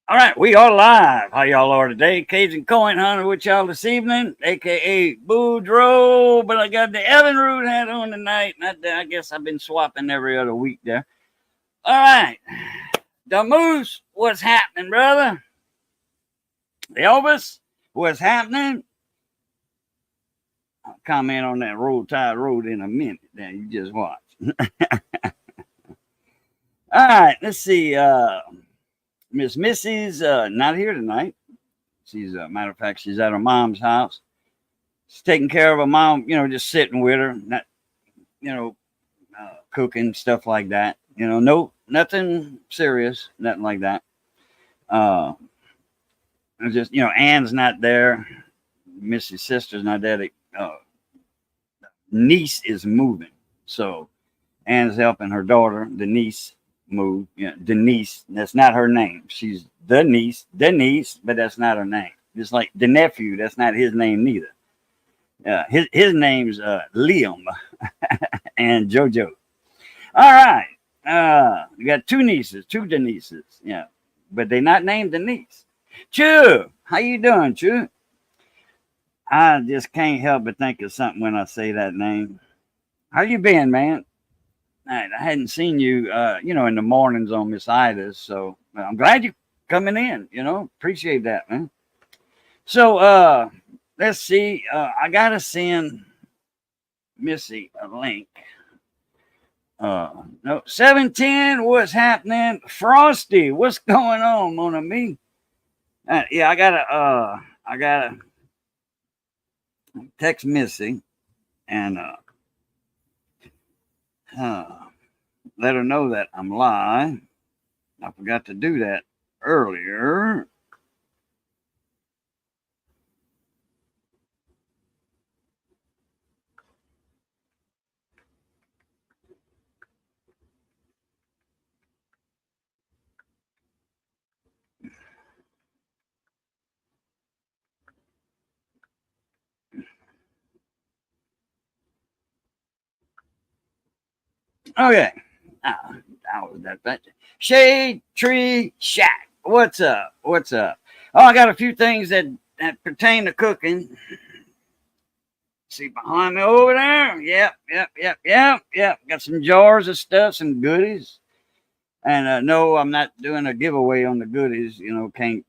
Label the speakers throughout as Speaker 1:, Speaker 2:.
Speaker 1: All right, we are live. How y'all are today? Cajun Coin Hunter with y'all this evening, aka Boudreaux. But I got the Evan Root hat on tonight. I guess I've been swapping every other week there. All right, the Moose, what's happening, brother? Elvis, what's happening? I'll comment on that Roll Tide Road in a minute. Now you just watch. All right, let's see. Miss Missy's not here tonight. She's, matter of fact, she's at her mom's house. She's taking care of her mom, just sitting with her, not, cooking, stuff like that. No, nothing serious, nothing like that. It's just, Ann's not there. Missy's sister's not there. Niece is moving. So Ann's helping her daughter, the niece, move. Denise, that's not her name. She's the niece, Denise, but that's not her name. Just like the nephew, that's not his name neither. His name's Liam and JoJo. All right. You got two Denises. Yeah. But they not named Denise. Chew, how you doing, Chew? I just can't help but think of something when I say that name. How you been, man? I hadn't seen you, in the mornings on Miss Ida's, so I'm glad you coming in. Appreciate that, man. So, let's see. I gotta send Missy a link. No, 710. What's happening, Frosty? What's going on, Mona Me? Yeah, I gotta text Missy and let her know that I'm live. I forgot to do that earlier. Okay. I was that bad. Shade Tree Shack. What's up? What's up? Oh, I got a few things that pertain to cooking. See behind me over there? Yep. Got some jars of stuff, some goodies. And no, I'm not doing a giveaway on the goodies. Can't.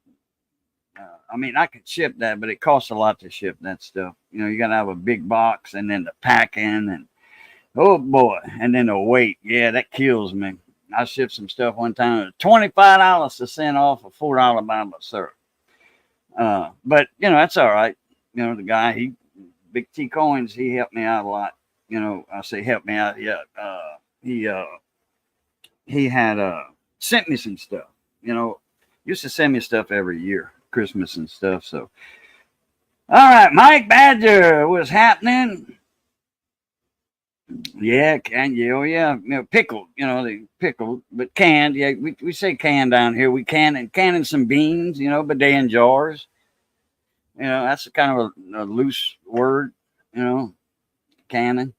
Speaker 1: I could ship that, but it costs a lot to ship that stuff. You got to have a big box and then the packing and oh boy, and then the weight. Yeah, that kills me. I shipped some stuff one time. $25 to send off a $4 bottle of syrup. But that's all right. The guy, Big T Coins, he helped me out a lot. I say help me out. Yeah. He had sent me some stuff. Used to send me stuff every year, Christmas and stuff. So, all right, Mike Badger, what's happening? Yeah, oh yeah, pickled. They pickled, but canned. Yeah, we say canned down here. We canning some beans. But they in jars. That's kind of a loose word. Canning.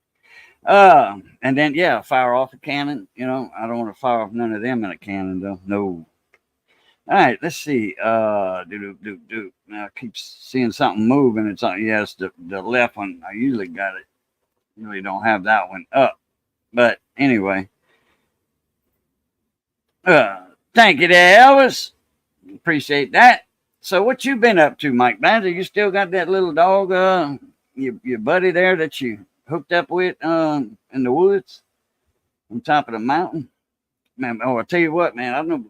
Speaker 1: And then yeah, fire off a cannon. I don't want to fire off none of them in a cannon though. No. All right, let's see. Do. Now I keep seeing something moving. It's on. Yes, the left one. I usually got it. Really don't have that one up. But anyway, thank you there, Elvis. Appreciate that. So what you been up to, Mike Badger? You still got that little dog, your buddy there that you hooked up with in the woods on top of the mountain? Man, I tell you what, man, I don't know.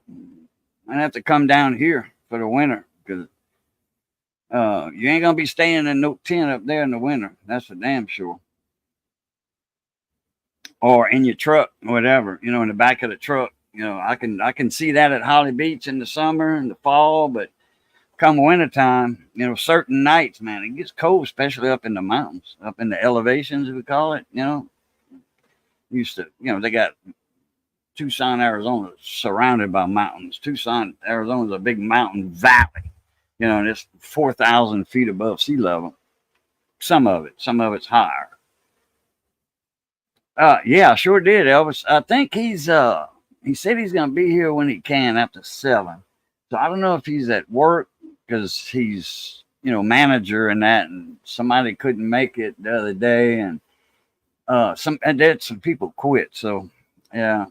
Speaker 1: I have to come down here for the winter because you ain't gonna be staying in no tent up there in the winter. That's for damn sure. Or in your truck, whatever, in the back of the truck. I can see that at Holly Beach in the summer and the fall, but come wintertime, certain nights, man, it gets cold, especially up in the mountains, up in the elevations, we call it. Used to, they got Tucson, Arizona, surrounded by mountains. Tucson, Arizona is a big mountain valley, and it's 4,000 feet above sea level. Some of it's higher. Yeah, sure did, Elvis. I think he said he's gonna be here when he can after 7. So I don't know if he's at work because he's, manager and that, and somebody couldn't make it the other day, and some people quit. So yeah,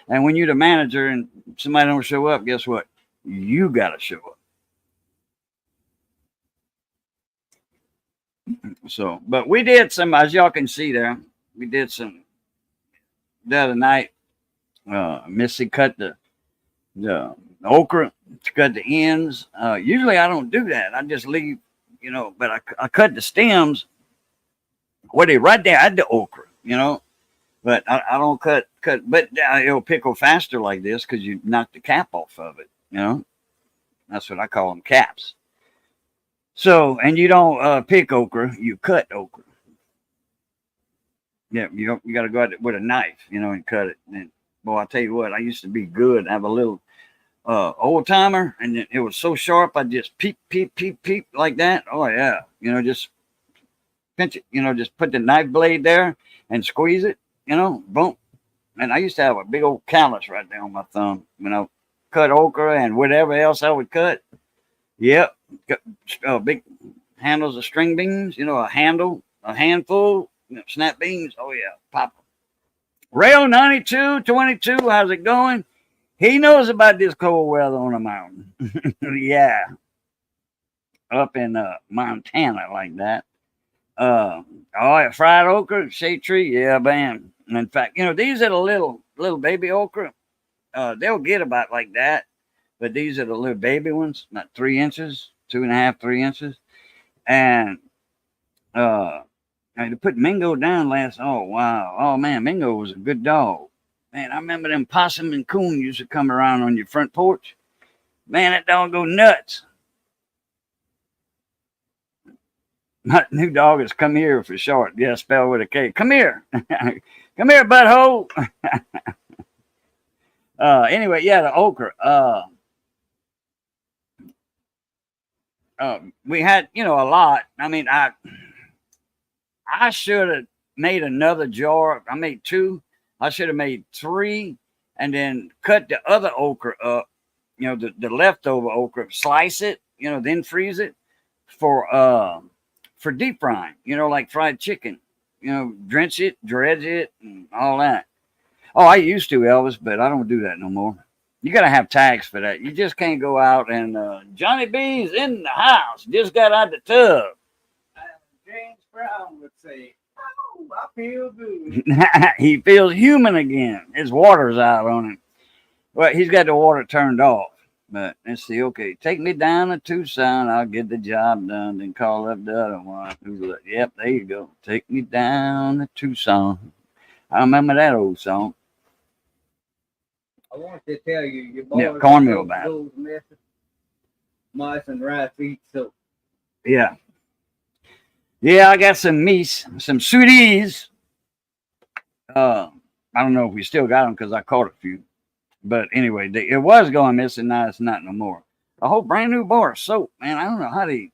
Speaker 1: and when you're the manager and somebody don't show up, guess what? You got to show up. So, but we did some, as y'all can see there, we did some the other night. Missy cut the okra, cut the ends. Usually I don't do that. I just leave, but I cut the stems. What they right there at the okra, but I don't cut, but it'll pickle faster like this because you knock the cap off of it. That's what I call them, caps. So, and you don't pick okra, you cut okra. Yeah, you got to go out with a knife, and cut it. And boy, I tell you what, I used to be good. I have a little old timer, and it was so sharp. I just peep, peep, peep, peep like that. Oh yeah, just pinch it. Just put the knife blade there and squeeze it. Boom. And I used to have a big old callus right there on my thumb. Cut okra and whatever else I would cut. Yep, big handles of string beans. A handful. Snap beans. Oh yeah, pop them. Rail 9222. How's it going? He knows about this cold weather on the mountain. Yeah. Up in Montana like that. Oh, yeah, fried okra, shade tree. Yeah, bam. In fact, these are the little baby okra. They'll get about like that. But these are the little baby ones, not 3 inches, 2.5, 3 inches. And to put Mingo down oh, wow. Oh, man, Mingo was a good dog. Man, I remember them possum and coon used to come around on your front porch. Man, that dog go nuts. My new dog is come here for short. Yeah, spelled with a K. Come here. Come here, butthole. Anyway, yeah, the okra. We had, a lot. I mean, I should have made another jar. I made 2. I should have made 3 and then cut the other okra up, the leftover okra, slice it, then freeze it for deep frying, like fried chicken, drench it, dredge it, and all that. Oh, I used to, Elvis, but I don't do that no more. You got to have tags for that. You just can't go out and Johnny B's in the house, just got out the tub.
Speaker 2: James Brown would say, "Oh, I feel good."
Speaker 1: He feels human again. His water's out on him. Well, he's got the water turned off. But let's see. Okay, take me down to Tucson. I'll get the job done. Then call up the other one. Yep, there you go. Take me down to Tucson. I remember that old song.
Speaker 2: I want to tell you, your boy,
Speaker 1: yeah, cornmeal battle.
Speaker 2: Mice and rats eat soap.
Speaker 1: Yeah. Yeah, I got some meats, some sweeties. I don't know if we still got them because I caught a few. But anyway, it was going missing. Now it's not no more. A whole brand new bar of soap, man. I don't know how they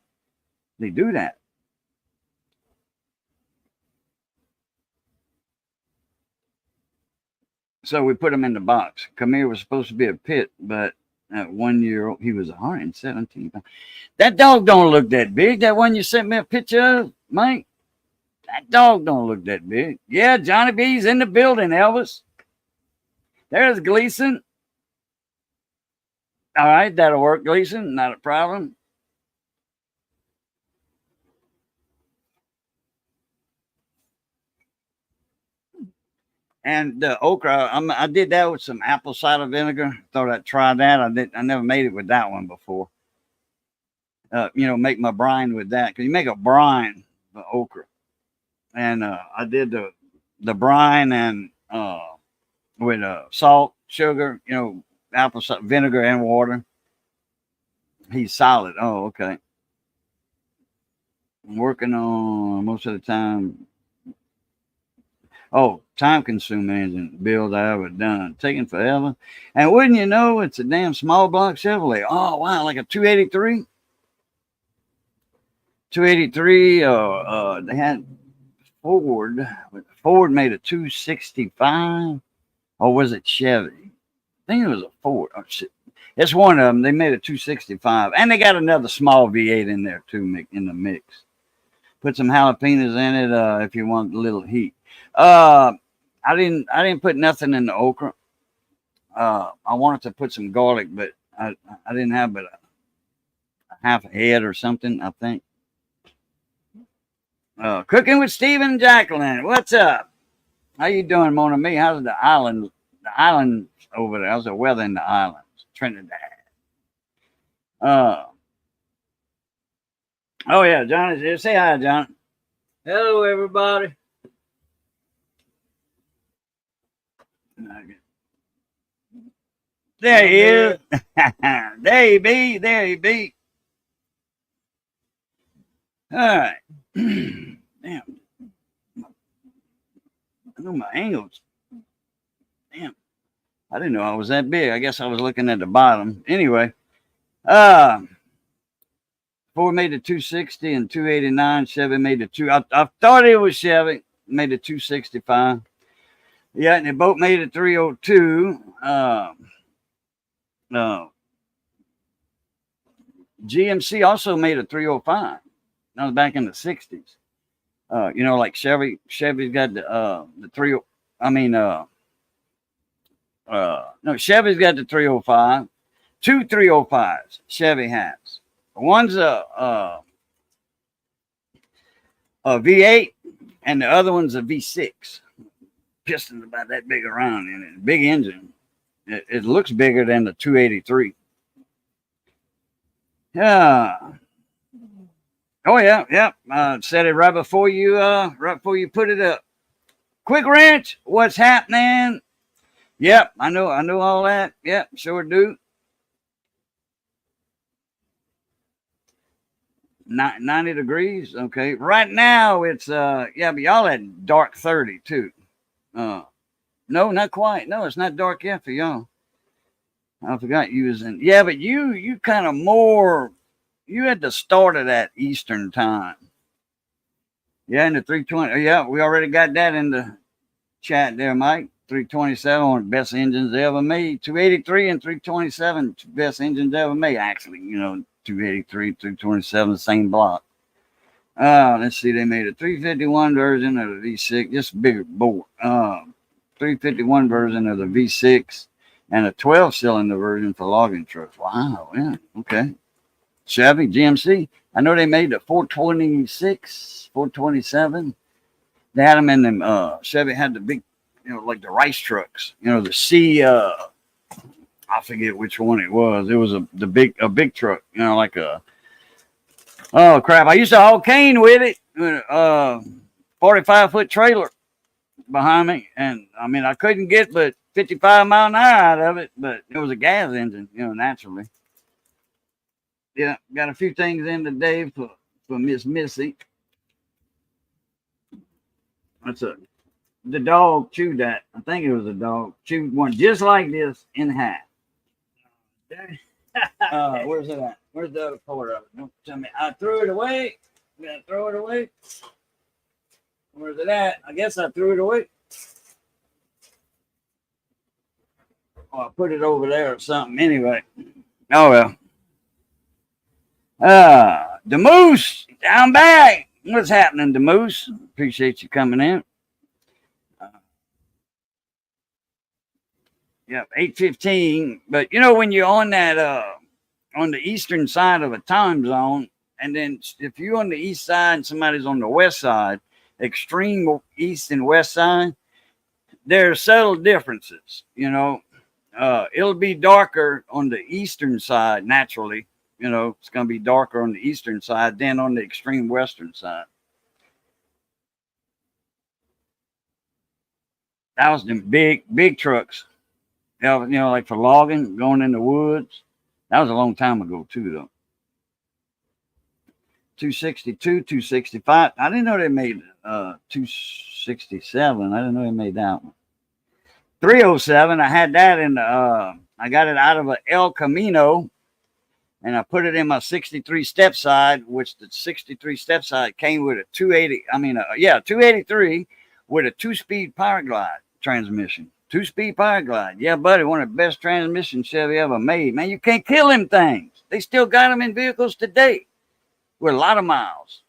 Speaker 1: do that. So we put him in the box. Kamir was supposed to be a pit, but at 1 year old, he was 117 pounds. That dog don't look that big. That one you sent me a picture of, Mike. That dog don't look that big. Yeah, Johnny B's in the building, Elvis. There's Gleason. All right, that'll work, Gleason. Not a problem. And the okra, I did that with some apple cider vinegar. Thought I'd try that. I never made it with that one before. Make my brine with that because you make a brine for okra. And I did the brine and with salt, sugar, apple cider vinegar and water. He's solid. Oh, okay. I'm working on most of the time. Oh, time consuming engine build I ever done. Taking forever. And wouldn't you know, it's a damn small block Chevrolet. Oh, wow, like a 283. 283, they had Ford. Ford made a 265. Or was it Chevy? I think it was a Ford. Oh, shit. It's one of them. They made a 265, and they got another small V8 in there too, in the mix. Put some jalapenos in it if you want a little heat. I didn't put nothing in the okra. I wanted to put some garlic, but I didn't have but a half a head or something, I think. Cooking with Stephen and Jacqueline. What's up? How you doing, Mona Me? How's the island over there? How's the weather in the islands? Trinidad. Oh yeah, John is here. Say hi, John.
Speaker 2: Hello, everybody.
Speaker 1: There he is. There he be. There he be. All right. Damn. I know my angles. Damn. I didn't know I was that big. I guess I was looking at the bottom. Anyway. Before we made the 260 and 289, Chevy made the I thought it was Chevy. Made the 265. Yeah, and they both made a 302. GMC also made a 305. That was back in the 60s. Like Chevy's got the 30. Chevy's got the 305. Two 305s Chevy has. One's a V8, and the other one's a V6. Piston's about that big around in it. Big engine. It looks bigger than the 283. Yeah. Oh yeah. Said it right before you put it up. Quick Wrench, what's happening? Yep, I know all that. Yep, sure do. 90 degrees. Okay. Right now it's but y'all at dark 30 too. No, not quite. No, it's not dark yet for y'all. I forgot you was in. Yeah, but you kind of more. You had the start of that Eastern time. Yeah, in the 320. Yeah, we already got that in the chat there, Mike. 327, one of the best engines ever made. 283 and 327, best engines ever made. Actually, 283, 327, same block. Let's see. They made a 351 version of the V6, just bigger bore. 351 version of the V6 and a 12-cylinder version for logging trucks. Wow. Yeah. Okay. Chevy, GMC. I know they made the 426, 427. They had them in them. Chevy had the big, like the rice trucks. The C. I forget which one it was. It was a big truck. Like a. Oh crap! I used to haul cane with it. 45-foot trailer behind me, and I couldn't get but 55 mile an hour out of it. But it was a gas engine, naturally. Yeah, got a few things in today for Miss Missy. The dog chewed that. I think it was a dog chewed one just like this in half. Where's it at? Where's the other part of it? Don't tell me. I threw it away. I'm gonna throw it away. Where's it at? I guess I threw it away. Oh, I put it over there or something. Anyway. Oh well. The Moose, down back. What's happening, the Moose? Appreciate you coming in. Yep, 8:15. But when you're on that on the eastern side of a time zone, and then if you're on the east side and somebody's on the west side, extreme east and west side, there are subtle differences. It'll be darker on the eastern side naturally. It's going to be darker on the eastern side than on the extreme western side. That was them big trucks. Like for logging, going in the woods. That was a long time ago too, though. 262, 265. I didn't know they made 267. I didn't know they made that one. 307. I had that in the. I got it out of an El Camino. And I put it in my 63 step side, which the 63 step side came with a 283 with a 2-speed Power Glide transmission, 2-speed Power Glide. Yeah, buddy, one of the best transmissions Chevy ever made. Man, you can't kill them things. They still got them in vehicles today with a lot of miles.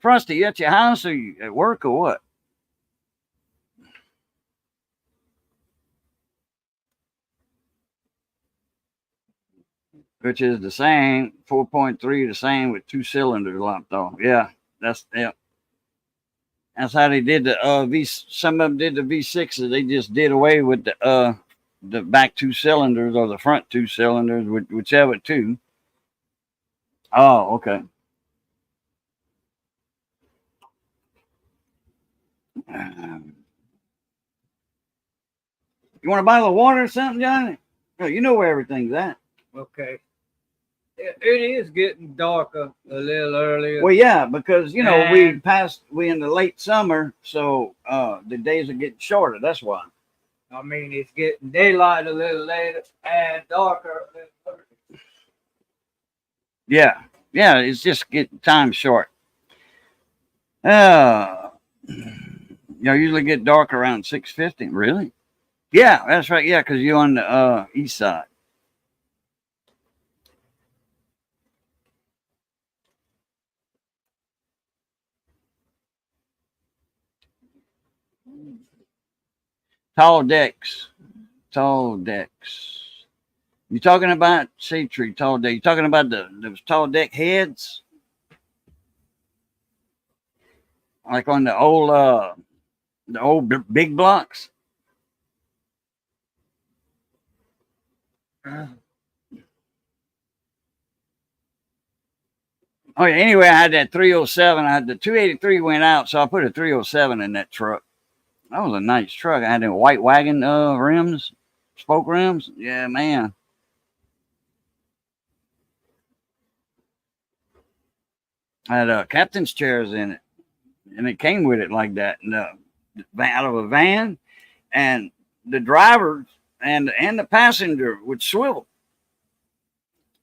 Speaker 1: Frosty, you at your house or you at work or what? Which is the same, 4.3, the same with 2 cylinders locked off. Yeah, that's That's how they did the V. Some of them did the V6s. They just did away with the back 2 cylinders or the front 2 cylinders, whichever two. Oh, okay. You want to buy the water or something, Johnny? Oh, you know where everything's at.
Speaker 2: Okay. It is getting darker a little earlier.
Speaker 1: Well, yeah, because you know we in the late summer, so the days are getting shorter. That's why.
Speaker 2: I mean, it's getting daylight a little later and darker a little earlier.
Speaker 1: Yeah, it's just getting time short. Usually get dark around 6:50. Really? Yeah, that's right. Yeah, because you're on the east side. Tall decks. You talking about shade tree tall deck? You talking about those tall deck heads? Like on the old big blocks? Oh yeah. Anyway, I had that 307. I had the 283 went out, so I put a 307 in that truck. That was a nice truck. I had the white wagon rims, spoke rims. Yeah, man. I had captain's chairs in it, and it came with it like that, and out of a van, and the driver and the passenger would swivel.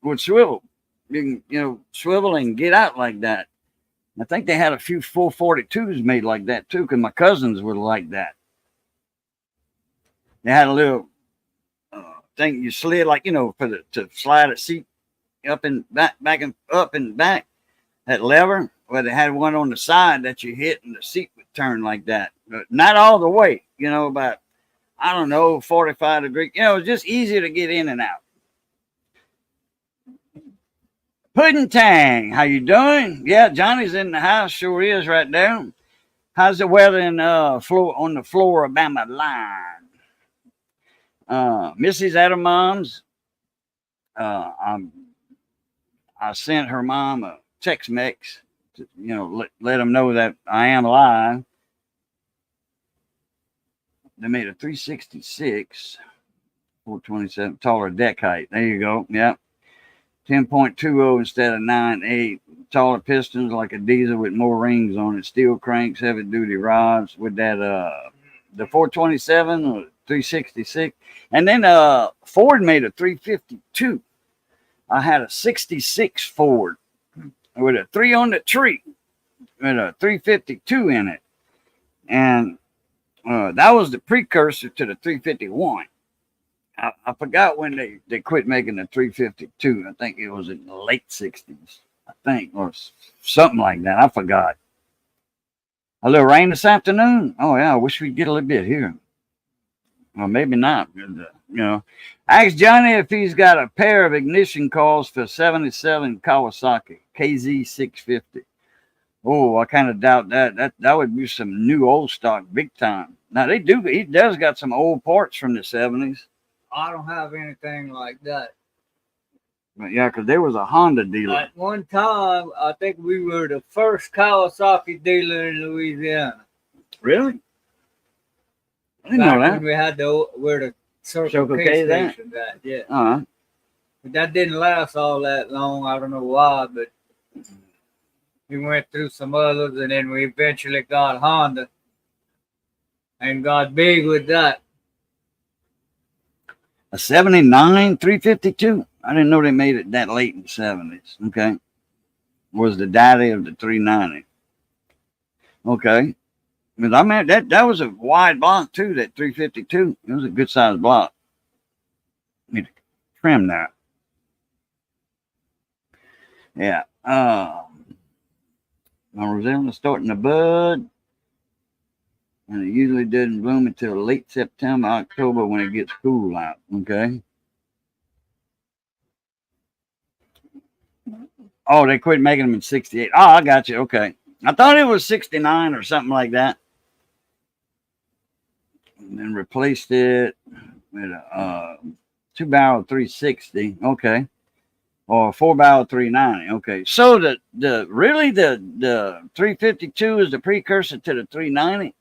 Speaker 1: You can, swivel and get out like that. I think they had a few 442s made like that too, because my cousins were like that. They had a little thing you slid, like to slide a seat up and back and up and back. That lever, well, they had one on the side that you hit, and the seat would turn like that. But not all the way, about 45 degrees. It was just easier to get in and out. Pudding Tang, how you doing? Yeah, Johnny's in the house, sure is right there. How's the weather on the Floribama line? Mrs. Adamom's, I sent her mom a Tex Mex to, let them know that I am live. They made a 366, 427, taller deck height. There you go. Yep. 10.20 instead of 9.8. Taller pistons like a diesel with more rings on it. Steel cranks, heavy duty rods with that the 427 or 366. And then Ford made a 352. I had a 66 Ford with a 3 on the tree with a 352 in it. And that was the precursor to the 351. I forgot when they quit making the 352. I think it was in the late 60s, or something like that. I forgot. A little rain this afternoon. Oh, yeah, I wish we'd get a little bit here. Well, maybe not. Ask Johnny if he's got a pair of ignition coils for 77 Kawasaki KZ650. Oh, I kind of doubt that. That would be some new old stock big time. Now, he does got some old parts from the 70s.
Speaker 2: I don't have anything like that.
Speaker 1: But yeah, because there was a Honda dealer.
Speaker 2: At one time, I think we were the first Kawasaki dealer in Louisiana.
Speaker 1: Really? I didn't know that.
Speaker 2: When we had the Circle K station that, yeah.
Speaker 1: Uh-huh.
Speaker 2: But that didn't last all that long. I don't know why, but we went through some others, and then we eventually got Honda and got big with that.
Speaker 1: A 79 352. I didn't know they made it that late in the 70s. Okay. was the daddy of the 390. Okay. But I mean, that was a wide block too, that 352. It was a good sized block. Need to trim that. Yeah. My Rosella's starting to bud. And it usually doesn't bloom until late September, October when it gets cool out. Okay. Oh, they quit making them in 68. Oh, I got you. Okay. I thought it was 69 or something like that. And then replaced it with a 2-barrel 360. Okay. Or 4-barrel 390. Okay. So the 352 is the precursor to the 390.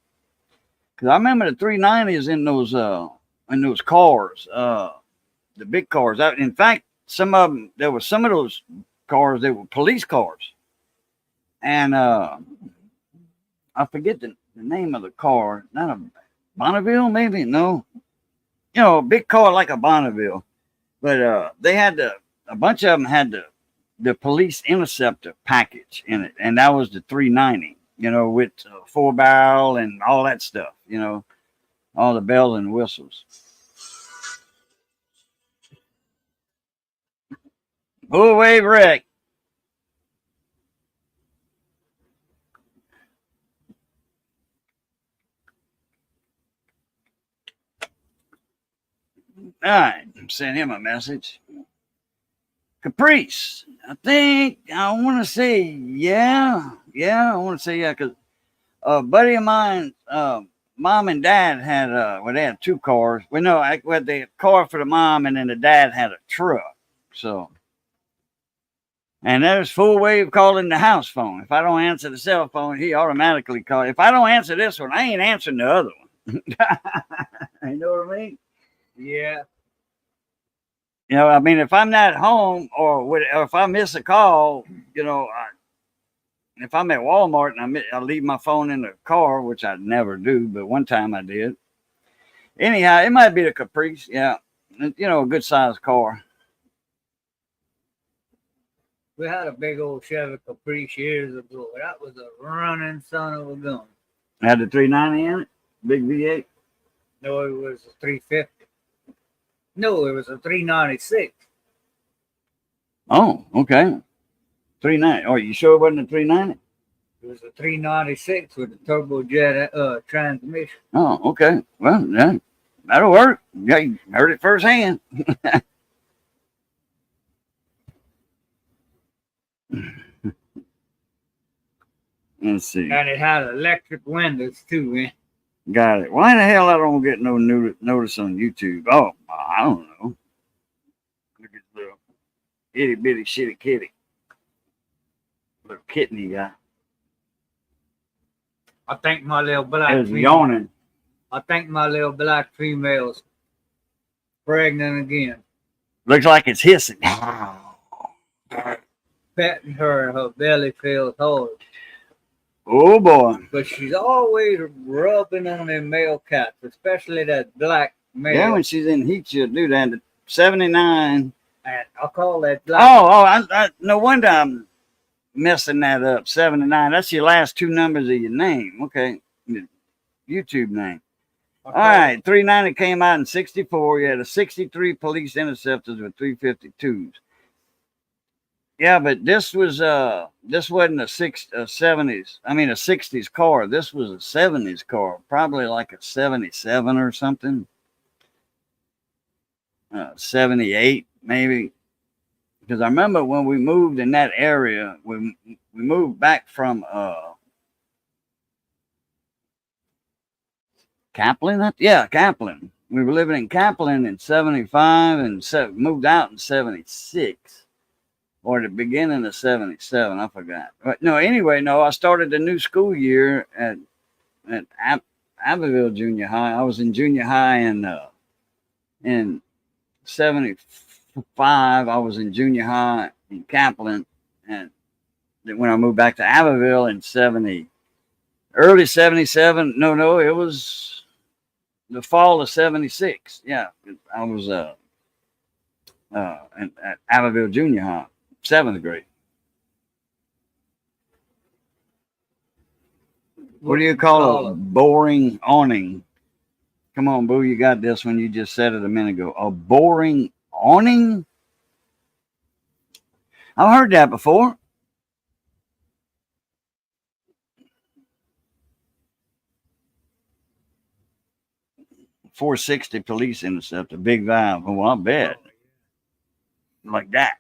Speaker 1: Because I remember the 390 is in those cars, the big cars. In fact, there were some of those cars that were police cars. And I forget the name of the car. Not a Bonneville, maybe? No. You know, a big car like a Bonneville. But they had a bunch of them had the police interceptor package in it. And that was the 390, you know, with 4-barrel and all that stuff, you know, all the bells and whistles. Go away, Rick. All right, send him a message. Caprice. I think I want to say yeah. I want to say yeah because a buddy of mine, mom and dad had they had 2 cars. Well, no, I had the car for the mom, and then the dad had a truck. So, and there's full way of calling the house phone. If I don't answer the cell phone, he automatically calls. If I don't answer this one, I ain't answering the other one. You know what I mean?
Speaker 2: Yeah.
Speaker 1: You know, I mean, if I'm not home or if I miss a call, you know, if I'm at Walmart and I leave my phone in the car, which I never do, but one time I did. Anyhow, it might be the Caprice. Yeah. You know, a good sized car.
Speaker 2: We had a big old Chevy Caprice years ago. That was a running son of a gun.
Speaker 1: Had the 390 in it? Big V8?
Speaker 2: No, it was a 350. No, it was a 396.
Speaker 1: Oh, okay. 390. Oh, you sure it wasn't a 390?
Speaker 2: It was a 396 with a turbojet transmission.
Speaker 1: Oh, okay. Well, yeah, that'll work. Yeah, you heard it firsthand. Let's see.
Speaker 2: And it had electric windows too, man.
Speaker 1: Got it. Why the hell I don't get no notice on YouTube? Oh, I don't know. Look at the itty bitty shitty kitty. Little kitten guy.
Speaker 2: I think my little black
Speaker 1: It was yawning.
Speaker 2: I think my little black female's pregnant again.
Speaker 1: Looks like it's hissing.
Speaker 2: Petting her belly feels hard.
Speaker 1: Oh boy.
Speaker 2: But she's always rubbing on them male cats, especially that black male.
Speaker 1: Yeah, when she's in heat, she'll do that. 79.
Speaker 2: And I call that black.
Speaker 1: I no wonder I'm messing that up. 79. That's your last 2 numbers of your name. Okay. Your YouTube name. All right. 390 came out in 64. You had a 63 police interceptors with 352s. Yeah, but this wasn't a 70s. I mean a 60s car. This was a 70s car, probably like a 77 or something. 78 maybe. Because I remember when we moved in that area, we moved back from Kaplan. Yeah, Kaplan. We were living in Kaplan in 75 and moved out in 76. Or the beginning of 77, I forgot. But no, anyway, I started the new school year at Abbeville Junior High. I was in junior high in 75. I was in junior high in Kaplan, and then when I moved back to Abbeville in early 77. No, it was the fall of 76. Yeah, I was at Abbeville Junior High. 7th grade. What do you call a boring awning? Come on, Boo, you got this one. You just said it a minute ago. A boring awning? I've heard that before. .460 police intercept, a big valve. Well, I bet. Like that.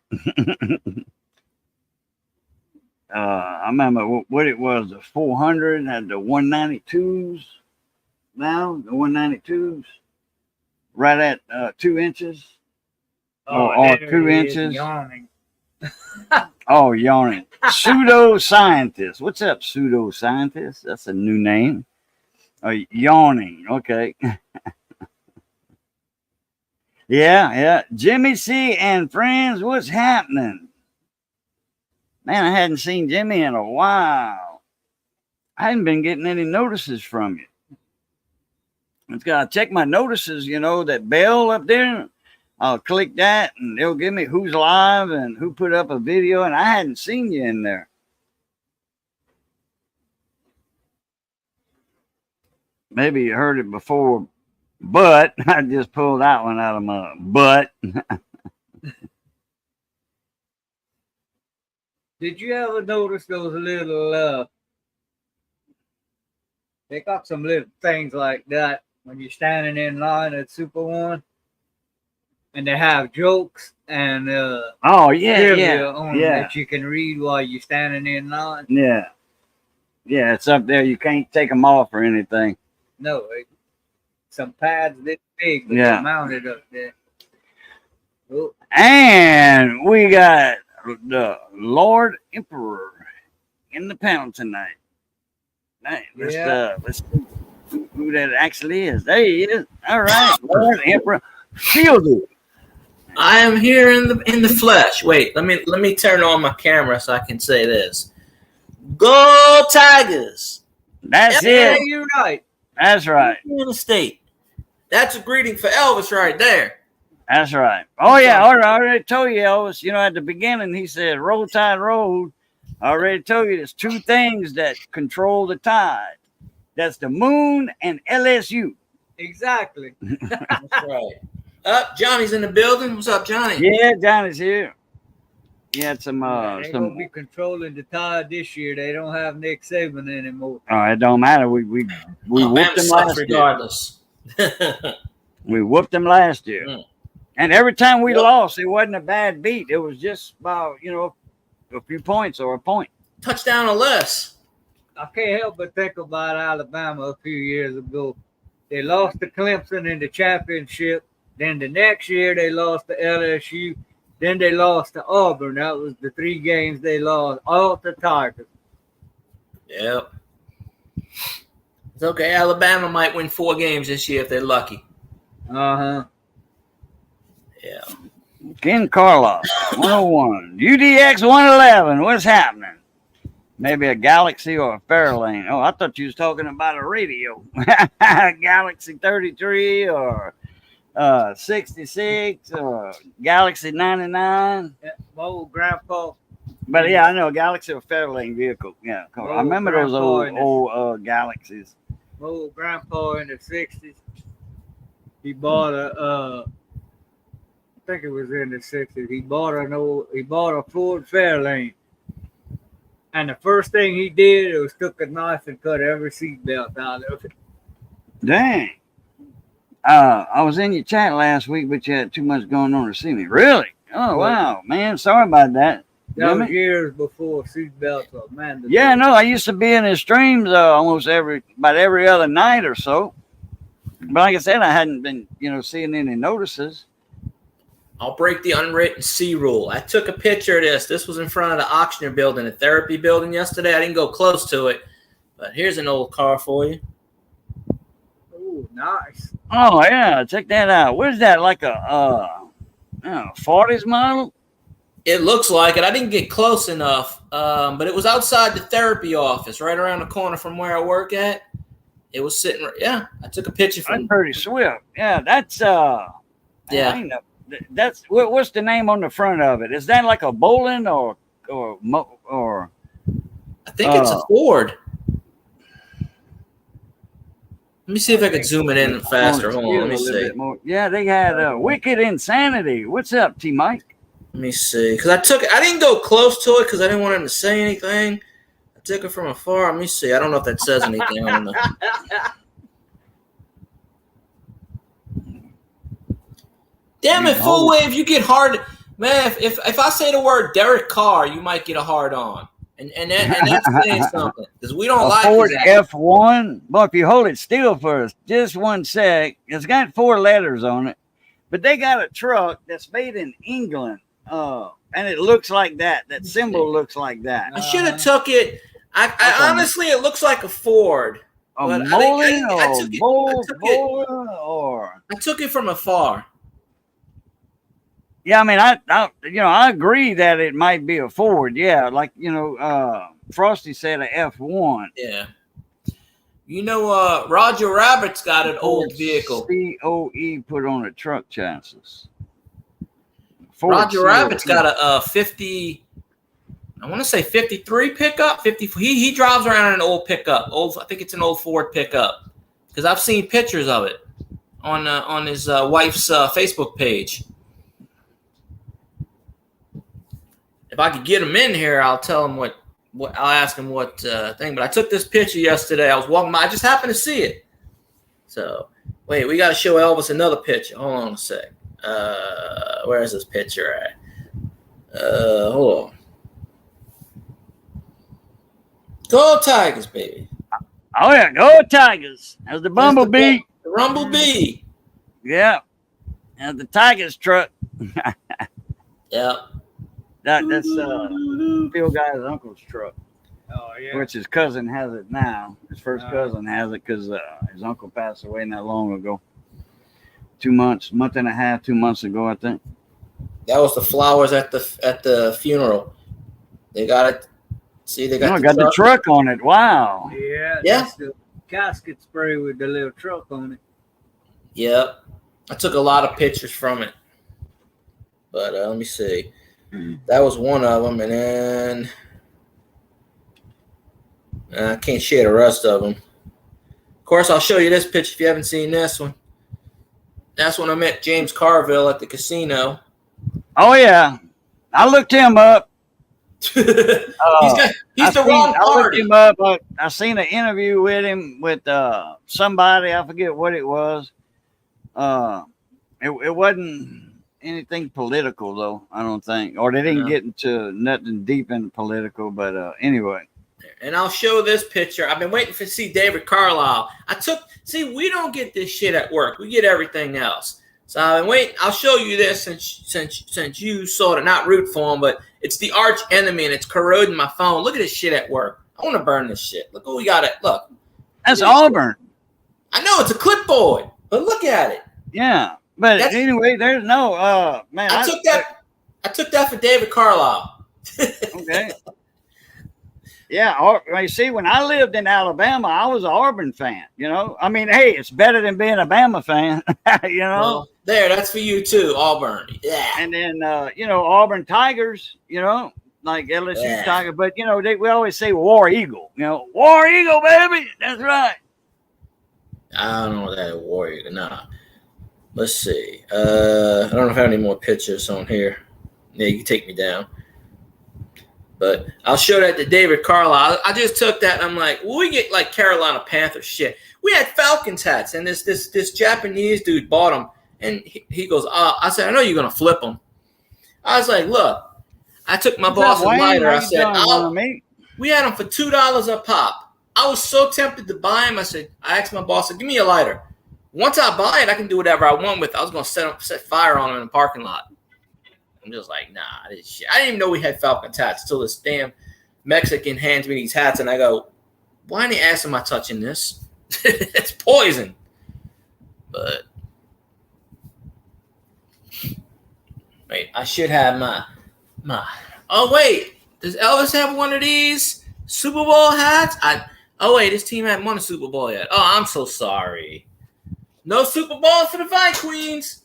Speaker 1: I remember what it was. The 400 had the 192s. Now the 192s, right at 2 inches. Or 2 inches.
Speaker 2: Yawning.
Speaker 1: Oh, yawning. Pseudoscientist. What's up, pseudoscientist? That's a new name. Yawning. Okay. Yeah. Jimmy C and friends, what's happening? Man, I hadn't seen Jimmy in a while. I hadn't been getting any notices from you. It's got to check my notices, that bell up there. I'll click that and they'll give me who's live and who put up a video, and I hadn't seen you in there. Maybe you heard it before, but I just pulled that one out of my butt.
Speaker 2: Did you ever notice those little, they got some little things like that when you're standing in line at Super One, and they have jokes and trivia on that you can read while you're standing in line?
Speaker 1: Yeah, it's up there. You can't take them off or anything.
Speaker 2: No, some pads this big, but they're mounted up there. Oh.
Speaker 1: And we got the Lord Emperor in the panel tonight. Right, let's see who that actually is. There he is. All right, Lord Emperor Fielder.
Speaker 3: I am here in the flesh. Wait, let me turn on my camera so I can say this. Go Tigers!
Speaker 1: That's it.
Speaker 2: You're right.
Speaker 1: That's right.
Speaker 3: In the state. That's a greeting for Elvis right there.
Speaker 1: That's right. Oh yeah, I already told you, Elvis. At the beginning he said, "Roll Tide, roll." I already told you there's two things that control the tide. That's the moon and LSU.
Speaker 2: Exactly.
Speaker 3: That's right. Johnny's in the building. What's up, Johnny?
Speaker 1: Yeah, Johnny's here. He had some
Speaker 2: they're gonna be controlling the tide this year. They don't have Nick Saban anymore.
Speaker 1: Oh, it don't matter. We whooped them last
Speaker 3: regardless.
Speaker 1: year. We whooped them last year. And every time we lost, it wasn't a bad beat. It was just about, a few points or a point.
Speaker 3: Touchdown or less.
Speaker 2: I can't help but think about Alabama a few years ago. They lost to Clemson in the championship. Then the next year they lost to LSU. Then they lost to Auburn. That was the 3 games they lost. All to Tigers.
Speaker 3: Yep. It's okay. Alabama might win 4 games this year if they're lucky.
Speaker 2: Uh-huh.
Speaker 3: Yeah.
Speaker 1: Ken Carlos, 101. UDX 111. What's happening? Maybe a Galaxy or a Fairlane. Oh, I thought you was talking about a radio. Galaxy 33 or 66 or Galaxy 99.
Speaker 2: Yeah, my old grandpa.
Speaker 1: But yeah, I know Galaxy or Fairlane vehicle. Yeah, I remember those old Galaxies.
Speaker 2: My old grandpa in the 60s. He bought I think it was in the 60s. He bought a Ford Fairlane. And the first thing he did was took a knife and cut every seatbelt out of it.
Speaker 1: Dang. I was in your chat last week, but you had too much going on to see me. Really? Oh, wow, man. Sorry about that.
Speaker 2: That was years before seatbelts were mandatory.
Speaker 1: Yeah, no, I used to be in his streams almost about every other night or so. But like I said, I hadn't been, seeing any notices.
Speaker 3: I'll break the unwritten C rule. I took a picture of this. This was in front of the auctioneer building, the therapy building yesterday. I didn't go close to it, but here's an old car for you.
Speaker 2: Oh, nice.
Speaker 1: Oh, yeah. Check that out. Where's that? Like a 40s model?
Speaker 3: It looks like it. I didn't get close enough, but it was outside the therapy office, right around the corner from where I work at. It was sitting. Yeah, I took a picture from.
Speaker 1: That's pretty swift. Yeah, that's
Speaker 3: yeah.
Speaker 1: That's what's the name on the front of it? Is that like a Bolin or?
Speaker 3: I think it's a Ford. Let me see if I can zoom it in faster. Hold on, let me
Speaker 1: A little
Speaker 3: see.
Speaker 1: bit more. Yeah, they had Wicked Insanity. What's up, T Mike?
Speaker 3: Let me see, because I didn't go close to it because I didn't want him to say anything. I took it from afar. Let me see. I don't know if that says anything on the. Damn it, Full Wave! You get hard, man. If I say the word Derek Carr, you might get a hard on, and that's saying something because we don't like
Speaker 1: Ford
Speaker 3: his
Speaker 1: F1. Well, if you hold it still for us, just 1 sec, it's got 4 letters on it, but they got a truck that's made in England. And it looks like that. That symbol looks like that.
Speaker 3: I should have took it. I honestly, it looks like a Ford.
Speaker 1: A
Speaker 3: But
Speaker 1: Mullen
Speaker 3: I took it from afar.
Speaker 1: Yeah, I mean, I agree that it might be a Ford. Yeah, like Frosty said, a F1.
Speaker 3: Yeah. Roger Rabbit's got an old vehicle.
Speaker 1: COE put on a truck chassis. Ford
Speaker 3: Roger
Speaker 1: COE.
Speaker 3: Rabbit's got a 50. I want to say 53 pickup. 50. He drives around in an old pickup. I think it's an old Ford pickup because I've seen pictures of it on his wife's Facebook page. If I could get him in here, I'll tell him what I'll ask him what thing. But I took this picture yesterday. I was walking by. I just happened to see it. So wait, we got to show Elvis another picture. Hold on a sec. Where is this picture at? Hold on. Go Tigers, baby.
Speaker 1: Oh yeah, go Tigers. There's the Bumblebee.
Speaker 3: The Rumblebee.
Speaker 1: Yeah. And the Tigers truck.
Speaker 3: Yeah.
Speaker 1: That's Phil Guy's uncle's truck.
Speaker 2: Oh yeah.
Speaker 1: Which his cousin has it now. His first cousin has it because his uncle passed away not long ago. 2 months, month and a half, 2 months ago, I think.
Speaker 3: That was the flowers at the funeral. They got it. See, they got,
Speaker 1: the truck on it. Wow.
Speaker 2: Yeah.
Speaker 3: Yeah.
Speaker 2: That's the casket spray with the little truck on it.
Speaker 3: Yep. I took a lot of pictures from it. But let me see. That was one of them, and then I can't share the rest of them. Of course, I'll show you this picture if you haven't seen this one. That's when I met James Carville at the casino.
Speaker 1: Oh yeah, I looked him up.
Speaker 3: He's the wrong
Speaker 1: I looked
Speaker 3: party.
Speaker 1: him up. I seen an interview with him with somebody. I forget what it was. It wasn't anything political though. I don't think, or they didn't get into nothing deep into political. But anyway.
Speaker 3: And I'll show this picture. I've been waiting to see David Carlisle. We don't get this shit at work. We get everything else. So I've been waiting. I'll show you this since you sort of not root for him, but it's the arch enemy and it's corroding my phone. Look at this shit at work. I want to burn this shit. Look what we got. Look.
Speaker 1: That's Auburn.
Speaker 3: I know it's a clipboard, but look at it.
Speaker 1: Yeah. But anyway, there's no man.
Speaker 3: I took that for David Carlisle.
Speaker 1: Okay. Yeah, you see, when I lived in Alabama, I was an Auburn fan. I mean, hey, it's better than being a Bama fan.
Speaker 3: Well, that's for you too, Auburn. Yeah.
Speaker 1: And then Auburn Tigers. Like LSU Tiger, but we always say War Eagle. War Eagle, baby. That's right.
Speaker 3: I don't know that War Eagle. Nah. Let's see. I don't know if I have any more pictures on here. Yeah, you can take me down. But I'll show that to David Carlisle. I just took that and I'm like, well, we get like Carolina Panthers shit. We had Falcons hats and this Japanese dude bought them. And he goes, I said, I know you're going to flip them. I was like, look, I took my boss a lighter. I said, we had them for $2 a pop. I was so tempted to buy them. I asked my boss, give me a lighter. Once I buy it, I can do whatever I want with it. I was going to set fire on them in the parking lot. I'm just like, nah, this shit. I didn't even know we had Falcons hats until this damn Mexican hands me these hats, and I go, why in the ass am I touching this? It's poison. But wait, I should have my. Oh wait, does Elvis have one of these Super Bowl hats? This team hasn't won a Super Bowl yet. Oh, I'm so sorry. No Super Bowl for the Vikings.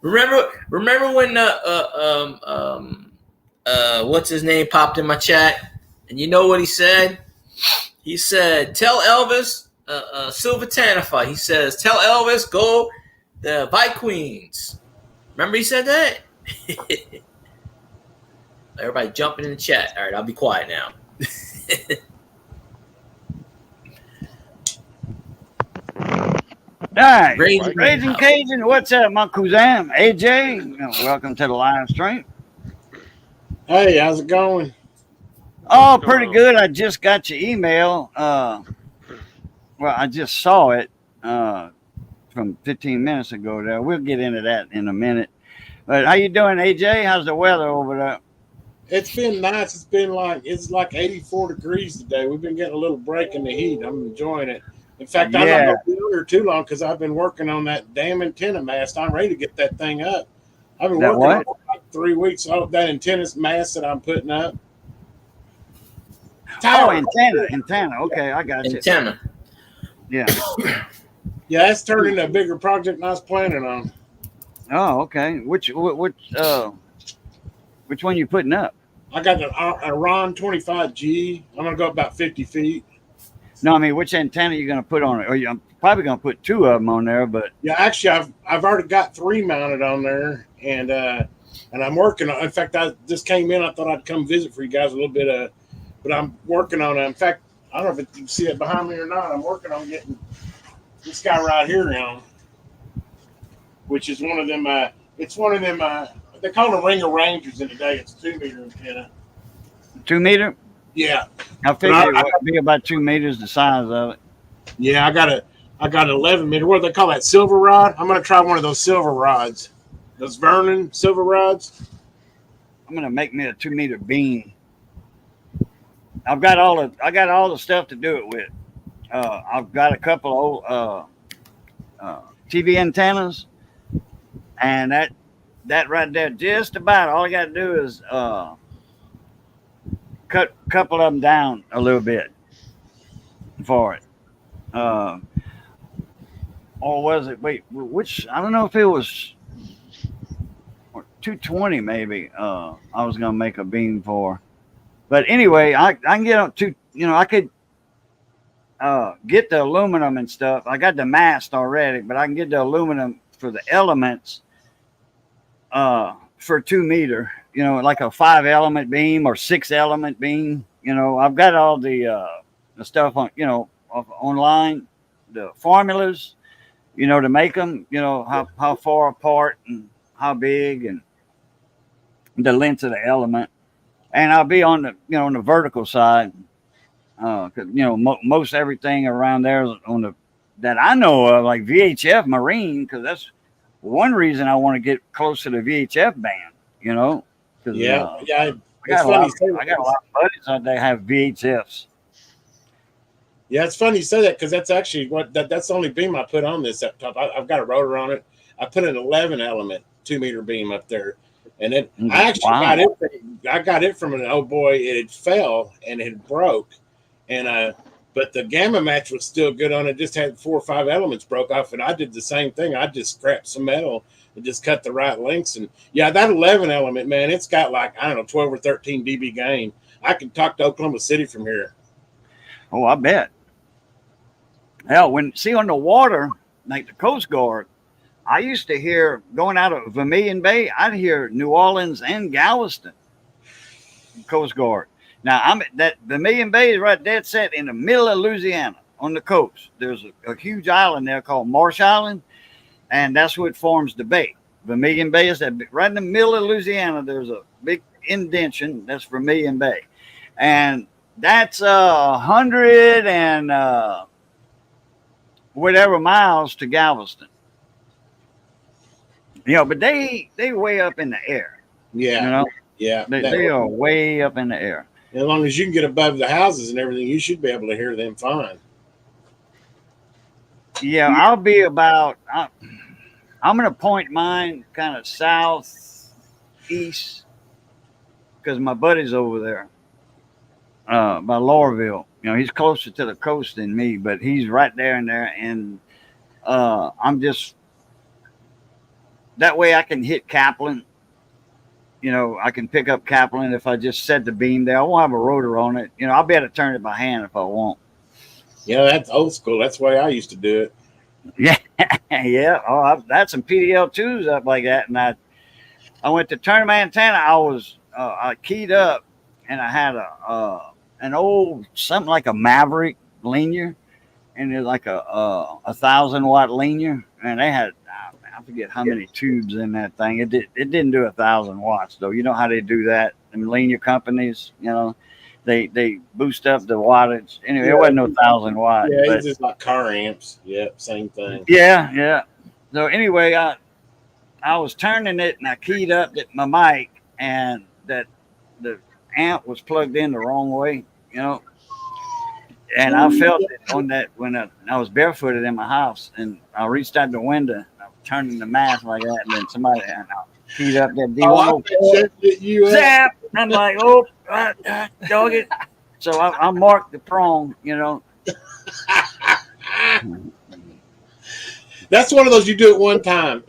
Speaker 3: Remember when what's his name popped in my chat, and you know what he said? He said, "Tell Elvis, Silver Tanifa." He says, "Tell Elvis go the Bike Queens." Remember he said that? Everybody jumping in the chat. All right, I'll be quiet now.
Speaker 1: All right,
Speaker 3: Raising
Speaker 1: Raising Cajun, what's up, my cousin AJ? Welcome to the live stream.
Speaker 4: Hey, how's it going?
Speaker 1: Oh, pretty good. I just got your email. Well, I just saw it from 15 minutes ago. There, we'll get into that in a minute. But how you doing, AJ? How's the weather over there?
Speaker 4: It's been nice. It's like 84 degrees today. We've been getting a little break in the heat. I'm enjoying it. In fact, I'm not going to be on here too long because I've been working on that damn antenna mast. I'm ready to get that thing up. I've been working on it for like 3 weeks. Oh, that antenna mast that I'm putting up.
Speaker 1: Oh, antenna. Okay, I got you.
Speaker 3: Antenna.
Speaker 1: Yeah.
Speaker 4: Yeah, that's turned into a bigger project than I was planning on.
Speaker 1: Oh, okay. Which one you putting up?
Speaker 4: I got a Ron 25G. I'm going to go about 50 feet.
Speaker 1: No, I mean, which antenna you going to put on it? Or I'm probably going to put 2 of them on there, but
Speaker 4: yeah, actually, I've already got 3 mounted on there, and I'm working on. In fact, I just came in. I thought I'd come visit for you guys a little bit. But I'm working on it. In fact, I don't know if you can see it behind me or not. I'm working on getting this guy right here on, which is one of them. It's one of them. They call them Ringer Rangers in the day. It's a 2-meter antenna.
Speaker 1: 2 meter?
Speaker 4: Yeah.
Speaker 1: I figured it would be about 2 meters, the size of it.
Speaker 4: Yeah, I got an 11 meter. What do they call that? Silver rod? I'm going to try one of those silver rods. Those Vernon silver rods.
Speaker 1: I'm going to make me a 2 meter beam. I got all the stuff to do it with. I've got a couple of old TV antennas, and that right there, just about all I got to do is cut a couple of them down a little bit for it. Or was it? Wait, which I don't know if it was 220 maybe. I was gonna make a beam for, but anyway, I can get up to I could get the aluminum and stuff. I got the mast already, but I can get the aluminum for the elements for 2 meter. Like a 5 element beam or 6 element beam. I've got all the stuff on online, the formulas, to make them. How far apart and how big and the length of the element. And I'll be on the on the vertical side. Because most everything around there is on the that I know of, like VHF Marine, because that's one reason I want to get close to the VHF band.
Speaker 4: Yeah.
Speaker 1: I got a lot of buddies out there have VHFs.
Speaker 4: Yeah, it's funny you say that because that's actually that's the only beam I put on this up top. I've got a rotor on it. I put an 11 element 2 meter beam up there, and it I actually got it from an old boy. It fell and it broke, and but the gamma match was still good on it. Just had 4 or 5 elements broke off, and I did the same thing. I just scrapped some metal and just cut the right lengths. And yeah, that 11 element, man, it's got like 12 or 13 dB gain. I can talk to Oklahoma City from here.
Speaker 1: Oh, I bet. Hell, on the water, like the Coast Guard, I used to hear going out of Vermilion Bay, I'd hear New Orleans and Galveston Coast Guard. Now Vermilion Bay is right dead set in the middle of Louisiana on the coast. There's a huge island there called Marsh Island, and that's what forms the bay. Vermilion Bay is that right in the middle of Louisiana. There's a big indentation that's Vermilion Bay, and that's 100 and whatever miles to Galveston. But they way up in the air.
Speaker 4: Yeah. Yeah.
Speaker 1: They are way up in the air.
Speaker 4: As long as you can get above the houses and everything, you should be able to hear them fine.
Speaker 1: Yeah, I'll be about. I'm going to point mine kind of southeast because my buddy's over there by Laurelville. He's closer to the coast than me, but he's right there and I'm just that way I can hit Kaplan. I can pick up Kaplan if I just set the beam there. I won't have a rotor on it. I'll be able to turn it by hand if I want.
Speaker 4: Yeah, that's old school. That's the way I used to do it.
Speaker 1: Yeah, yeah. Oh, I've had some PDL2s up like that, and I went to Tournament, Montana. I keyed up, and I had an old something like a Maverick linear, and it's like a 1,000-watt linear, and they had I forget how many tubes in that thing. It didn't do 1,000 watts though. You know how they do that? Them linear companies, you know, they boost up the wattage. Anyway,
Speaker 4: Yeah.
Speaker 1: it wasn't no 1,000 watt.
Speaker 4: Yeah,
Speaker 1: but,
Speaker 4: it's just like car amps. Yep, same thing.
Speaker 1: yeah, yeah. So anyway, I was turning it and I keyed up my mic, and that the amp was plugged in the wrong way, you know. And I felt it on that when I was barefooted in my house, and I reached out the window, I was turning the mask like that, and then somebody and I keyed up that D104. Zap! I'm like, oh, dog it. So I marked the prong, you know.
Speaker 4: That's one of those you do it one time.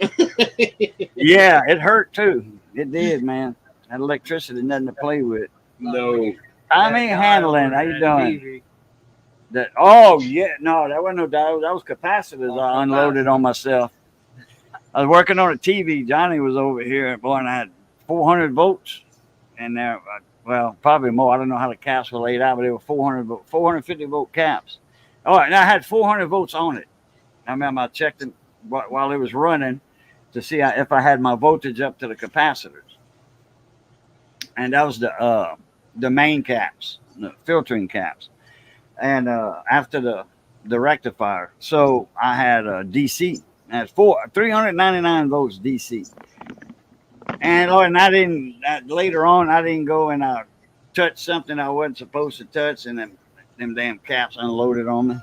Speaker 1: Yeah, it hurt too. It did, man. That electricity, nothing to play with.
Speaker 4: No.
Speaker 1: Tommy Handling, how you doing?
Speaker 2: TV.
Speaker 1: Oh yeah, no, that wasn't no diode. That was capacitors I unloaded on myself. I was working on a TV. Johnny was over here, boy, and I had 400 volts in there. Well, probably more. I don't know how the caps were laid out, but they were 450 volt caps. All right, now I had 400 volts on it. I remember I checked it while it was running to see if I had my voltage up to the capacitors, and that was the main caps, the filtering caps. And after the rectifier, so I had a DC. I had 399 volts DC. And I didn't. Later on, I didn't go and touch something I wasn't supposed to touch, and them damn caps unloaded on me.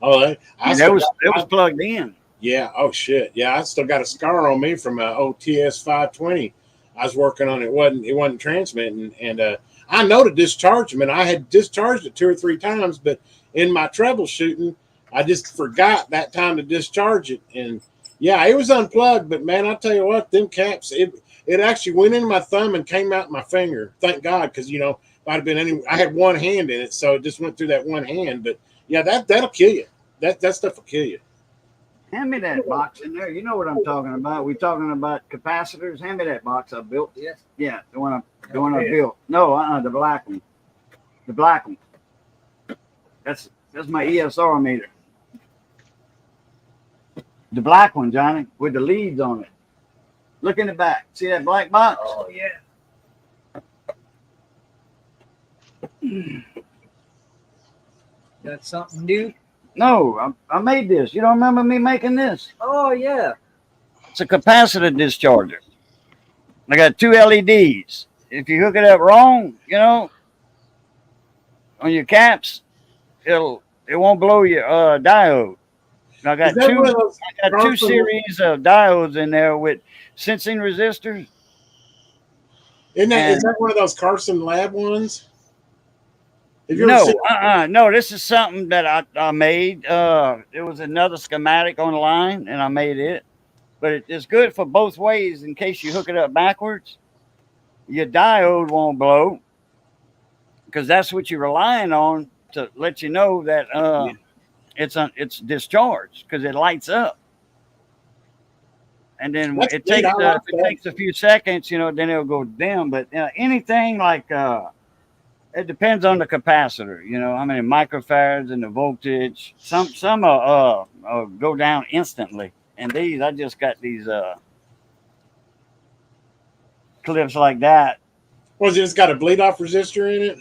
Speaker 4: Oh,
Speaker 1: It was plugged in.
Speaker 4: Yeah. Oh shit. Yeah, I still got a scar on me from an OTS 520. I was working on it. It wasn't transmitting, and I know to discharge them, and I had discharged it 2 or 3 times, but in my troubleshooting, I just forgot that time to discharge it. And yeah, it was unplugged, but man, I tell you what, them caps, it actually went in my thumb and came out my finger. Thank God, because you know, might have been I had one hand in it, so it just went through that one hand. But yeah, that'll kill you. That stuff will kill you.
Speaker 1: Hand me that box in there. You know what I'm talking about. We're talking about capacitors. Hand me that box I built.
Speaker 2: Yes.
Speaker 1: Yeah, the one I built. No, the black one. The black one. That's my ESR meter. The black one, Johnny, with the leads on it. Look in the back. See that black box?
Speaker 2: Oh yeah. Got something new?
Speaker 1: No, I made this. You don't remember me making this?
Speaker 2: Oh yeah.
Speaker 1: It's a capacitor discharger. I got 2 LEDs. If you hook it up wrong, you know, on your caps, it won't blow your diode. I got two series of diodes in there with sensing resistors.
Speaker 4: Is that one of those Carson Lab ones?
Speaker 1: No, this is something that I made. It was another schematic online, and I made it. But it's good for both ways in case you hook it up backwards. Your diode won't blow because that's what you're relying on to let you know that it's discharged because it lights up. And then it takes a few seconds, you know, then it'll go dim. But anything like it depends on the capacitor, you know, how many microfarads and the voltage. Some go down instantly. And these, I just got these clips like that.
Speaker 4: Was it just got a bleed off resistor in it?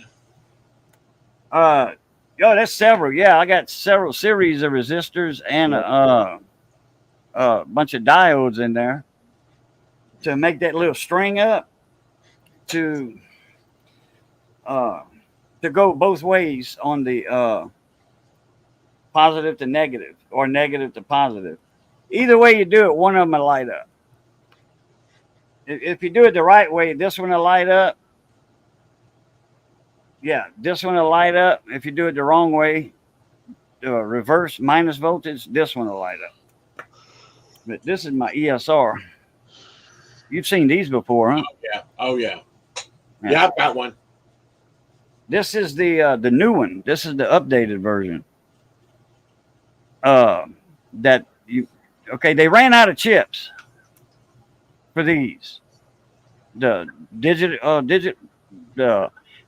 Speaker 1: There's several. Yeah, I got several series of resistors and a bunch of diodes in there to make that little string up to go both ways on the positive to negative or negative to positive. Either way you do it, one of them will light up. If you do it the right way, this one will light up. Yeah, this one will light up. If you do it the wrong way, reverse minus voltage, this one will light up. But this is my ESR. You've seen these before, huh?
Speaker 4: Oh yeah. Yeah, I've got one.
Speaker 1: This is the new one. This is the updated version. that you okay, they ran out of chips for these. The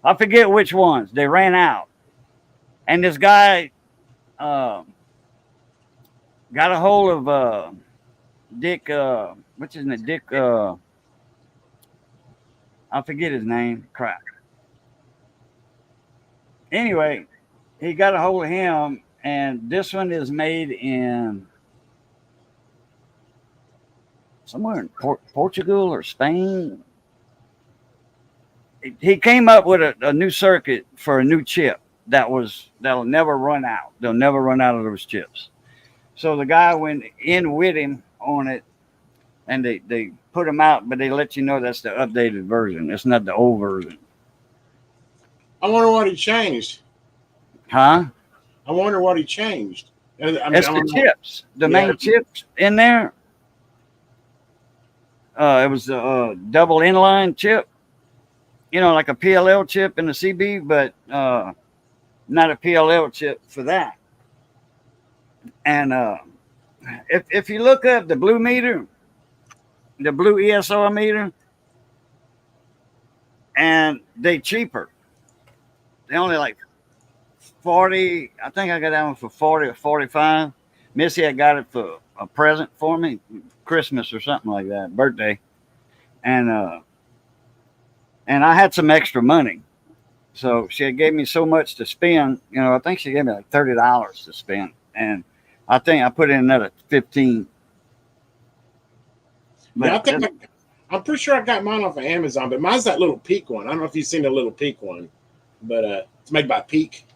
Speaker 1: I forget which ones. They ran out. And this guy got a hold of Dick what's his name? Dick I forget his name. Crap. Anyway, he got a hold of him, and this one is made in somewhere in Portugal or Spain. He came up with a new circuit for a new chip that'll never run out. They'll never run out of those chips. So the guy went in with him on it, and they put them out, but they let you know that's the updated version. It's not the old version.
Speaker 4: I wonder what he changed.
Speaker 1: Huh?
Speaker 4: I wonder what he changed.
Speaker 1: It's the chips, the main chips in there. It was a double inline chip, like a PLL chip in the CB, but not a PLL chip for that. And if you look up the blue meter, the blue ESR meter, and they cheaper. They only like 40. I think I got that one for 40 or 45. Missy had got it for a present for me, Christmas or something like that, birthday. And I had some extra money. So she had gave me so much to spend. I think she gave me like $30 to spend. And I think I put in another 15.
Speaker 4: Yeah, I'm pretty sure I got mine off of Amazon, but mine's that little Peak one. I don't know if you've seen the little Peak one, but it's made by Peak.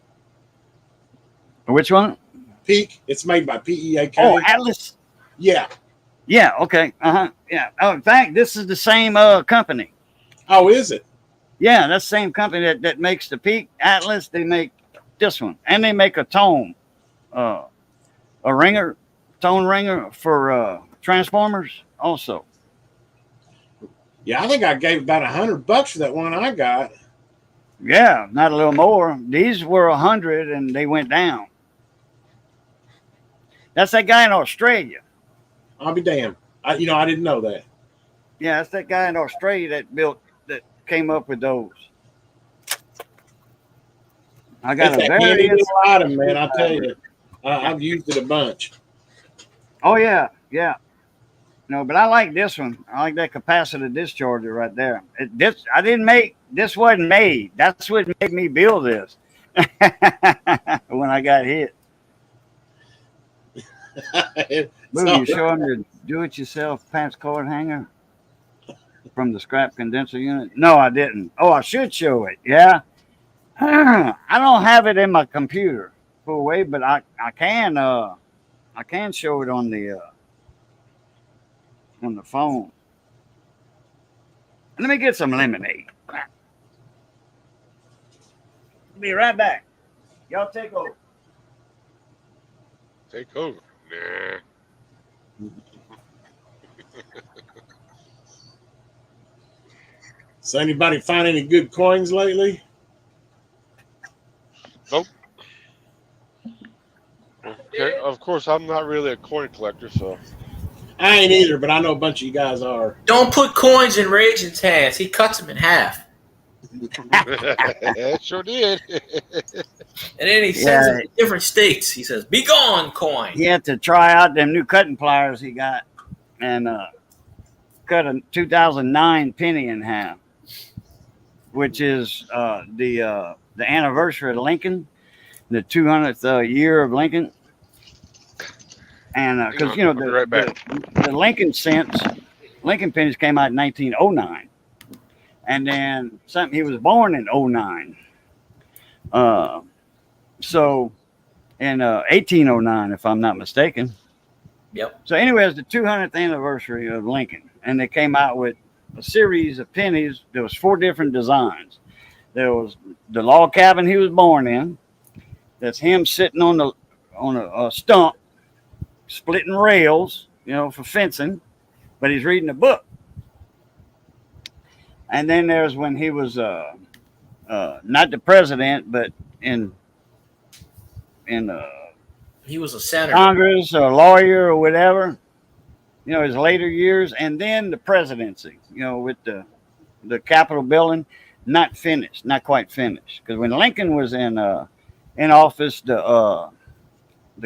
Speaker 1: Which one?
Speaker 4: Peak. It's made by PEAK.
Speaker 1: Oh, Atlas.
Speaker 4: Yeah.
Speaker 1: Yeah. Okay. Yeah. Oh, in fact, this is the same company.
Speaker 4: Oh, is it?
Speaker 1: Yeah, that's the same company that makes the Peak Atlas. They make this one, and they make a tone, tone ringer for transformers also.
Speaker 4: Yeah, I think I gave about $100 for that one I got.
Speaker 1: Yeah, not a little more. These were 100 and they went down. That's that guy in Australia.
Speaker 4: I'll be damned. I didn't know that.
Speaker 1: Yeah, that's that guy in Australia that came up with those. I got
Speaker 4: it's
Speaker 1: a
Speaker 4: that handy
Speaker 1: very
Speaker 4: little item, man. I tell you, I've used it a bunch.
Speaker 1: Oh yeah, yeah. No, but I like this one. I like that capacitor discharger right there. This wasn't made. That's what made me build this when I got hit. Movie, you show them your do-it-yourself pants cord hanger from the scrap condenser unit? No, I didn't. Oh, I should show it. Yeah. I don't have it in my computer full way, but I can show it on the phone. Let me get some lemonade. Be right back. Y'all take over.
Speaker 5: Take over. Nah.
Speaker 4: So anybody find any good coins lately?
Speaker 5: Nope. Okay. Of course, I'm not really a coin collector, so.
Speaker 4: I ain't either, but I know a bunch of you guys are.
Speaker 3: Don't put coins in Raging's hands. He cuts them in half.
Speaker 5: Sure did.
Speaker 3: And then he sends them to different states. He says, "Be gone, coin."
Speaker 1: He had to try out them new cutting pliers he got and cut a 2009 penny in half, which is the anniversary of Lincoln, the 200th year of Lincoln. And because the Lincoln cents, Lincoln pennies came out in 1909, and then he was born in 09. So in 1809, if I'm not mistaken.
Speaker 3: Yep.
Speaker 1: So anyway, it's the 200th anniversary of Lincoln, and they came out with a series of pennies. There was 4 different designs. There was the log cabin he was born in. That's him sitting on a stump, splitting rails, for fencing, but he's reading a book. And then there's when he was not the president, but in
Speaker 3: He was a senator.
Speaker 1: Congress or lawyer or whatever, his later years, and then the presidency, with the Capitol building, not finished, not quite finished. Because when Lincoln was in office, the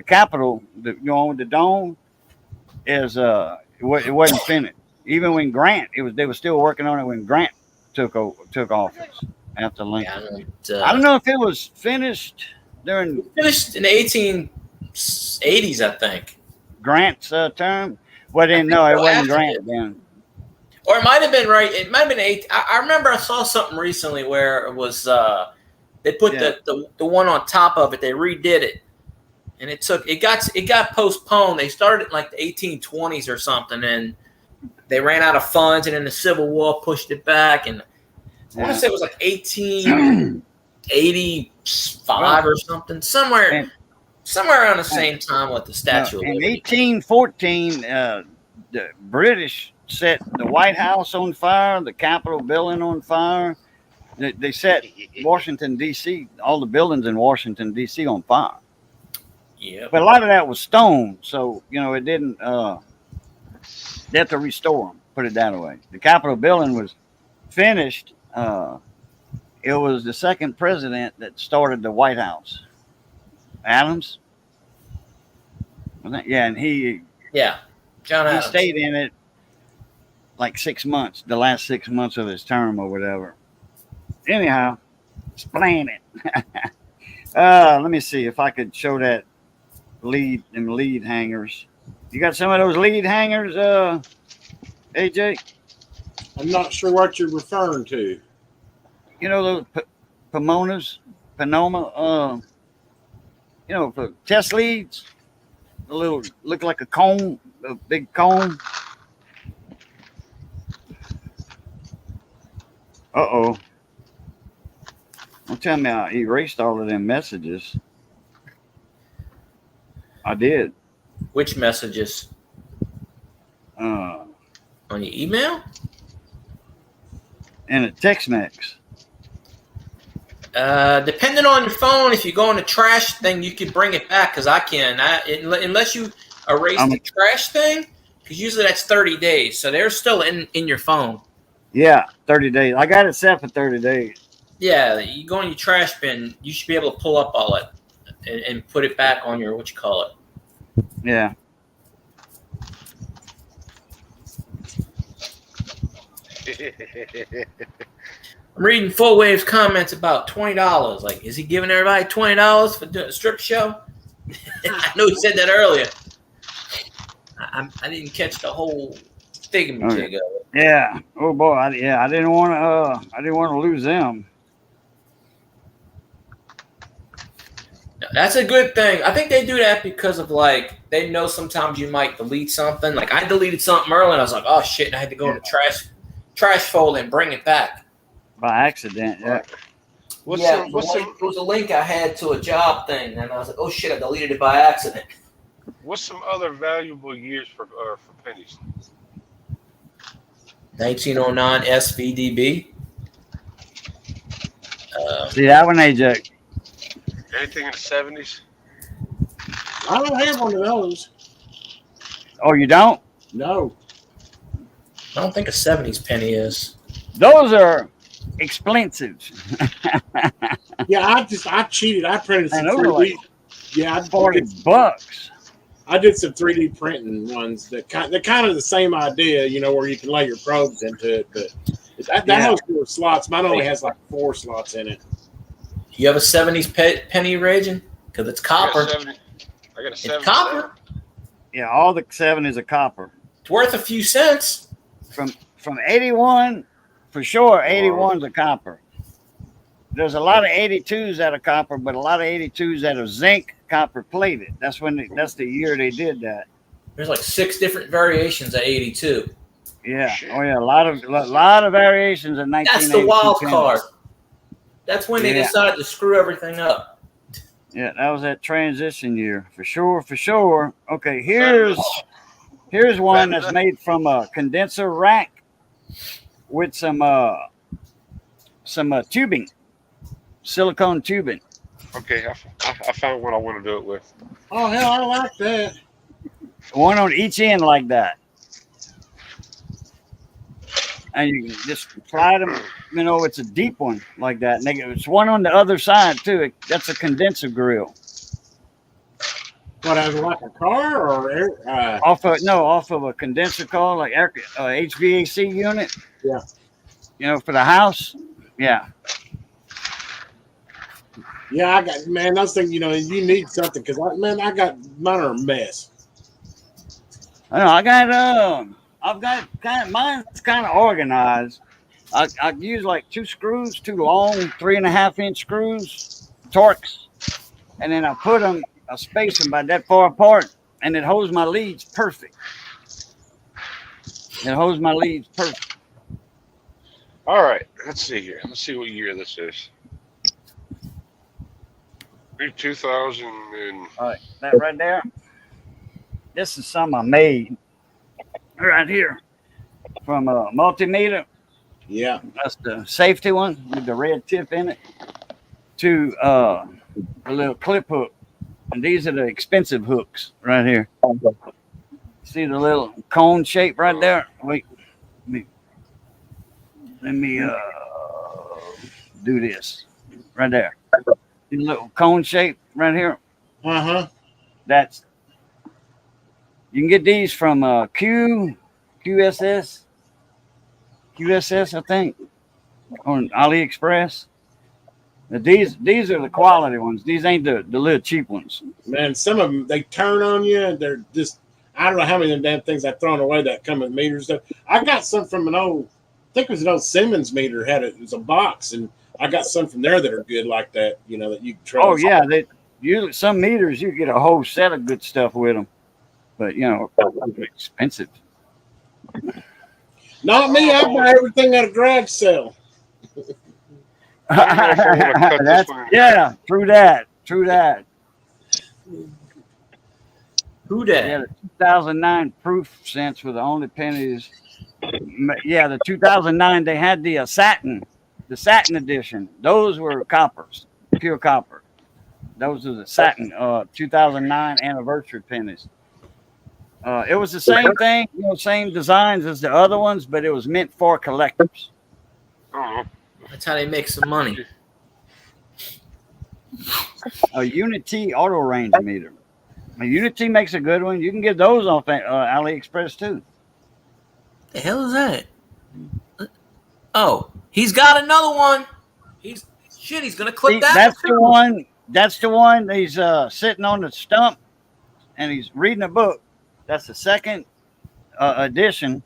Speaker 1: Capitol, with the dome, it wasn't finished. Even when Grant, they were still working on it when Grant took office after Lincoln. I don't know if it was finished during
Speaker 3: finished in the 1880s, I think.
Speaker 1: Grant's term. Well, then no, it wasn't Grant then.
Speaker 3: Or it might have been right. It might have been 8. I remember I saw something recently where it was they put the one on top of it. They redid it, and it got postponed. They started in like the 1820s or something, and they ran out of funds, and then the Civil War pushed it back. And I want to say it was like 1885 or something, somewhere around the same time with the Statue of
Speaker 1: In
Speaker 3: Liberty.
Speaker 1: 1814, the British set the White House on fire, the Capitol building on fire. They set Washington, D.C., all the buildings in Washington, D.C. on fire.
Speaker 3: Yeah.
Speaker 1: But a lot of that was stone, so, it didn't, they had to restore them, put it that way. The Capitol building was finished. It was the second president that started the White House. Adams? Yeah, and
Speaker 3: John Adams.
Speaker 1: he stayed in it like 6 months, the last 6 months of his term or whatever. Anyhow, explain it. Let me see if I could show that lead hangers. You got some of those lead hangers, AJ?
Speaker 4: I'm not sure what you're referring to.
Speaker 1: Those Pomona, for test leads, look like a cone, a big cone. Don't tell me I erased all of them messages. I did.
Speaker 3: Which messages? On your email?
Speaker 1: And a Tex-Mex.
Speaker 3: Depending on your phone, if you go in the trash thing, you can bring it back because I can. Unless you erase the trash thing, because usually that's 30 days. So they're still in your phone.
Speaker 1: Yeah, 30 days. I got it set for 30 days.
Speaker 3: Yeah, you go in your trash bin, you should be able to pull up all it and put it back on your,
Speaker 1: Yeah.
Speaker 3: I'm reading Full Wave's comments about $20. Like, is he giving everybody $20 for doing a strip show? I know he said that earlier. I didn't catch the whole thingamajig of it.
Speaker 1: Yeah. Oh boy. I didn't want to lose them.
Speaker 3: That's a good thing. I think they do that because of they know sometimes you might delete something. Like I deleted something early and I was like, oh shit, and I had to go in the trash folder and bring it back.
Speaker 1: By accident, yeah.
Speaker 3: It was a link I had to a job thing, and I was like, oh shit, I deleted it by accident.
Speaker 5: What's some other valuable years for pennies?
Speaker 3: 1909 SVDB.
Speaker 1: See that one, AJ?
Speaker 5: Anything in the 70s?
Speaker 4: I don't have one of those.
Speaker 1: Oh, you don't?
Speaker 4: No.
Speaker 3: I don't think a 70s penny is.
Speaker 1: Those are expensive.
Speaker 4: Yeah, I cheated. I printed some 3D. Yeah,
Speaker 1: $40.
Speaker 4: I did some 3D printing ones they're kind of the same idea, where you can lay your probes into it. But that has 4 slots. Mine only has like 4 slots in it.
Speaker 3: You have a 70s penny, Raging? Because it's copper.
Speaker 5: I got a 70.
Speaker 3: It's copper.
Speaker 1: Yeah, all the 70s are copper.
Speaker 3: It's worth a few cents.
Speaker 1: From 81, for sure, 81's a copper. There's a lot of 82s that are copper, but a lot of 82s that are zinc copper plated. That's the year they did that.
Speaker 3: There's like 6 different variations of 82.
Speaker 1: Yeah. Oh yeah, a lot of variations in 1982.
Speaker 3: That's the wild card. That's when they decided to screw everything up.
Speaker 1: Yeah, that was that transition year for sure. Okay, here's one that's made from a condenser rack with some tubing, silicone tubing.
Speaker 5: Okay, I found what I want to do it with.
Speaker 4: Oh hell, I like that.
Speaker 1: One on each end like that. And you can just slide them, you know, it's a deep one like that. And it's one on the other side too. That's a condenser grill.
Speaker 4: What, as like a car or air?
Speaker 1: Off of a condenser car, like HVAC unit.
Speaker 4: Yeah.
Speaker 1: You know, for the house. Yeah.
Speaker 4: Yeah, I got, man, those things, you know, you need something because I got mine are a mess.
Speaker 1: I know. I've got kind of mine's kind of organized. I use like two long 3.5-inch screws, Torx, and then I put them, I space them by that far apart, and it holds my leads perfect. It holds my leads perfect.
Speaker 5: All right, let's see here. Let's see what year this is. 2000 and
Speaker 1: All right, that right there. This is some I made right here from a multimeter.
Speaker 4: Yeah.
Speaker 1: That's the safety one with the red tip in it. To a little clip hook, and these are the expensive hooks right here. See the little cone shape right there? Wait, let me do this right there. The little cone shape right here. That's, you can get these from QSS, I think, on AliExpress. These are the quality ones. These ain't the little cheap ones.
Speaker 4: Man, some of them, they turn on you and they're just, I don't know how many of them damn things I've thrown away that come with meters. I got some from an old, I think it was an old Siemens meter, it was a box, and I got some from there that are good like that, you know, that you can trust.
Speaker 1: Oh yeah, some meters you get a whole set of good stuff with them, but you know, expensive.
Speaker 4: Not me. I buy everything at a garage sale.
Speaker 1: Yeah, true that.
Speaker 3: Who
Speaker 1: Yeah,
Speaker 3: that?
Speaker 1: the 2009 proof cents were the only pennies. Yeah, the 2009 they had the satin edition. Those were coppers, pure copper. Those are the satin 2009 anniversary pennies. It was the same thing, you know, same designs as the other ones, but it was meant for collectors.
Speaker 3: That's how they make some money.
Speaker 1: A Unity auto range meter. A Unity makes a good one. You can get those off AliExpress too.
Speaker 3: The hell is that? Oh, he's got another one. He's gonna clip that.
Speaker 1: That's the one. That's the one. He's sitting on the stump and he's reading a book. That's the second edition.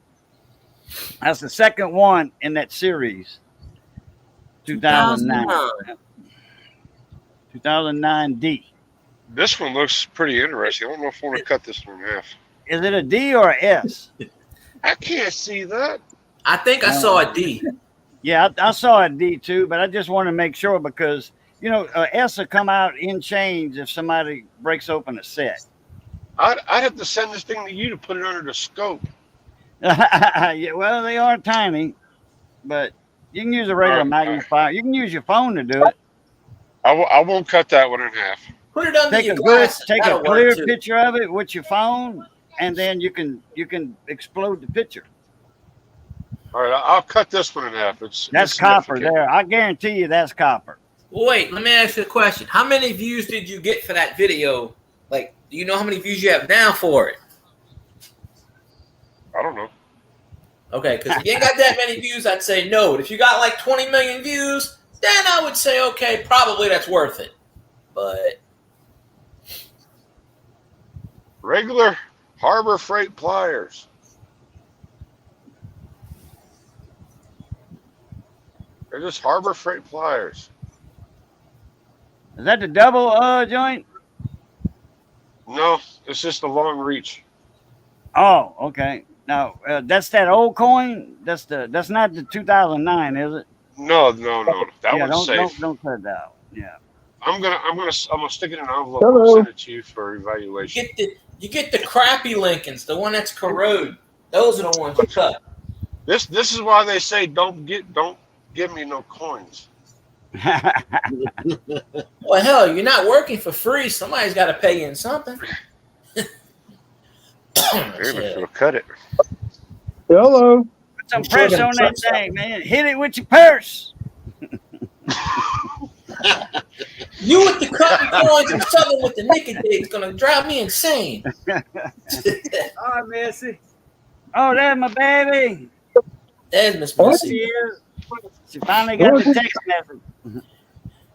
Speaker 1: That's the second one in that series. 2009. 2009D.
Speaker 5: this one looks pretty interesting. I don't know if I want to cut this one in half.
Speaker 1: Is it a D or a S?
Speaker 5: I can't see that.
Speaker 3: I think I saw a D.
Speaker 1: Yeah, I saw a D too, but I just want to make sure because, you know, S will come out in chains if somebody breaks open a set.
Speaker 5: I'd have to send this thing to you to put it under the scope.
Speaker 1: Yeah, well, they are tiny, but you can use a regular magnifier. You can use your phone to do it.
Speaker 5: I won't cut that one in half.
Speaker 3: Put it under
Speaker 1: Take
Speaker 3: your
Speaker 1: a
Speaker 3: glasses.
Speaker 1: take a
Speaker 3: That'll
Speaker 1: clear
Speaker 3: work, too.
Speaker 1: picture of it with your phone, and then you can explode the picture.
Speaker 5: All right, I'll cut this one in half.
Speaker 1: That's
Speaker 5: it's
Speaker 1: copper
Speaker 5: significant.
Speaker 1: there. I guarantee you that's copper.
Speaker 3: Wait, let me ask you a question. How many views did you get for that video? Like, do you know how many views you have now for it?
Speaker 5: I don't know.
Speaker 3: Okay, because if you ain't got that many views, I'd say no. But if you got like 20 million views, then I would say, okay, probably that's worth it. But
Speaker 5: Regular Harbor Freight pliers. They're just Harbor Freight pliers.
Speaker 1: Is that the double joint?
Speaker 5: No, it's just a long reach.
Speaker 1: Oh, okay. Now that's that old coin. That's not the 2009, is it?
Speaker 5: No. That
Speaker 1: yeah,
Speaker 5: one's safe.
Speaker 1: don't cut that out. Yeah.
Speaker 5: I'm gonna stick it in an envelope and send it to you for evaluation.
Speaker 3: you get the crappy Lincolns, the one that's corrode. Those are the ones you cut.
Speaker 5: This is why they say don't give me no coins.
Speaker 3: Well, hell, you're not working for free. Somebody's got to pay you in something.
Speaker 5: David will cut it.
Speaker 6: Hello.
Speaker 1: Put some pressure on that thing, man. Hit it with your purse.
Speaker 3: You with the cotton coins and Southern with the nicotine is gonna drive me insane.
Speaker 2: Hi, Missy.
Speaker 1: Oh, there's my baby.
Speaker 3: There's Miss
Speaker 1: There
Speaker 3: Missy.
Speaker 1: she is. She finally got the text message.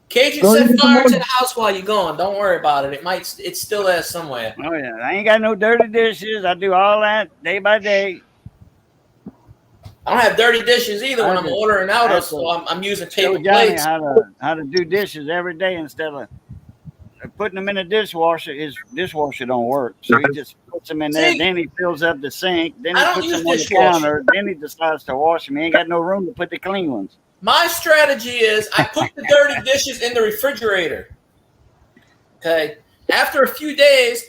Speaker 3: Cajun
Speaker 6: Go
Speaker 3: set
Speaker 6: get
Speaker 3: fire
Speaker 6: some
Speaker 3: to the house while you're gone. Don't worry about it. It's still there somewhere.
Speaker 1: Oh yeah, I ain't got no dirty dishes. I do all that day by day.
Speaker 3: I don't have dirty dishes either when I'm ordering out of, so I'm using
Speaker 1: Show
Speaker 3: paper
Speaker 1: Johnny
Speaker 3: plates.
Speaker 1: how to do dishes every day instead of putting them in the dishwasher. His dishwasher don't work, so he just puts them in there.
Speaker 3: See?
Speaker 1: Then he fills up the sink. Then
Speaker 3: I
Speaker 1: he
Speaker 3: don't
Speaker 1: puts
Speaker 3: use
Speaker 1: them on the
Speaker 3: dishwasher.
Speaker 1: counter. Then he decides to wash them. He ain't got no room to put the clean ones.
Speaker 3: My strategy is I put the dirty dishes in the refrigerator. Okay. After a few days,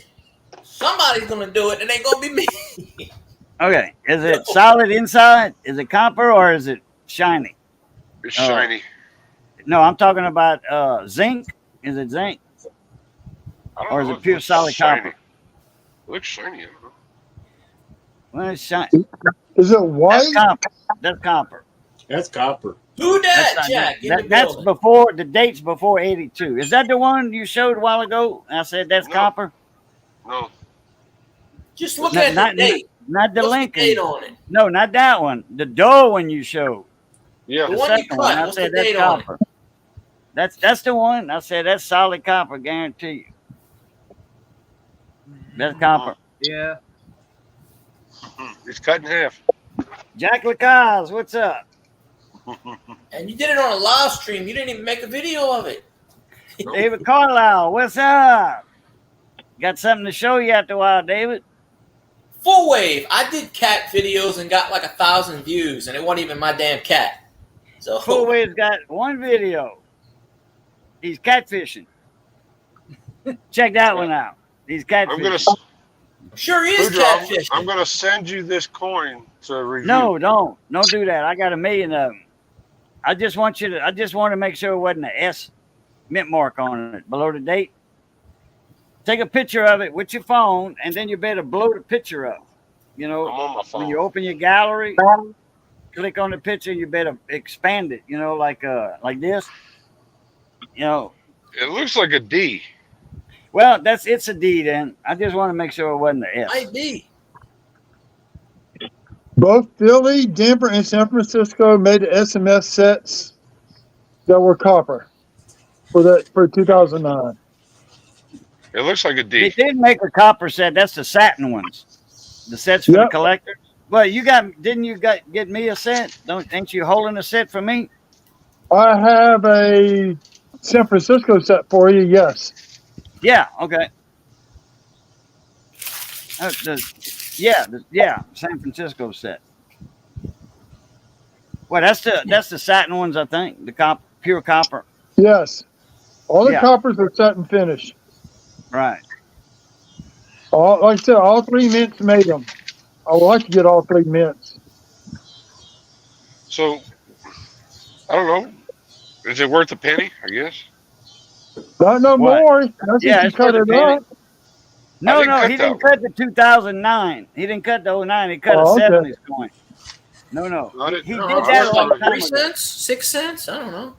Speaker 3: somebody's gonna do it, and it ain't gonna be me.
Speaker 1: Okay, is it solid inside? Is it copper or is it shiny?
Speaker 5: It's shiny.
Speaker 1: No, I'm talking about zinc. Is it zinc?
Speaker 5: I don't
Speaker 1: or is
Speaker 5: know
Speaker 1: it
Speaker 5: if
Speaker 1: pure
Speaker 5: looks
Speaker 1: solid
Speaker 5: shiny.
Speaker 1: copper?
Speaker 5: It looks shiny. I don't know.
Speaker 1: Well, it's shiny.
Speaker 6: Is it
Speaker 1: That's
Speaker 6: white?
Speaker 1: copper. That's copper.
Speaker 4: That's copper.
Speaker 3: Who that,
Speaker 1: That's,
Speaker 3: Jack? In the
Speaker 1: that's
Speaker 3: building?
Speaker 1: before the date's before 82. Is that the one you showed a while ago? I said that's
Speaker 5: No.
Speaker 1: copper.
Speaker 5: No.
Speaker 3: Just look
Speaker 1: Not-
Speaker 3: at
Speaker 1: not-
Speaker 3: the date.
Speaker 1: Not the
Speaker 3: What's the
Speaker 1: Lincoln.
Speaker 3: date on it?
Speaker 1: No, not that one. The Doe one you showed.
Speaker 5: Yeah.
Speaker 3: The
Speaker 1: The
Speaker 3: one you
Speaker 1: second
Speaker 3: cut.
Speaker 1: one. I
Speaker 3: What's the
Speaker 1: said that's
Speaker 3: date on it?
Speaker 1: copper. That's the one. I said that's solid copper, guarantee you. That's copper.
Speaker 2: Yeah.
Speaker 5: It's cut in half.
Speaker 1: Jack Lacaze, what's up?
Speaker 3: And you did it on a live stream. You didn't even make a video of it.
Speaker 1: David Carlisle, what's up? Got something to show you after a while, David?
Speaker 3: Full wave. I did cat videos and got like 1,000 views, and it wasn't even my damn cat. So
Speaker 1: Full Wave's got one video. He's catfishing. Check that one out. He's catfishing.
Speaker 5: I'm gonna.
Speaker 3: sure he is
Speaker 5: Boudreaux,
Speaker 3: catfishing.
Speaker 5: I'm gonna send you this coin to review.
Speaker 1: No, don't do that. I got 1 million of them. I just want to make sure it wasn't an S mint mark on it below the date. Take a picture of it with your phone, and then you better blow the picture up. You
Speaker 5: I'm
Speaker 1: know,
Speaker 5: on my phone.
Speaker 1: when you open your gallery, click on the picture. You better expand it. You know, like this. You know,
Speaker 5: It looks like a D.
Speaker 1: well, it's a D. Then I just want to make sure it wasn't an S.
Speaker 3: Might be.
Speaker 6: Both Philly, Denver, and San Francisco made the SMS sets that were copper for 2009.
Speaker 5: It looks like a
Speaker 1: They
Speaker 5: D.
Speaker 1: did make a copper set. That's the satin ones. The sets for the
Speaker 6: Yep.
Speaker 1: collectors. Well, didn't you get me a set? Ain't you holding a set for me?
Speaker 6: I have a San Francisco set for you. Yes.
Speaker 1: Yeah. Okay. San Francisco set. Well, that's the satin ones, I think. The pure copper.
Speaker 6: Yes. All the
Speaker 1: Yeah.
Speaker 6: coppers are set and finished.
Speaker 1: Right.
Speaker 6: Like I said, all 3 mints made them. I would like to get all 3 mints.
Speaker 5: So I don't know. Is it worth a penny? I guess.
Speaker 6: Not no
Speaker 1: What?
Speaker 6: more. Unless
Speaker 1: Yeah,
Speaker 6: you
Speaker 1: it's
Speaker 6: cut
Speaker 1: worth a
Speaker 6: it
Speaker 1: penny.
Speaker 6: up.
Speaker 1: No,
Speaker 5: didn't cut
Speaker 1: he
Speaker 5: that
Speaker 1: didn't
Speaker 5: one.
Speaker 1: cut the 2009. He didn't cut the 09. He cut
Speaker 6: Oh,
Speaker 1: a
Speaker 6: okay.
Speaker 1: 70s coin. No.
Speaker 5: I didn't-
Speaker 1: He
Speaker 5: no,
Speaker 1: did
Speaker 5: I
Speaker 1: that
Speaker 5: was
Speaker 1: a long
Speaker 5: like
Speaker 1: time
Speaker 3: 3
Speaker 1: ago.
Speaker 3: cents? 6 cents? I don't know.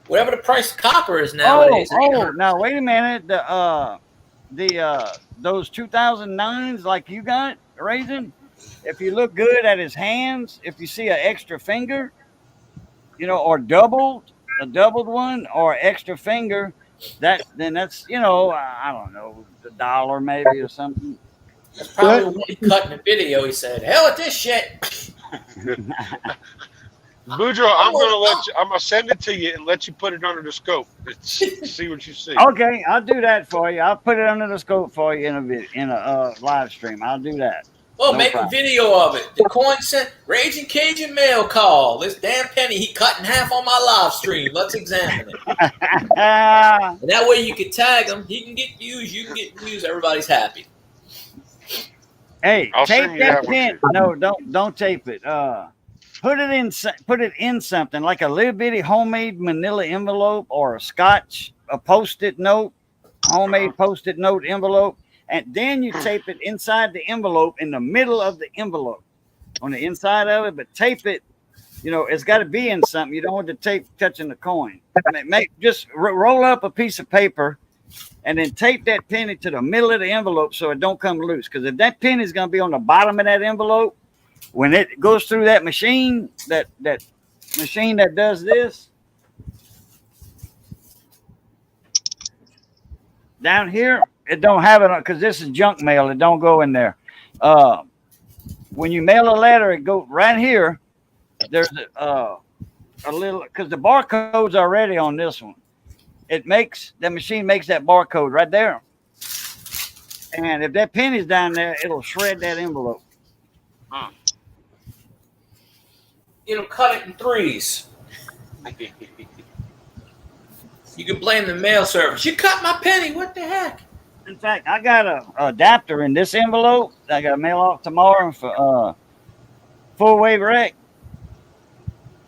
Speaker 3: Whatever the price of copper is nowadays.
Speaker 1: Now wait a minute. Those 2009s like you got, Raisin, if you look good at his hands, if you see an extra finger, or a doubled one or extra finger, then that's, I don't know, $1 maybe or something.
Speaker 3: That's probably when he cut in the video. He said, "Hell with this shit."
Speaker 5: Boudreaux, I'm gonna send it to you and let you put it under the scope. See what you see.
Speaker 1: Okay, I'll do that for you. I'll put it under the scope for you in a live stream. I'll do that.
Speaker 3: Well,
Speaker 1: No
Speaker 3: make
Speaker 1: problem.
Speaker 3: a video of it. The coin sent Raging Cajun mail call. This damn penny he cut in half on my live stream. Let's examine it.
Speaker 1: Ah,
Speaker 3: And that way you can tag him. He can get views. You can get views. Everybody's happy.
Speaker 1: hey,
Speaker 5: I'll
Speaker 1: tape
Speaker 5: send you
Speaker 1: that
Speaker 5: that one,
Speaker 1: pin.
Speaker 5: too.
Speaker 1: No, don't tape it. put it in something like a little bitty homemade manila envelope or a post-it note, homemade post-it note envelope, and then you tape it inside the envelope in the middle of the envelope on the inside of it, but tape it, it's got to be in something. You don't want the tape touching the coin. Just roll up a piece of paper and then tape that penny to the middle of the envelope so it don't come loose. Because if that penny is going to be on the bottom of that envelope, when it goes through that machine, that machine that does this, down here, it don't have it on because this is junk mail. It don't go in there. When you mail a letter, it goes right here. There's a little, because the barcode's already on this one. The machine makes that barcode right there. And if that penny's down there, it'll shred that envelope.
Speaker 3: It'll cut it in threes. You can blame the mail service. You cut my penny. What the heck?
Speaker 1: In fact, I got a adapter in this envelope. I got to mail off tomorrow for full wave rec.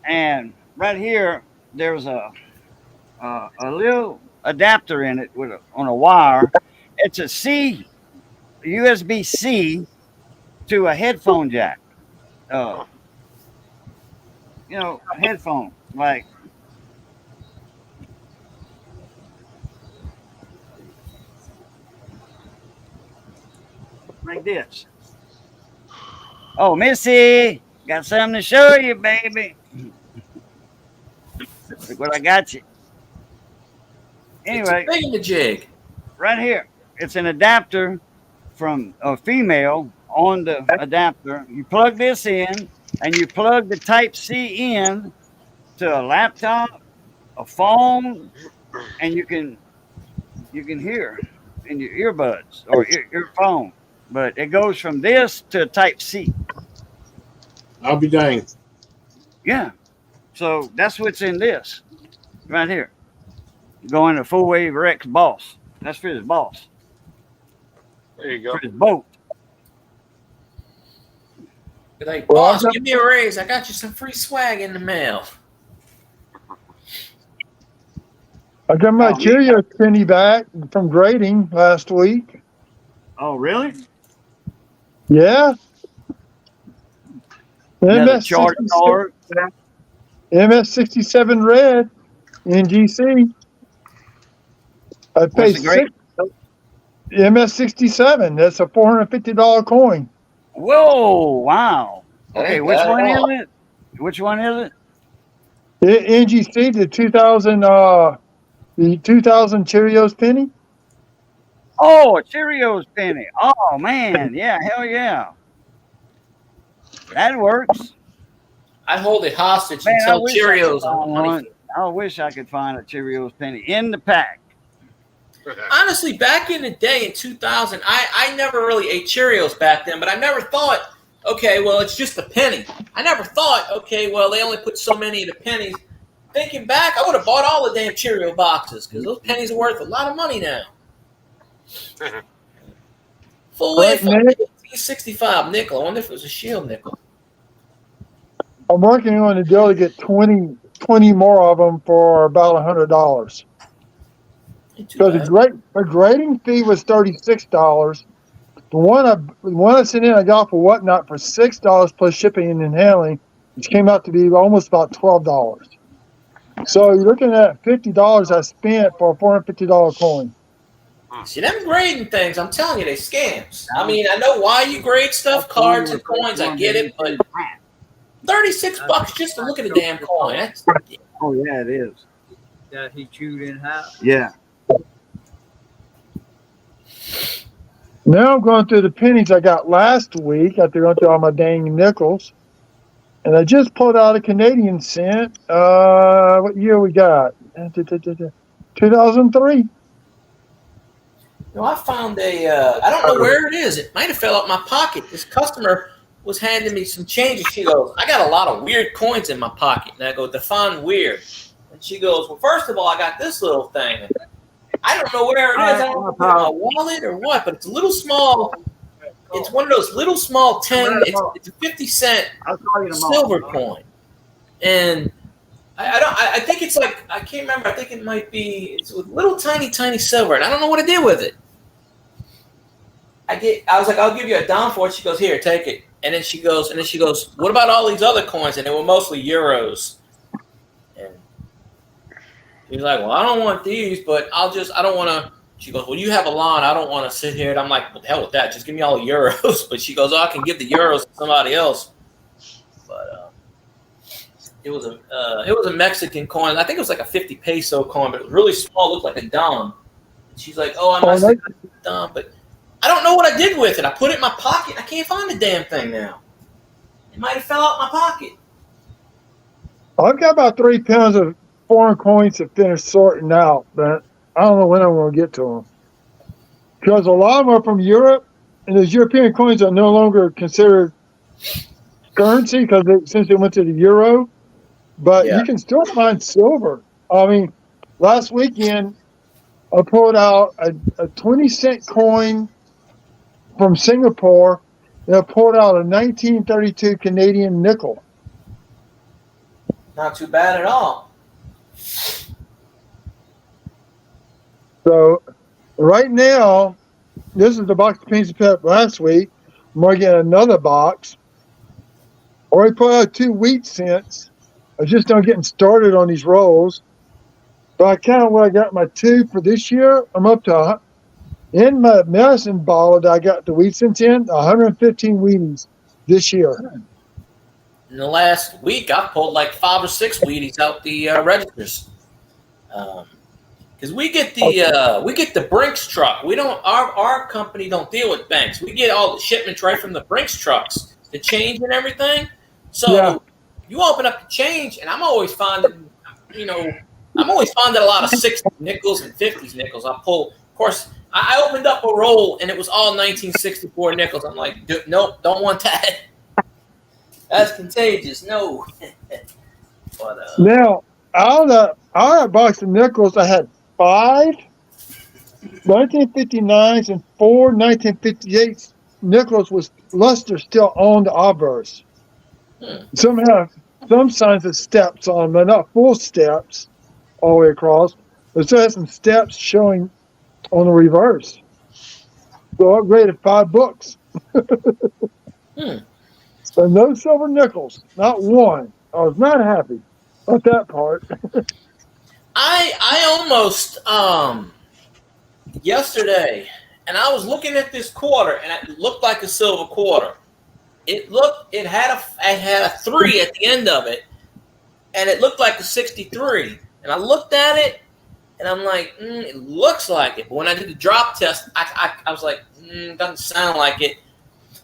Speaker 1: And right here, there's a little adapter in it on a wire. It's a USB-C to a headphone jack. A headphone like this. Oh, Missy, got something to show you, baby. Look what I got you. Anyway,
Speaker 3: it's a thingamajig.
Speaker 1: Right here, it's an adapter from a female on the adapter. You plug this in, and you plug the Type-C in to a laptop, a phone, and you can hear in your earbuds or your phone. But it goes from this to Type-C.
Speaker 4: I'll be danged.
Speaker 1: Yeah. So that's what's in this right here. Going to Full Wave Rex Boss. That's for his boss.
Speaker 5: There you go.
Speaker 1: For his boat.
Speaker 3: Be like, boss, give me a raise. I got you some free swag in the mail.
Speaker 6: I got my Cheerio penny back from grading last week.
Speaker 1: Oh, really?
Speaker 6: Yeah.
Speaker 1: Chart card.
Speaker 6: MS67 red NGC. I paid MS67. That's a $450 coin.
Speaker 1: Whoa! Wow. Okay, which one is it? Which one is it?
Speaker 6: NGC, the 2000 Cheerios penny.
Speaker 1: Oh, a Cheerios penny. Oh man, yeah, hell yeah. That works.
Speaker 3: I hold it hostage
Speaker 1: Man,
Speaker 3: until Cheerios are money.
Speaker 1: I wish I could find a Cheerios penny in the pack.
Speaker 3: Honestly, back in the day in 2000, I never really ate Cheerios back then, but I never thought, okay, well, it's just a penny. I never thought, okay, well, they only put so many of the pennies. Thinking back, I would have bought all the damn Cheerio boxes because those pennies are worth a lot of money now. Full wave 1865 nickel. I wonder if it was a shield nickel.
Speaker 6: I'm working on a deal to get 20 more of them for about $100. So the grading fee was $36. The one I sent in, I got for Whatnot for $6 plus shipping and handling, which came out to be almost about $12. So you're looking at $50 I spent for a $450 coin.
Speaker 3: See, them grading things, I'm telling you, they scams. I mean, I know why you grade stuff, cards and coins, I get it, but $36 just to look at a damn coin.
Speaker 1: Oh yeah, it is.
Speaker 2: That he chewed in half.
Speaker 1: Yeah.
Speaker 6: Now I'm going through the pennies I got last week after going through all my dang nickels. And I just pulled out a Canadian cent. What year we got? 2003.
Speaker 3: I found I don't know where it is. It might have fell out my pocket. This customer was handing me some change, and she goes, I got a lot of weird coins in my pocket. And I go, define weird. And she goes, well, first of all, I got this little thing. I don't know where it is. I don't know if it's in my wallet or what, but it's a little small It's one of those little small 10. It's a 50-cent
Speaker 1: I'll call you tomorrow.
Speaker 3: silver coin, and I think it's like, I can't remember. I think it might be, it's with little tiny silver, and I don't know what to do with it. I was like, I'll give you a dime for it. She goes, here, take it. And then she goes, what about all these other coins? And they were mostly euros. And she's like, well, I don't want these, but I don't want to. She goes, well, you have a line. I don't want to sit here. And I'm like, well, the hell with that. Just give me all the euros. But she goes, oh, I can give the euros to somebody else. But it was a Mexican coin. I think it was like a 50 peso coin, but it was really small. It looked like a dime. And she's like, oh, I must have a dime, but I don't know what I did with it. I put it in my pocket. I can't find the damn thing now. It might have fell out my pocket.
Speaker 6: I've got about 3 pounds of foreign coins to finish sorting out, but I don't know when I'm going to get to them. Because a lot of them are from Europe, and those European coins are no longer considered currency since they went to the euro. But you can still find silver. I mean, last weekend I pulled out a 20-cent coin from Singapore, and I pulled out a 1932 Canadian nickel.
Speaker 3: Not too bad at all.
Speaker 6: So right now, this is the box of Pizza Pep last week. I'm going to get another box. Already put out 2 wheat cents. I just not getting started on these rolls. But I count what I got my 2 for this year. I'm up to, in my medicine bottle that I got the wheat cents in, 115 Wheaties this year.
Speaker 3: In the last week, I pulled like 5 or 6 Wheaties out the registers. Because we get the Brinks truck. We don't. Our company don't deal with banks. We get all the shipments right from the Brinks trucks, the change and everything. So you open up the change, and I'm always finding a lot of 60 nickels and 50s nickels. I pull. Of course, I opened up a roll, and it was all 1964 nickels. I'm like, nope, don't want that. That's contagious. No. But
Speaker 6: now, out of that box of nickels, I had 5 1959s and 4 1958s. Nickels with luster still on the obverse. Some have some signs of steps on them, but not full steps all the way across. It still has some steps showing on the reverse. So I upgraded 5 books. So no silver nickels, not one. I was not happy about that part.
Speaker 3: I almost yesterday, and I was looking at this quarter, and it looked like a silver quarter. It had a 3 at the end of it, and it looked like a 63. And I looked at it, and I'm like, it looks like it. But when I did the drop test, I was like, it doesn't sound like it.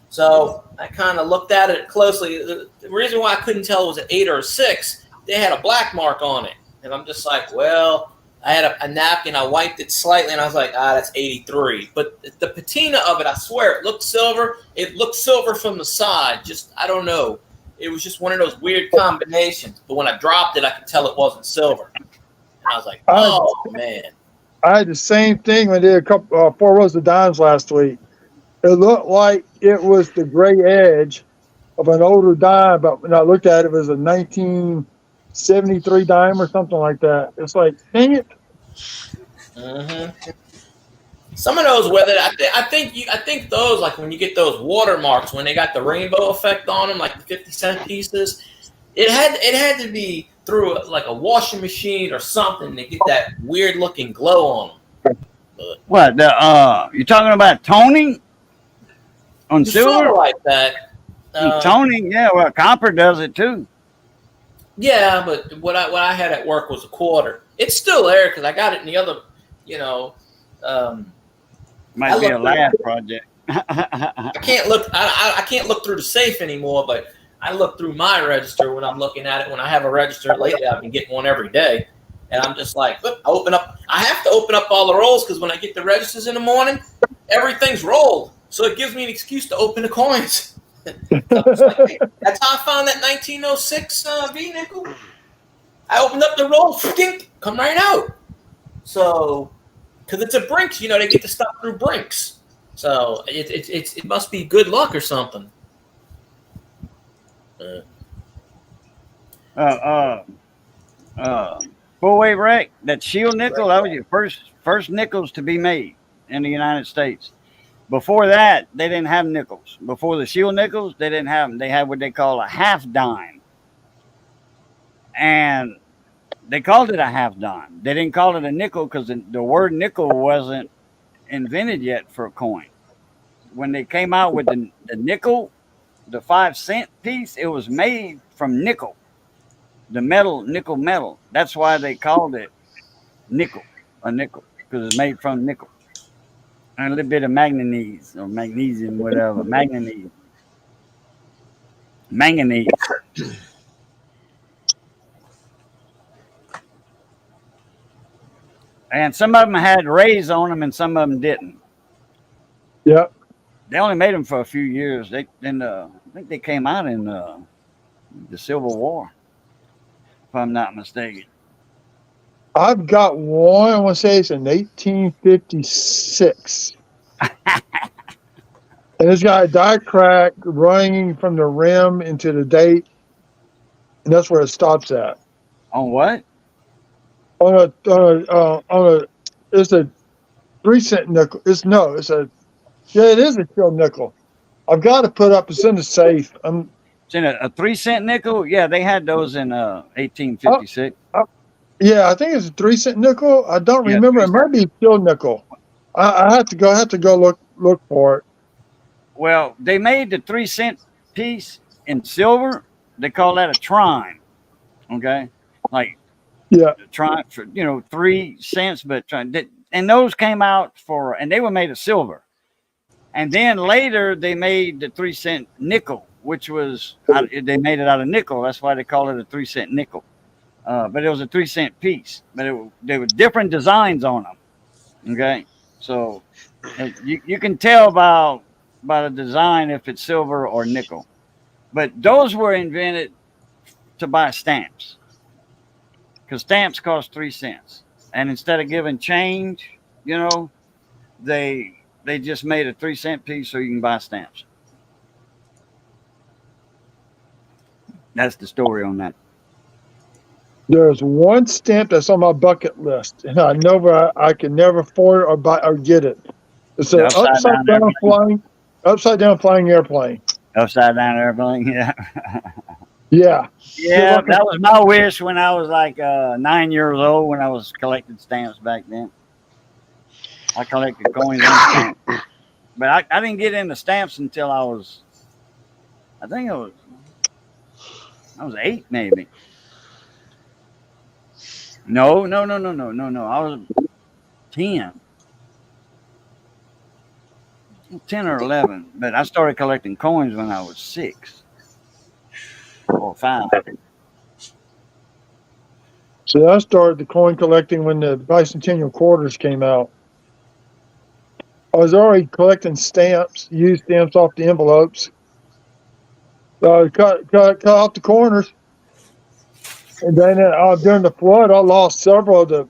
Speaker 3: So I kind of looked at it closely. The reason why I couldn't tell it was an 8 or a 6, they had a black mark on it. And I'm just like, well, I had a napkin. I wiped it slightly, and I was like, that's 83. But the patina of it, I swear, it looked silver. It looked silver from the side. Just, I don't know. It was just one of those weird combinations. But when I dropped it, I could tell it wasn't silver. And I was like, oh, man.
Speaker 6: I had the same thing when I did a couple 4 rows of dimes last week. It looked like it was the gray edge of an older dime, but when I looked at it, it was a 1973 dime or something like that. It's like, dang it.
Speaker 3: Some of those, I think those, like when you get those watermarks, when they got the rainbow effect on them, like the 50-cent pieces, it had to be through like a washing machine or something to get that weird looking glow on them. But
Speaker 1: what you're talking about toning on silver?
Speaker 3: Sort of like that.
Speaker 1: Toning, yeah. Well, copper does it too.
Speaker 3: Yeah, but what I had at work was a quarter. It's still there because I got it in the other,
Speaker 1: Might be a lab project.
Speaker 3: I can't look. I can't look through the safe anymore, but I look through my register when I'm looking at it. When I have a register lately, I've been getting one every day, and I'm just like, look, I have to open up all the rolls because when I get the registers in the morning, everything's rolled, so it gives me an excuse to open the coins. That's how I found that 1906 V nickel. I opened up the roll, come right out. So, because it's a Brinks, they get the stuff through Brinks. So it must be good luck or something.
Speaker 1: Full weight wreck. That shield nickel. That was your first nickels to be made in the United States. Before that, they didn't have nickels. Before the shield nickels, they didn't have them. They had what they call a half dime, and they called it a half dime. They didn't call it a nickel because the word nickel wasn't invented yet for a coin. When they came out with the nickel, the 5-cent piece, it was made from nickel, the nickel metal. That's why they called it a nickel, because it's made from nickel. And a little bit of manganese or magnesium, whatever. Manganese. And some of them had rays on them and some of them didn't.
Speaker 6: Yep.
Speaker 1: They only made them for a few years. I think they came out in the Civil War, if I'm not mistaken.
Speaker 6: I've got one. I want to say it's in 1856. And it's got a die crack running from the rim into the date, and that's where it stops at.
Speaker 1: On what?
Speaker 6: It's a 3-cent nickel. It is a shield nickel. I've got to put up. It's in the safe.
Speaker 1: It's in a 3-cent nickel. Yeah, they had those in 1856.
Speaker 6: Yeah, I think it's a 3-cent nickel. I don't remember. It might be a shield nickel. I have to go look for it.
Speaker 1: Well, they made the 3-cent piece in silver. They call that a trine. Okay, like
Speaker 6: yeah,
Speaker 1: trine for 3 cents, but and those came out and they were made of silver. And then later they made the 3-cent nickel, which was they made it out of nickel. That's why they call it a 3-cent nickel. But it was a 3-cent piece. But there were different designs on them. Okay, so you can tell by the design if it's silver or nickel. But those were invented to buy stamps, because stamps cost 3 cents, and instead of giving change, they just made a 3-cent piece so you can buy stamps. That's the story on that.
Speaker 6: There's one stamp that's on my bucket list, and I know I can never afford it or buy or get it. It's an upside down flying airplane.
Speaker 1: Upside down airplane, yeah.
Speaker 6: Yeah.
Speaker 1: Yeah, that was my wish when I was like 9 years old, when I was collecting stamps back then. I collected coins and stamps. But I didn't get into stamps until I was 8 maybe. No. I was 10. 10 or 11. But I started collecting coins when I was 6 or 5.
Speaker 6: So I started the coin collecting when the bicentennial quarters came out. I was already collecting stamps, used stamps off the envelopes. Cut off the corners. And then during the flood, I lost several of the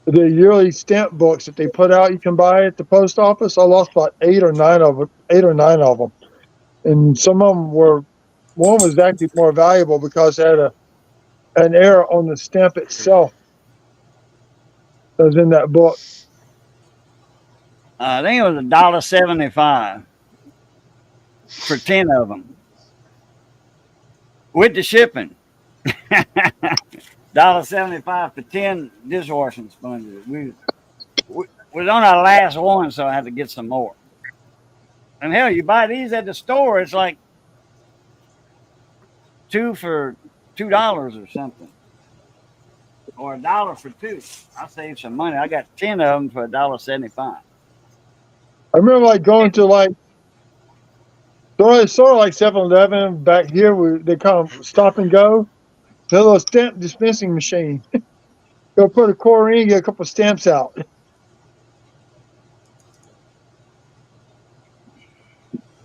Speaker 6: yearly stamp books that they put out. You can buy at the post office. I lost about 8 or 9 of them, and some of them were. One was actually more valuable because it had an error on the stamp itself that was in that book.
Speaker 1: I think it was $1.75 for 10 of them with the shipping. $1.75 for 10 dishwashing sponges. We was on our last one, so I had to get some more. And hell, you buy these at the store, it's like 2 for $2 or something, or $1 for 2. I saved some money. I got 10 of them for $1.75.
Speaker 6: I remember going to sort of like 7-Eleven back here. They call them stop and go. The little stamp dispensing machine. Go put a quarter in, get a couple of stamps out.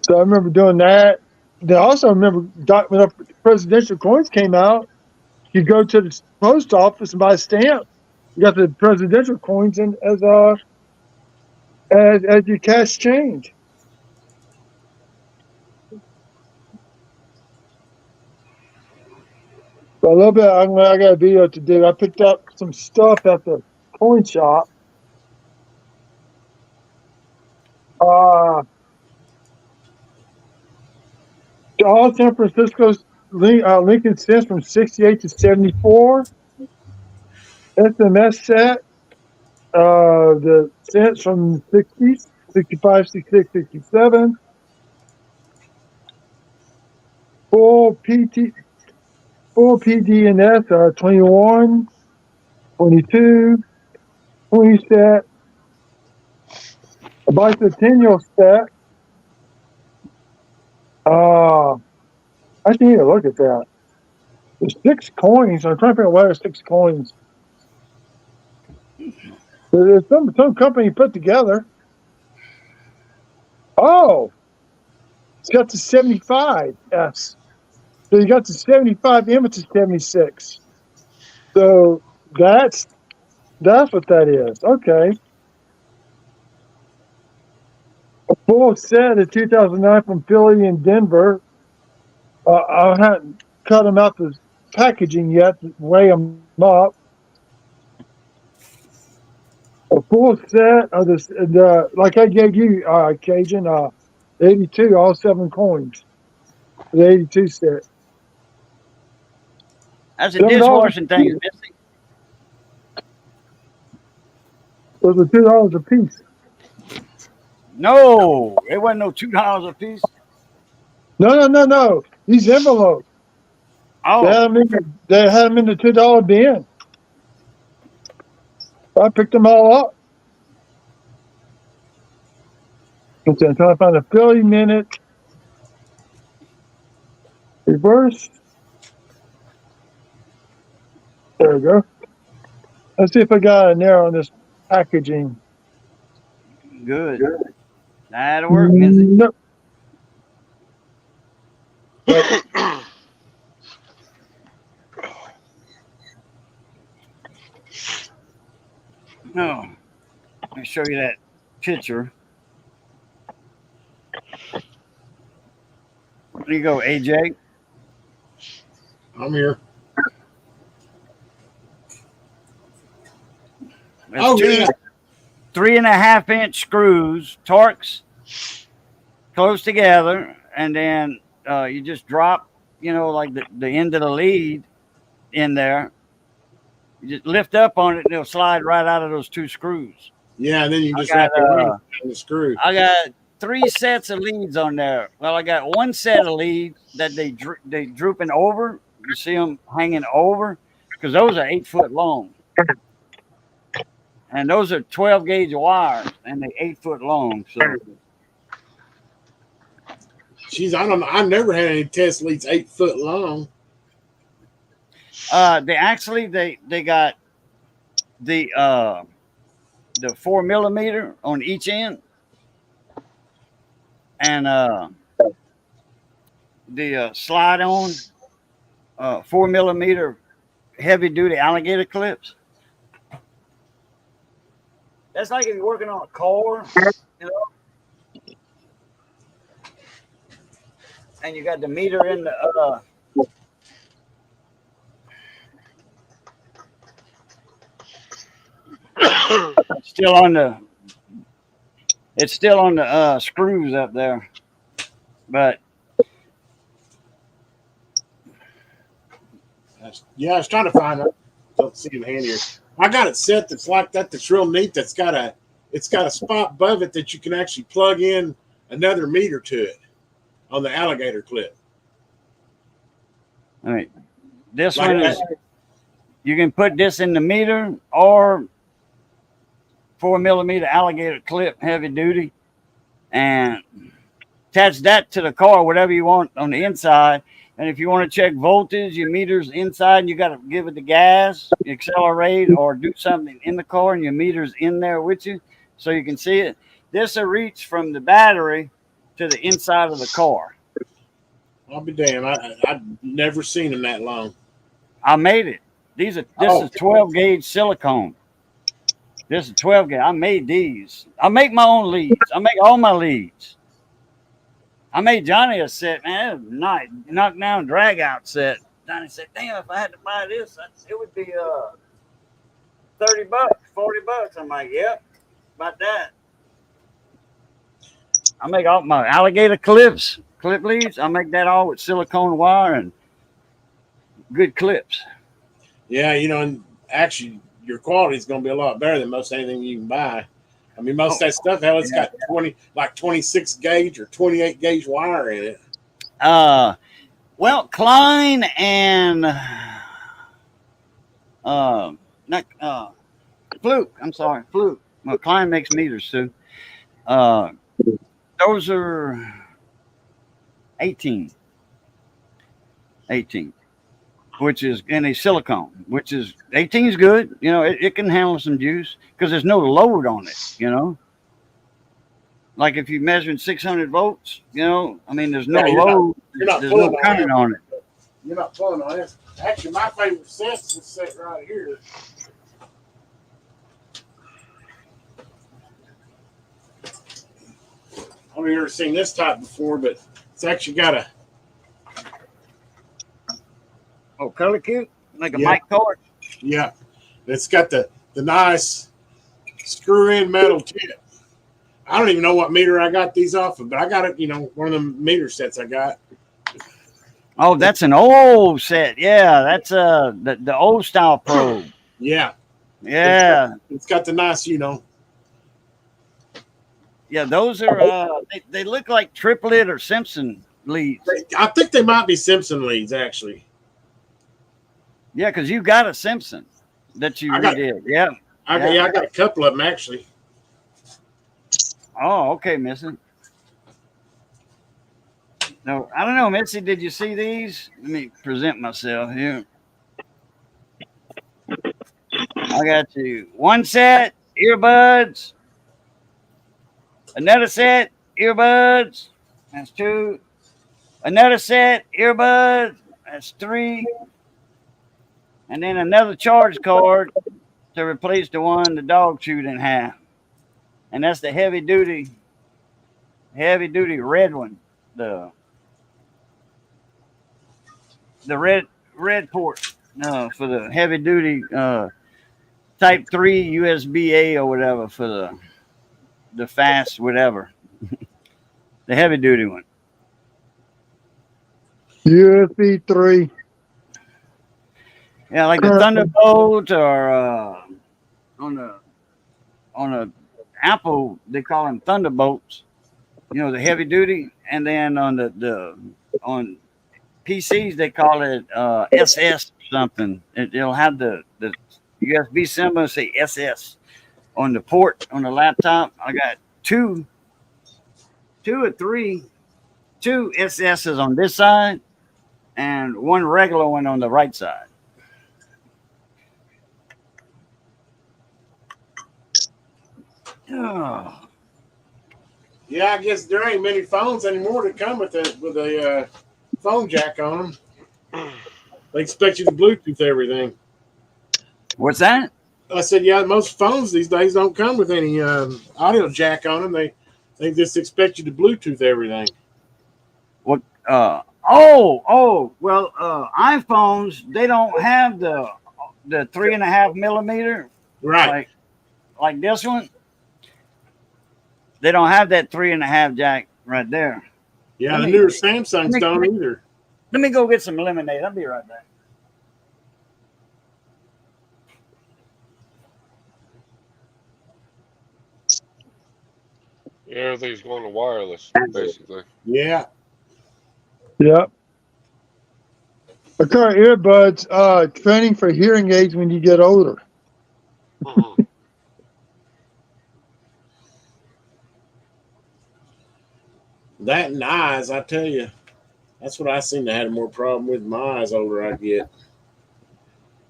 Speaker 6: So I remember doing that. Then I also remember when the presidential coins came out, you go to the post office and buy a stamp. You got the presidential coins in as as you cash change. So a little bit. I got a video to do. I picked up some stuff at the coin shop. All San Francisco's Lincoln cents from 68 to 74. SMS set. The cents from 60s, 65, 66, 67. Full PDNS, 21, 22, 20 set. A bicentennial set. I just need to look at that. There's 6 coins. I'm trying to figure out why there's 6 coins. There's some company put together. Oh, it's got the 75 S. So you got the 75 M to 76. So that's what that is. Okay. A full set of 2009 from Philly and Denver. I hadn't cut them out the packaging yet to weigh them up. A full set of the like I gave you, Cajun, 82, all 7 coins. The 82 set.
Speaker 1: That's a dishwashing thing, Missy.
Speaker 6: Those are $2 a piece.
Speaker 1: No, it wasn't no $2 a piece.
Speaker 6: No. These envelopes.
Speaker 1: Oh,
Speaker 6: They had them in the $2 bin. I picked them all up. I'm trying to find a Philly minute. Reverse. There we go. Let's see if I got a narrow on this packaging.
Speaker 1: good. That'll work, Missy.
Speaker 6: Nope.
Speaker 1: No. Let me show you that picture. There you go, AJ.
Speaker 4: I'm here.
Speaker 1: That's
Speaker 4: Oh,
Speaker 1: two
Speaker 4: yeah.
Speaker 1: 3.5-inch screws, Torx, close together, and then you just drop, like the end of the lead in there. You just lift up on it, and it'll slide right out of those 2 screws.
Speaker 4: Yeah, and then you
Speaker 1: I
Speaker 4: just
Speaker 1: got,
Speaker 4: wrap it around the screw.
Speaker 1: I got 3 sets of leads on there. Well, I got 1 set of leads that they drooping over. You see them hanging over because those are 8 foot long. And those are 12 gauge wires, and they're 8 foot long. So,
Speaker 4: Jeez, I don't know. I've never had any test leads 8 foot long.
Speaker 1: they got the 4mm on each end, and the slide on 4mm heavy duty alligator clips. That's like if you're working on a car, and you got the meter in the it's still on the screws up there, but
Speaker 4: Yeah, I was trying to find it. Don't see him hand here. I got it set that's like that. That's real neat. It's got a spot above it that you can actually plug in another meter to it on the alligator clip.
Speaker 1: all right, this
Speaker 4: Like
Speaker 1: one
Speaker 4: that.
Speaker 1: is you can put this in the meter or 4mm alligator clip, heavy duty, and attach that to the car, whatever you want on the inside. And if you want to check voltage, your meter's inside, and you got to give it the gas, accelerate, or do something in the car, and your meter's in there with you, so you can see it. This will reach from the battery to the inside of the car.
Speaker 4: I'll be damned. I've never seen them that long.
Speaker 1: I made it. This is 12 gauge silicone. This is a 12 gauge. I made these. I make my own leads. I make all my leads. I made Johnny a set, man. It was nice. Knock down, drag out set. Johnny said, damn, if I had to buy this, it would be $30, $40. I'm like, yep, about that. I make all my alligator clip leads. I make that all with silicone wire and good clips.
Speaker 4: Yeah, you know, and actually your quality is going to be a lot better than most anything you can buy. I mean, most of that stuff, hell, it's got 26 gauge or 28 gauge wire in it.
Speaker 1: Well, Klein and Fluke. I'm sorry, Fluke. Well, Klein makes meters too. Those are 18, which is in a silicone, which is 18 is good. You know, it can handle some juice because there's no load on it, you know. Like if you measuring 600 volts, you know, I mean, there's no load. There's no current on it.
Speaker 4: You're not pulling on it. Actually, my favorite sense is set right here. I've never seen this type before, but it's actually got a
Speaker 1: color cute, like a mic cord.
Speaker 4: Yeah, it's got the nice screw-in metal tip. I don't even know what meter I got these off of, but I got it. You know, one of the meter sets I got.
Speaker 1: Oh, that's an old set. Yeah, that's the old style probe.
Speaker 4: Yeah. It's got the nice, you know.
Speaker 1: Yeah, those are they look like triplet or Simpson leads.
Speaker 4: I think they might be Simpson leads, actually.
Speaker 1: Yeah, because you got a Simpson that you redid. Yeah.
Speaker 4: I got a couple of them actually.
Speaker 1: Oh, okay, Missy. No, I don't know, Missy. Did you see these? Let me present myself here. I got you one set earbuds, another set earbuds. That's 2. Another set earbuds. That's 3. And then another charge cord to replace the one the dog chewed in half. And that's the heavy duty red one. The red port for the heavy duty type 3 USB-A or whatever for the fast whatever. The heavy duty one.
Speaker 6: USB 3.
Speaker 1: Yeah, like the Thunderbolt or on a Apple they call them Thunderbolts. You know, the heavy duty, and then on on PCs they call it SS something. It'll have the USB symbol say SS on the port on the laptop. I got two or three, 2 SSs on this side and one regular one on the right side. Oh.
Speaker 4: Yeah, I guess there ain't many phones anymore that come with a phone jack on them. They expect you to Bluetooth everything.
Speaker 1: What's that?
Speaker 4: I said, yeah, most phones these days don't come with any audio jack on them. They just expect you to Bluetooth everything.
Speaker 1: What? Well, iPhones they don't have the 3.5 millimeter,
Speaker 4: Right?
Speaker 1: Like this one. They don't have that 3.5 jack right there.
Speaker 4: Yeah, the newer Samsungs don't either.
Speaker 1: Let me go get some lemonade. I'll be right back.
Speaker 5: Yeah, everything's going to wireless, basically.
Speaker 4: Yeah.
Speaker 6: Yep. The current earbuds, training for hearing aids when you get older.
Speaker 5: Mhm.
Speaker 4: That and eyes, I tell you, that's what I seem to have more problem with my eyes older I get.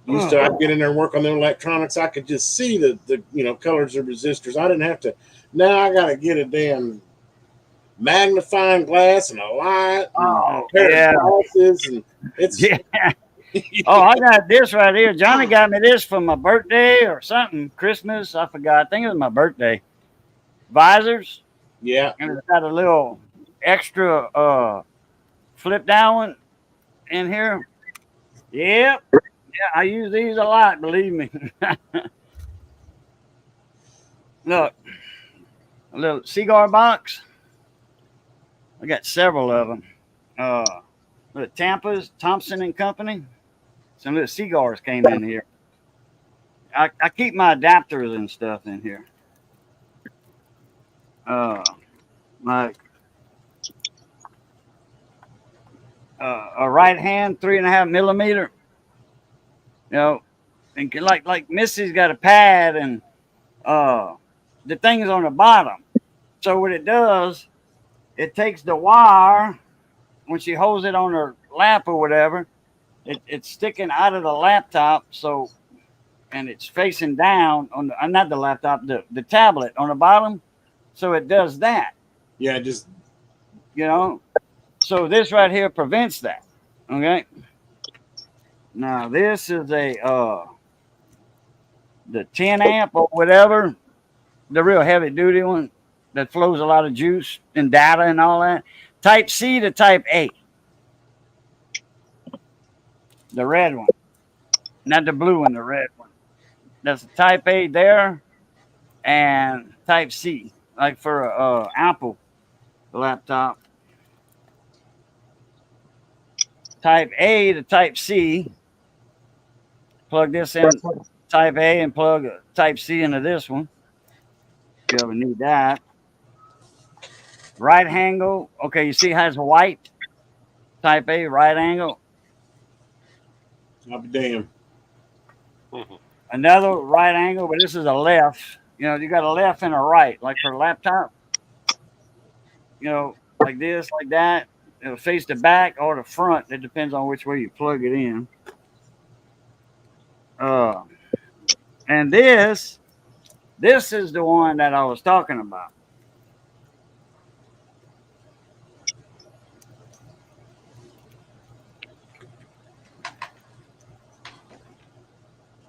Speaker 4: Used to, I'd get in there and work on the electronics. I could just see the colors of resistors. I didn't have to. Now I got to get a damn magnifying glass and a light and a pair of glasses, and it's
Speaker 1: Oh, I got this right here. Johnny got me this for my birthday or something. Christmas, I forgot. I think it was my birthday. Visors,
Speaker 4: Yeah.
Speaker 1: and it's got a little extra flip down one in here. Yep. Yeah, I use these a lot, believe me. Look, a little cigar box. I got several of them. The Tampa's, Thompson and Company. Some little cigars came in here. I keep my adapters and stuff in here. Like a right hand 3.5 millimeter. You know, and like Missy's got a pad and the thing's on the bottom. So what it does, it takes the wire when she holds it on her lap or whatever. It's sticking out of the laptop, so and it's facing down on the, not the laptop, the tablet on the bottom. So it does that.
Speaker 4: Yeah, just
Speaker 1: You know, so this right here prevents that. Okay. Now this is a the 10 amp or whatever, the real heavy duty one that flows a lot of juice and data and all that. Type C to Type A. The red one, not the blue one, the red one. That's the Type A there, and Type C, like for a Apple laptop. Type A to Type C. Plug this in Type A and plug Type C into this one. If you ever need that. Right angle. Okay, you see how it's white? Type A, right angle.
Speaker 4: I'll be damned.
Speaker 1: Another right angle, but this is a left. You know, you got a left and a right, like for a laptop. You know, like this, like that. It'll face the back or the front. It depends on which way you plug it in. And this is the one that I was talking about.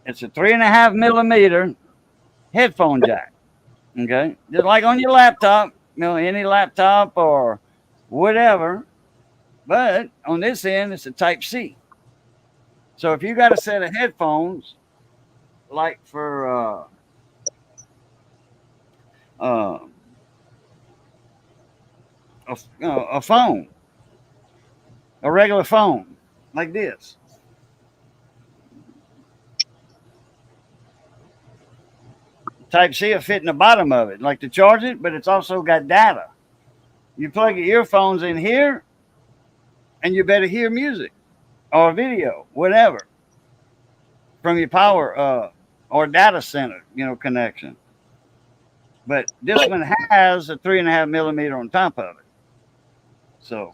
Speaker 1: It's a 3.5 millimeter headphone jack. Okay, just like on your laptop, you know, any laptop or whatever. But on this end, it's a Type C. So if you got a set of headphones, like for a phone, a regular phone, like this. Type C will fit in the bottom of it, like to charge it, but it's also got data. You plug your earphones in here, and you better hear music or video, whatever, from your power or data center, you know, connection. But this one has a 3.5 millimeter on top of it. So,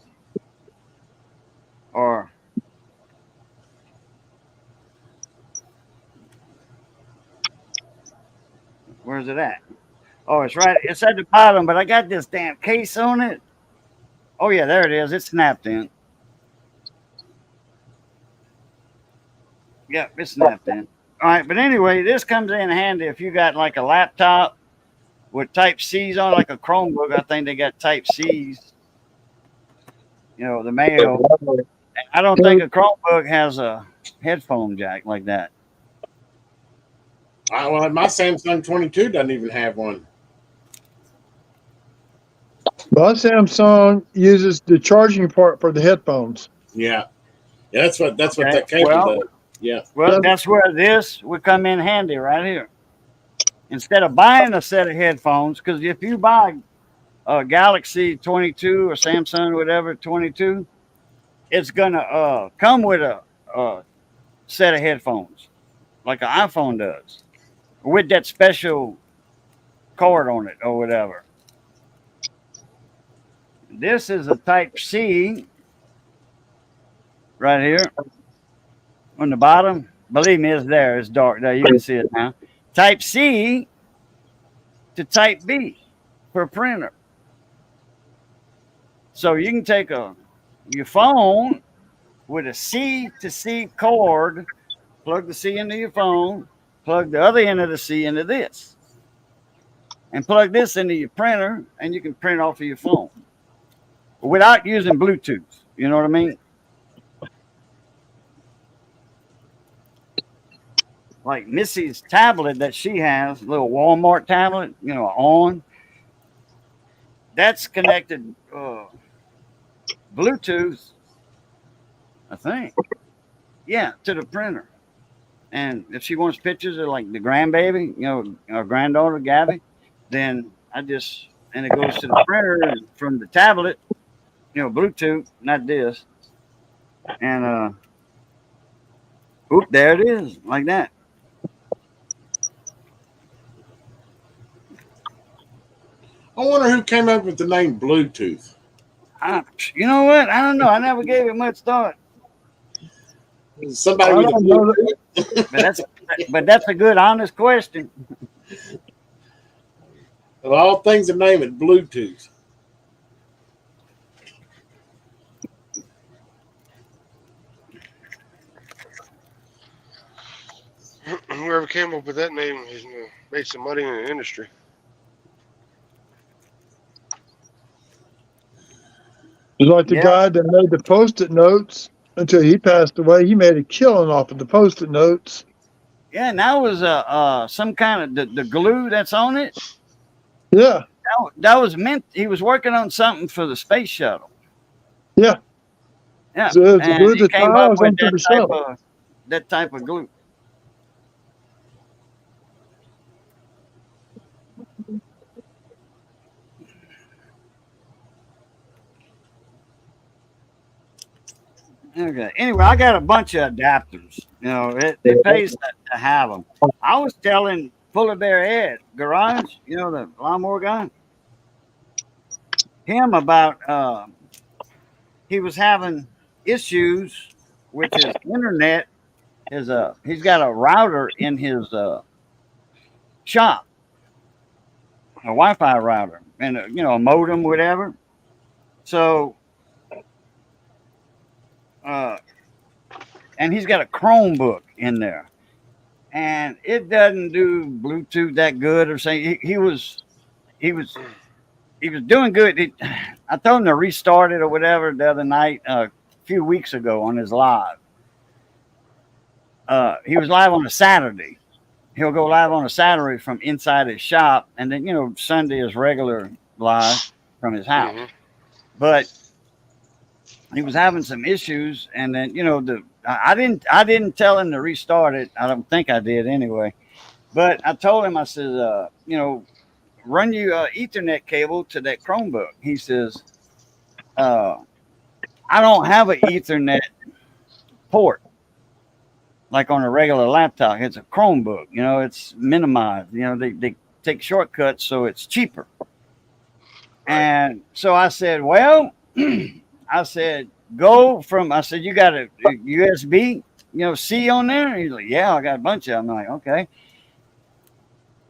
Speaker 1: or where's it at? Oh, it's right. It's at the bottom, but I got this damn case on it. Oh yeah, there it is. It's snapped in. Yep, it's snapped in. All right, but anyway, this comes in handy if you got like a laptop with Type C's on, like a Chromebook. I think they got Type C's. You know, the Mayo. I don't think a Chromebook has a headphone jack like that.
Speaker 4: Well, my Samsung 22 doesn't even have one.
Speaker 6: But Samsung uses the charging part for the headphones.
Speaker 4: Yeah, that's what
Speaker 1: Okay,
Speaker 4: that cable
Speaker 1: well,
Speaker 4: does. Yeah.
Speaker 1: Well, that's where this would come in handy right here. Instead of buying a set of headphones, because if you buy a Galaxy 22 or Samsung, whatever, 22, it's going to come with a set of headphones, like an iPhone does, with that special cord on it or whatever. This is a Type C right here on the bottom. Believe me, it's there. It's dark there. You can see it now. Type C to Type B for printer. So you can take your phone with a C to C cord. Plug the C into your phone, plug the other end of the C into this, and plug this into your printer, and you can print off of your phone without using Bluetooth. You know what I mean? Like Missy's tablet that she has, little Walmart tablet, on. That's connected Bluetooth, I think. Yeah, to the printer. And if she wants pictures of like the grandbaby, our granddaughter Gabby, then and it goes to the printer from the tablet, Bluetooth, not this. And there it is, like that.
Speaker 4: I wonder who came up with the name Bluetooth.
Speaker 1: You know what? I don't know. I never gave it much thought.
Speaker 4: Somebody with a
Speaker 1: Bluetooth. But that's a good, honest question.
Speaker 4: Of all things to name it, Bluetooth.
Speaker 5: Whoever came up with that name has made some money in the industry.
Speaker 6: It's like the guy that made the Post-it notes until he passed away. He made a killing off of the Post-it notes.
Speaker 1: Yeah, and that was some kind of the glue that's on it.
Speaker 6: Yeah.
Speaker 1: That was meant. He was working on something for the space shuttle.
Speaker 6: Yeah.
Speaker 1: Yeah.
Speaker 6: So it's
Speaker 1: and
Speaker 6: glue
Speaker 1: he
Speaker 6: the
Speaker 1: came up
Speaker 6: tiles
Speaker 1: with
Speaker 6: onto the shuttle.
Speaker 1: that type of glue. Okay. Anyway, I got a bunch of adapters. It pays to have them. I was telling Fuller Bear Ed Garage, the lawnmower guy, him about he was having issues with his internet. He's got a router in his shop, a Wi-Fi router, and a modem, whatever. So. And he's got a Chromebook in there, and it doesn't do Bluetooth that good or something. He was doing good. I told him to restart it or whatever the other night, a few weeks ago on his live. He was live on a Saturday. He'll go live on a Saturday from inside his shop, and then Sunday is regular live from his house. Mm-hmm. But he was having some issues, and then I didn't tell him to restart it. I don't think I did anyway. But I told him, I said, run your Ethernet cable to that Chromebook. He says, I don't have an Ethernet port like on a regular laptop. It's a Chromebook. It's minimized. They take shortcuts, so it's cheaper. And so I said, well. I said, you got a USB, C on there? He's like, yeah, I got a bunch of them. I'm like, okay.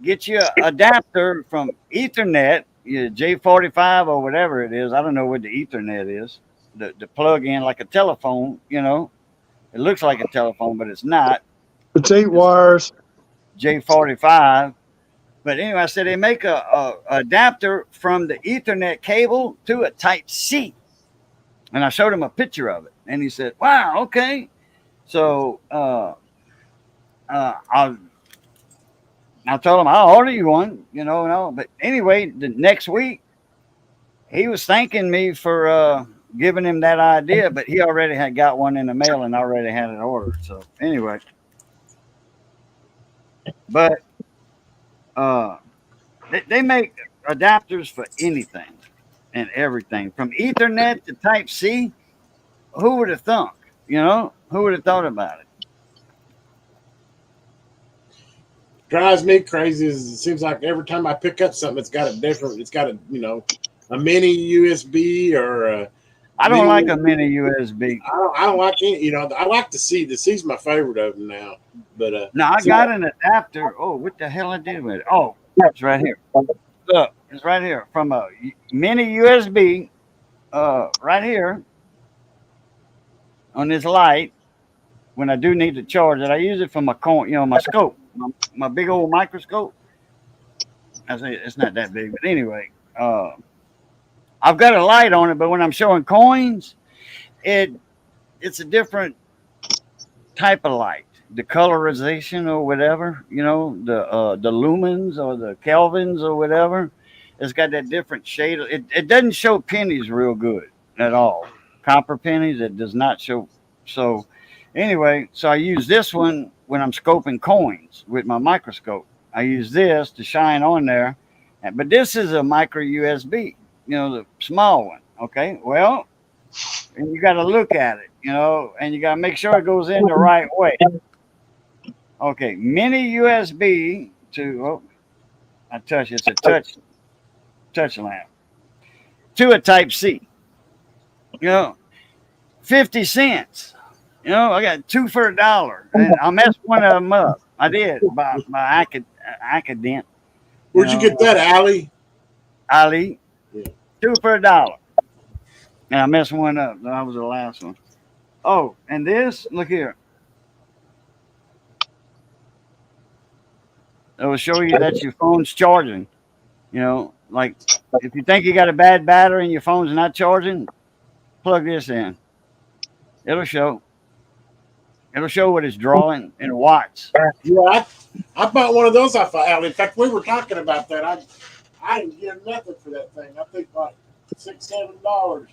Speaker 1: Get you an adapter from Ethernet, J45 or whatever it is. I don't know what the Ethernet is. The plug in like a telephone, It looks like a telephone, but it's not.
Speaker 6: It's 8 wires.
Speaker 1: J45. But anyway, I said they make a adapter from the Ethernet cable to a Type-C. And I showed him a picture of it, and he said, "Wow, okay." So I told him I'll order you one, But anyway, the next week he was thanking me for giving him that idea, but he already had got one in the mail and already had it ordered. So anyway, but they make adapters for anything and everything, from Ethernet to Type-C. Who would have thunk? Who would have thought about it?
Speaker 4: Drives me crazy. It seems like every time I pick up something, it's got a mini USB or a
Speaker 1: I don't like a mini USB.
Speaker 4: I don't like any. I like the C. The C's my favorite of them now. But
Speaker 1: no, I got an adapter. Oh, what the hell I did with it? Oh, it's right here. Look, it's right here from a mini USB. Right here. on this light when I do need to charge it. I use it for my my scope, my big old microscope. I say it's not that big, but anyway, I've got a light on it. But when I'm showing coins, it's a different type of light. The colorization or whatever, the lumens or the kelvins or whatever, it's got that different shade. It doesn't show pennies real good at all. Copper pennies, it does not show. So anyway, so I use this one when I'm scoping coins with my microscope. I use this to shine on there, but this is a micro USB, the small one. Okay, well, and you got to look at it, and you got to make sure it goes in the right way. Okay, mini USB to, I touch, it's a touch lamp, to a type C, 50 cents. I got 2 for $1, and I messed one of them up. I did by accident.
Speaker 4: Where'd you get that, Ali?
Speaker 1: Ali,
Speaker 4: Yeah.
Speaker 1: 2 for $1. And I messed one up. That was the last one. Oh, and this, look here. It will show you that your phone's charging. Like if you think you got a bad battery and your phone's not charging, plug this in. It'll show. It'll show what it's drawing in watts.
Speaker 4: Yeah, I bought one of those off of Ali. In fact, we were talking about that. I didn't get nothing for that thing. I think like $6-7.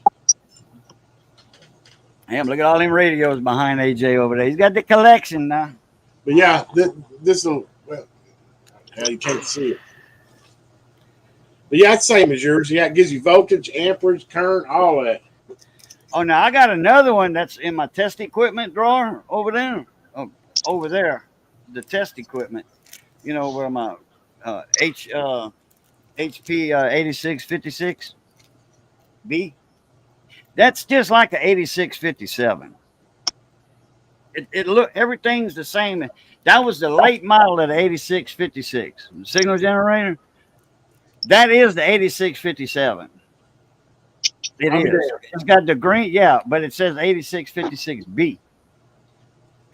Speaker 1: Damn, look at all them radios behind AJ over there. He's got the collection now.
Speaker 4: But yeah, this will. Well, you can't see it. But yeah, it's same as yours. Yeah, it gives you voltage, amperage, current, all that.
Speaker 1: Oh, now I got another one that's in my test equipment drawer over there. Oh, over there, the test equipment. Where my HP 8656B. That's just like the 8657. It look, everything's the same. That was the late model of the 8656 signal generator. That is the 8657. It is. It's got the green, but it says 8656B.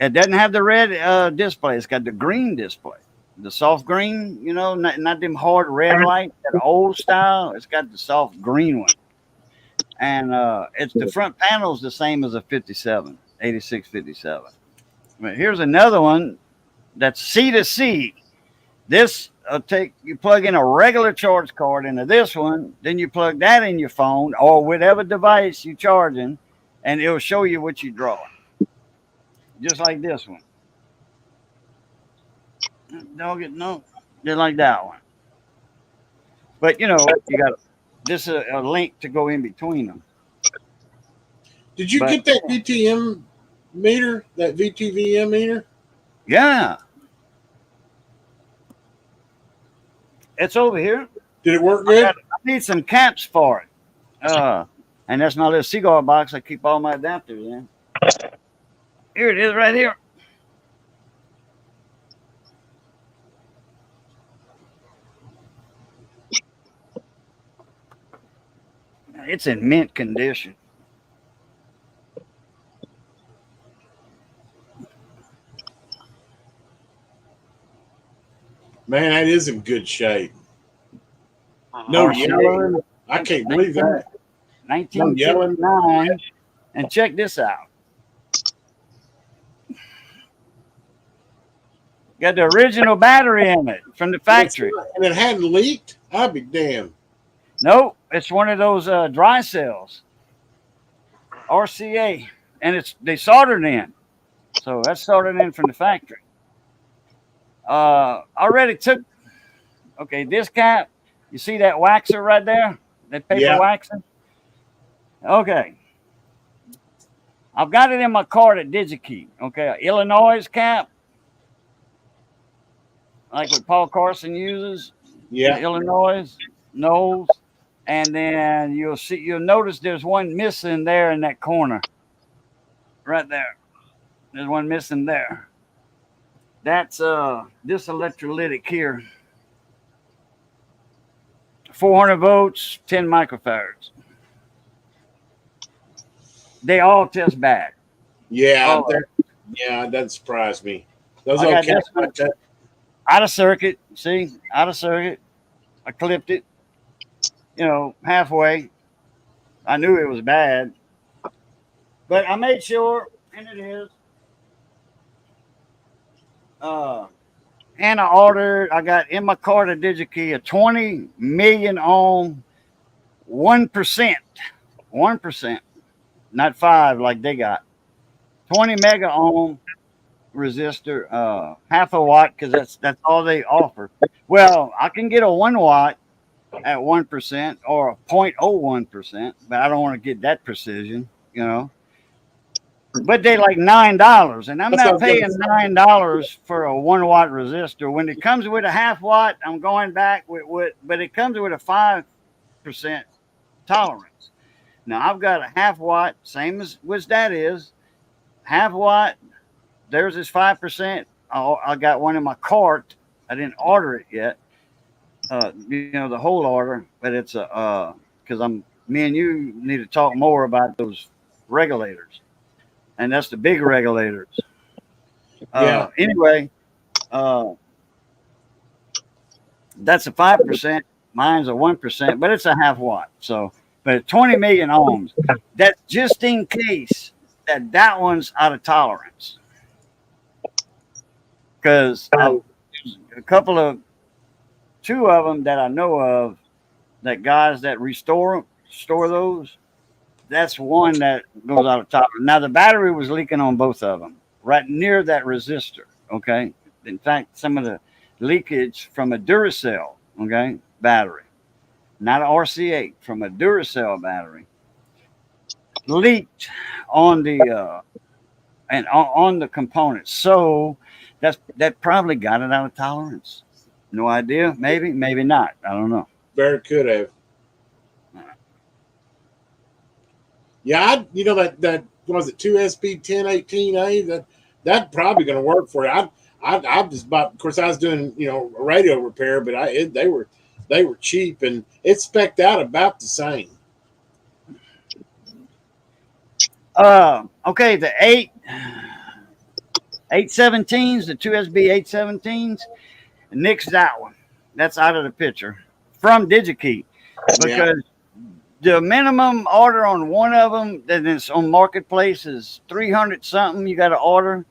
Speaker 1: It doesn't have the red display. It's got the green display, the soft green. Not them hard red lights, that old style. It's got the soft green one, and it's the front panel's the same as a 57, 8657. But here's another one that's C to C. This you plug in a regular charge card into this one, then you plug that in your phone or whatever device you're charging, and it'll show you what you're drawing. Just like this one. Just like that one. But you got this is a link to go in between them.
Speaker 4: Did you get that VTM meter? That VTVM meter?
Speaker 1: Yeah. It's over here.
Speaker 4: Did it work good?
Speaker 1: I need some caps for it. And that's my little cigar box I keep all my adapters in. Here it is right here. It's in mint condition.
Speaker 4: Man, that is in good shape. No yellow. I can't believe that.
Speaker 1: 1959. And check this out. Got the original battery in it from the factory.
Speaker 4: And it hadn't leaked? I'll be damned.
Speaker 1: Nope. It's one of those dry cells. RCA. And they soldered in. So that's soldered in from the factory. Already took, this cap, you see that waxer right there? That paper waxer? Okay. I've got it in my card at DigiKey. Okay. Illinois cap. Like what Paul Carson uses.
Speaker 4: Yeah.
Speaker 1: Illinois, Knowles. And then you'll notice there's one missing there in that corner. Right there. There's one missing there. That's this electrolytic here. 400 volts, 10 microfarads. They all test bad.
Speaker 4: Yeah,
Speaker 1: Oh.
Speaker 4: yeah, that surprised me. Those
Speaker 1: I
Speaker 4: old
Speaker 1: got
Speaker 4: cats
Speaker 1: this one.
Speaker 4: like that.
Speaker 1: Out of circuit. See, out of circuit. I clipped it, halfway. I knew it was bad, but I made sure, and it is. And I got in my cart a DigiKey a 20 million ohm 1%. 1%. Not 5 like they got. 20 mega ohm resistor, half a watt, because that's all they offer. Well, I can get a 1 watt at 1% or a 0.01%, but I don't want to get that precision, But they like $9, and I'm
Speaker 4: That's what I
Speaker 1: not
Speaker 4: was gonna
Speaker 1: paying
Speaker 4: say.
Speaker 1: $9 for a 1 watt resistor. When it comes with a half watt, I'm going back but it comes with a 5% tolerance. Now I've got a half watt, same as that is half watt. Theirs is 5%. I got one in my cart. I didn't order it yet. The whole order, but it's because me and you need to talk more about those regulators, and that's the big regulators.
Speaker 4: Yeah.
Speaker 1: Anyway, that's a 5%. Mine's a 1%, but it's a half watt. So, but 20 million ohms. That's just in case that one's out of tolerance. Because two of them that I know of, that guys that store those, that's one that goes out of tolerance. Now the battery was leaking on both of them, right near that resistor. Okay, in fact, some of the leakage from a Duracell, battery, not an RC8, from a Duracell battery, leaked on the on the components. So that probably got it out of tolerance. No idea. Maybe not. I don't know.
Speaker 4: Very could have. Yeah, that was it 2SB 1018A. That probably going to work for you. I just bought. Of course, I was doing a radio repair, but they were cheap and it spec'd out about the same.
Speaker 1: Okay, the 817s, the 2SB 817s, nix that one. That's out of the picture from DigiKey, because the minimum order on one of them that is on Marketplace is 300 something. You got to order,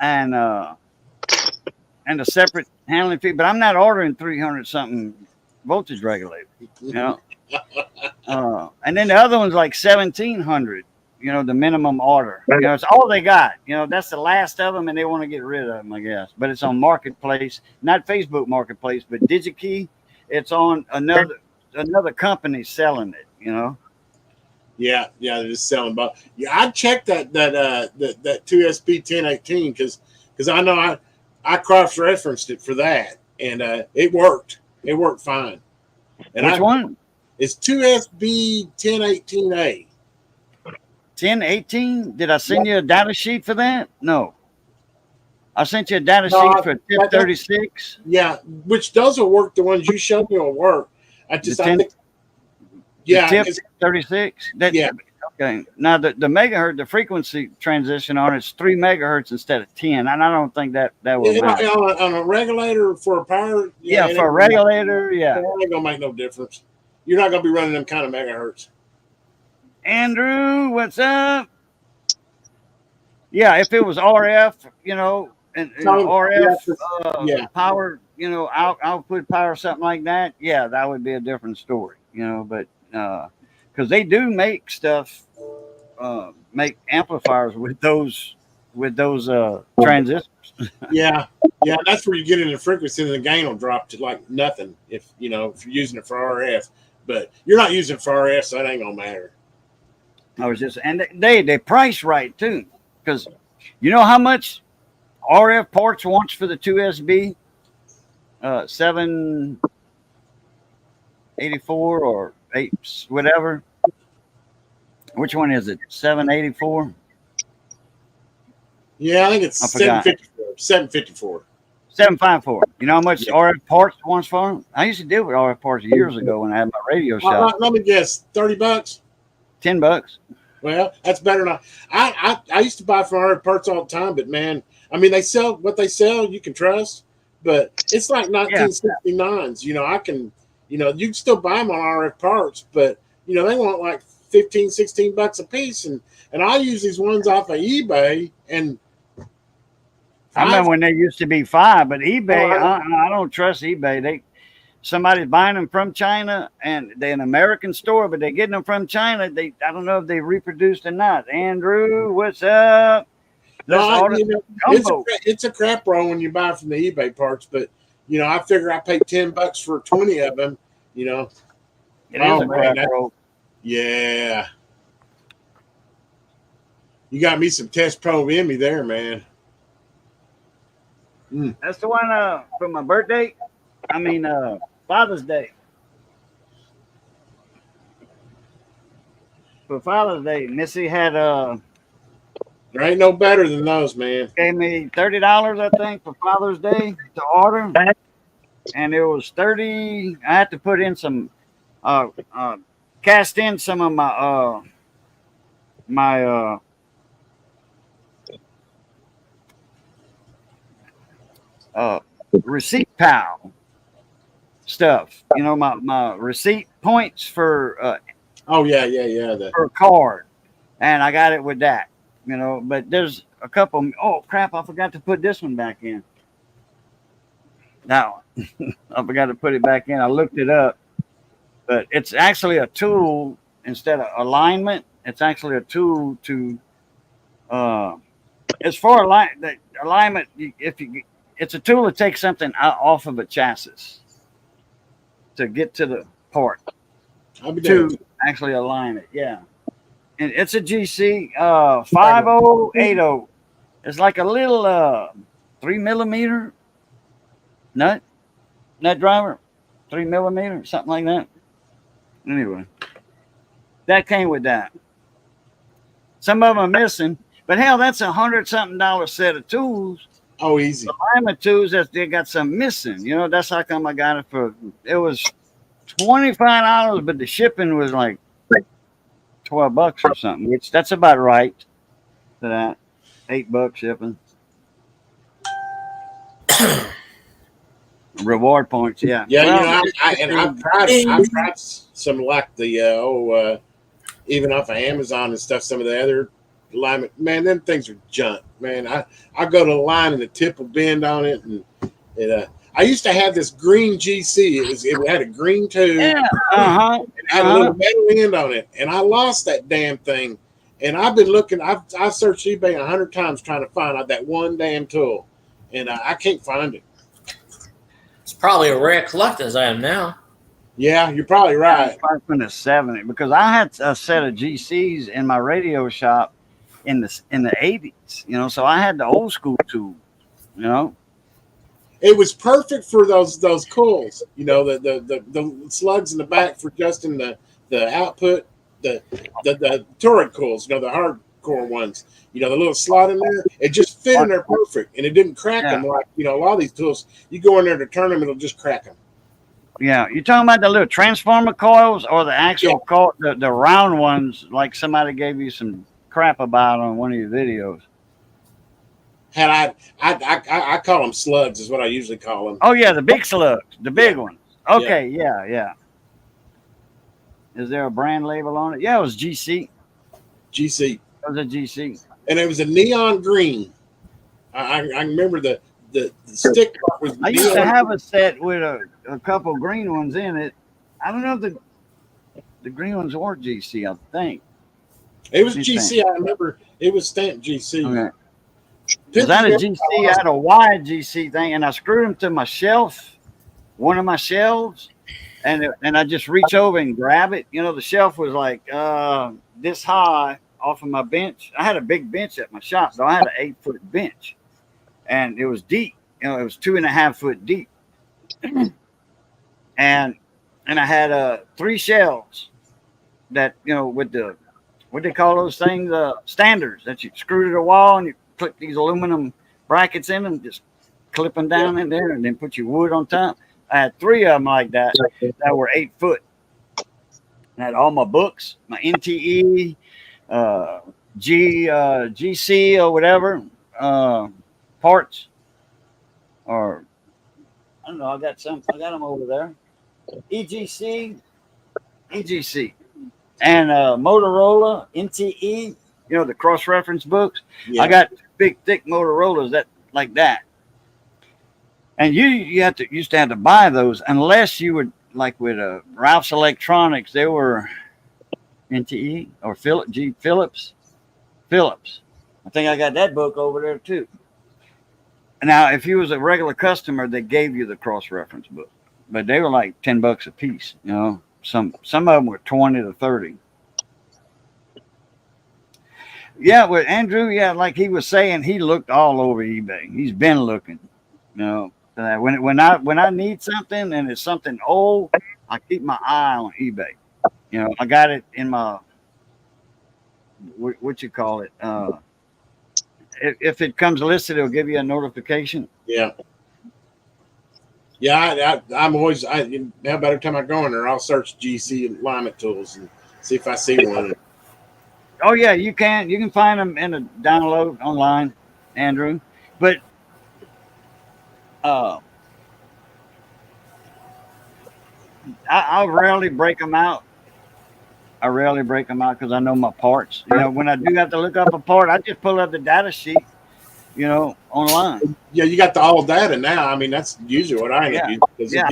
Speaker 1: and a separate handling fee. But I'm not ordering 300 something voltage regulator, and then the other one's like 1,700. The minimum order. It's all they got. That's the last of them, and they want to get rid of them, I guess. But it's on Marketplace, not Facebook Marketplace, but DigiKey. It's on another company selling it.
Speaker 4: Yeah, they're just selling. But yeah, I checked that 2SB 1018 because I know I cross-referenced it for that, and it worked. It worked fine. And
Speaker 1: Which one?
Speaker 4: It's 2SB 1018A.
Speaker 1: 1018? Did I send you a data sheet for that? No. I sent you a data sheet for TIP 36.
Speaker 4: Yeah, which those will work. The ones you showed me will work. I think. Yeah,
Speaker 1: TIP 36.
Speaker 4: Yeah.
Speaker 1: Okay. Now the megahertz, the frequency transition on it's 3 megahertz instead of 10, and I don't think that will matter.
Speaker 4: On a regulator for a power.
Speaker 1: Yeah, for a regulator. Yeah,
Speaker 4: it ain't gonna make no difference. You're not gonna be running them kind of megahertz.
Speaker 1: Andrew, what's up? Yeah, if it was RF, and RF power, output power, something like that, yeah, that would be a different story, but because they do make stuff, make amplifiers with those transistors.
Speaker 4: yeah, that's where you get into frequency, and the gain will drop to like nothing if you're using it for RF, but you're not using it for RF, so it ain't gonna matter.
Speaker 1: And they price right too, because you know how much RF ports wants for the 2SB 784 or 8 whatever. Which one is it? 784.
Speaker 4: Yeah, I think it's 754. 754.
Speaker 1: 754. You know how much RF ports wants for them? I used to deal with RF ports years ago when I had my radio shop.
Speaker 4: Let me guess, $30.
Speaker 1: $10.
Speaker 4: Well, that's better than I used to buy from RF Parts all the time, but man, I mean, they sell what they sell. You can trust, but it's like
Speaker 1: Yeah.
Speaker 4: 1969s. You know, I can, you know, you can still buy them on RF Parts, but you know, they want like 15, 16 bucks a piece, and I use these ones off of eBay, and
Speaker 1: I remember when they used to be 5, but eBay, I don't trust eBay. Somebody's buying them from China, and they're an American store, but they're getting them from China. I don't know if they reproduced or not. Andrew, what's up?
Speaker 4: You know, it's a crap roll when you buy from the eBay parts, but you know, I figure I paid $10 for 20 of them. You know,
Speaker 1: It is a crap roll.
Speaker 4: Yeah, you got me some Test Probe in me there, man.
Speaker 1: That's the one for my birthday. I mean, Father's Day. For Father's Day, Missy had
Speaker 4: There ain't no better than those, man.
Speaker 1: gave me $30, I think, for Father's Day to order, and it was 30. I had to put in some, cast in some of my receipt pal stuff. You know, my receipt points for
Speaker 4: Oh yeah.
Speaker 1: for a card, and I got it with that. You know, but there's a couple. Oh crap! I forgot to put this one back in. That one. I forgot to put it back in. I looked it up, but it's actually a tool instead of alignment. It's actually a tool to. It's for alignment. It's a tool to take something off of a chassis to get to the part to actually align it. Yeah. And it's a GC 5080. It's like a little 3mm nut driver, 3mm, something like that. Anyway, that came with that. Some of them are missing, but hell, that's $100-something set of tools.
Speaker 4: Oh, easy.
Speaker 1: Alignment tools that they got some missing. You know, that's how come I got it for. It was $25, but the shipping was like $12 or something, which that's about right for that. $8 shipping. Reward points, yeah.
Speaker 4: Yeah, well, you know, I've tried some like the even off of Amazon and stuff. Some of the other alignment, man, them things are junk, man. I go to the line and the tip will bend on it, and I used to have this green GC. It had a green tube.
Speaker 1: Yeah.
Speaker 4: It had a little metal end on it, and I lost that damn thing. And I've been looking. I've searched eBay 100 times trying to find out that one damn tool, and I can't find it.
Speaker 3: It's probably a rare collector's item now.
Speaker 4: Yeah, you're probably right.
Speaker 1: I'm going to 70 because I had a set of GCs in my radio shop in the 80s. You know, so I had the old school tool. You know.
Speaker 4: It was perfect for those coils, you know, the slugs in the back for adjusting the output, the Torrid coils, you know, the hardcore ones, you know, the little slot in there. It just fit in there perfect, and it didn't crack them like, you know, a lot of these tools. You go in there to turn them, it'll just crack them.
Speaker 1: Yeah, you're talking about the little transformer coils or the actual coil, the round ones, like somebody gave you some crap about on one of your videos.
Speaker 4: I call them slugs is what I usually call them.
Speaker 1: Oh yeah, the big slugs, the big ones. Okay, yeah. Is there a brand label on it? Yeah, it was GC.
Speaker 4: GC.
Speaker 1: It was a GC.
Speaker 4: And it was a neon green. I remember the stick part was.
Speaker 1: I used to have a set with a couple green ones in it. I don't know if the green ones were GC. I think
Speaker 4: it was GC. I remember it was stamped GC.
Speaker 1: Okay. Because I had a GC, I had a wide GC thing, and I screwed them to my shelf, one of my shelves, and I just reach over and grab it. You know, the shelf was like this high off of my bench. I had a big bench at my shop, so I had an 8-foot bench, and it was deep. You know, it was 2.5 foot deep, and I had 3 shelves that, you know, with the what they call those things, standards that you screw to the wall and you put these aluminum brackets in them, just clip them down in there, and then put your wood on top. I had 3 of them like that were 8 foot. I had all my books, my NTE, GC or whatever parts, or I don't know. I got them over there. EGC, and Motorola NTE. You know, the cross reference books.
Speaker 4: Yeah.
Speaker 1: I got big thick Motorola's that like that. And you used to have to buy those unless you would, like with Ralph's Electronics, they were NTE or Phillips. I think I got that book over there too. Now, if you was a regular customer, they gave you the cross reference book, but they were like $10 a piece. You know, some of them were 20 to 30. Yeah, with Andrew, yeah, like he was saying, he looked all over eBay. He's been looking. You know, when I need something and it's something old, I keep my eye on eBay. You know, I got it in my what you call it. If it comes listed, it'll give you a notification.
Speaker 4: Yeah. Yeah, I'm always. Now, by the time I go in there, I'll search GC alignment tools and see if I see one.
Speaker 1: Oh yeah, you can find them in a download online, Andrew. But I rarely break them out. Because I know my parts. You know, when I do have to look up a part, I just pull up the data sheet, you know, online.
Speaker 4: Yeah, you got the all data now. I mean, that's usually what I end up using.
Speaker 1: Yeah, I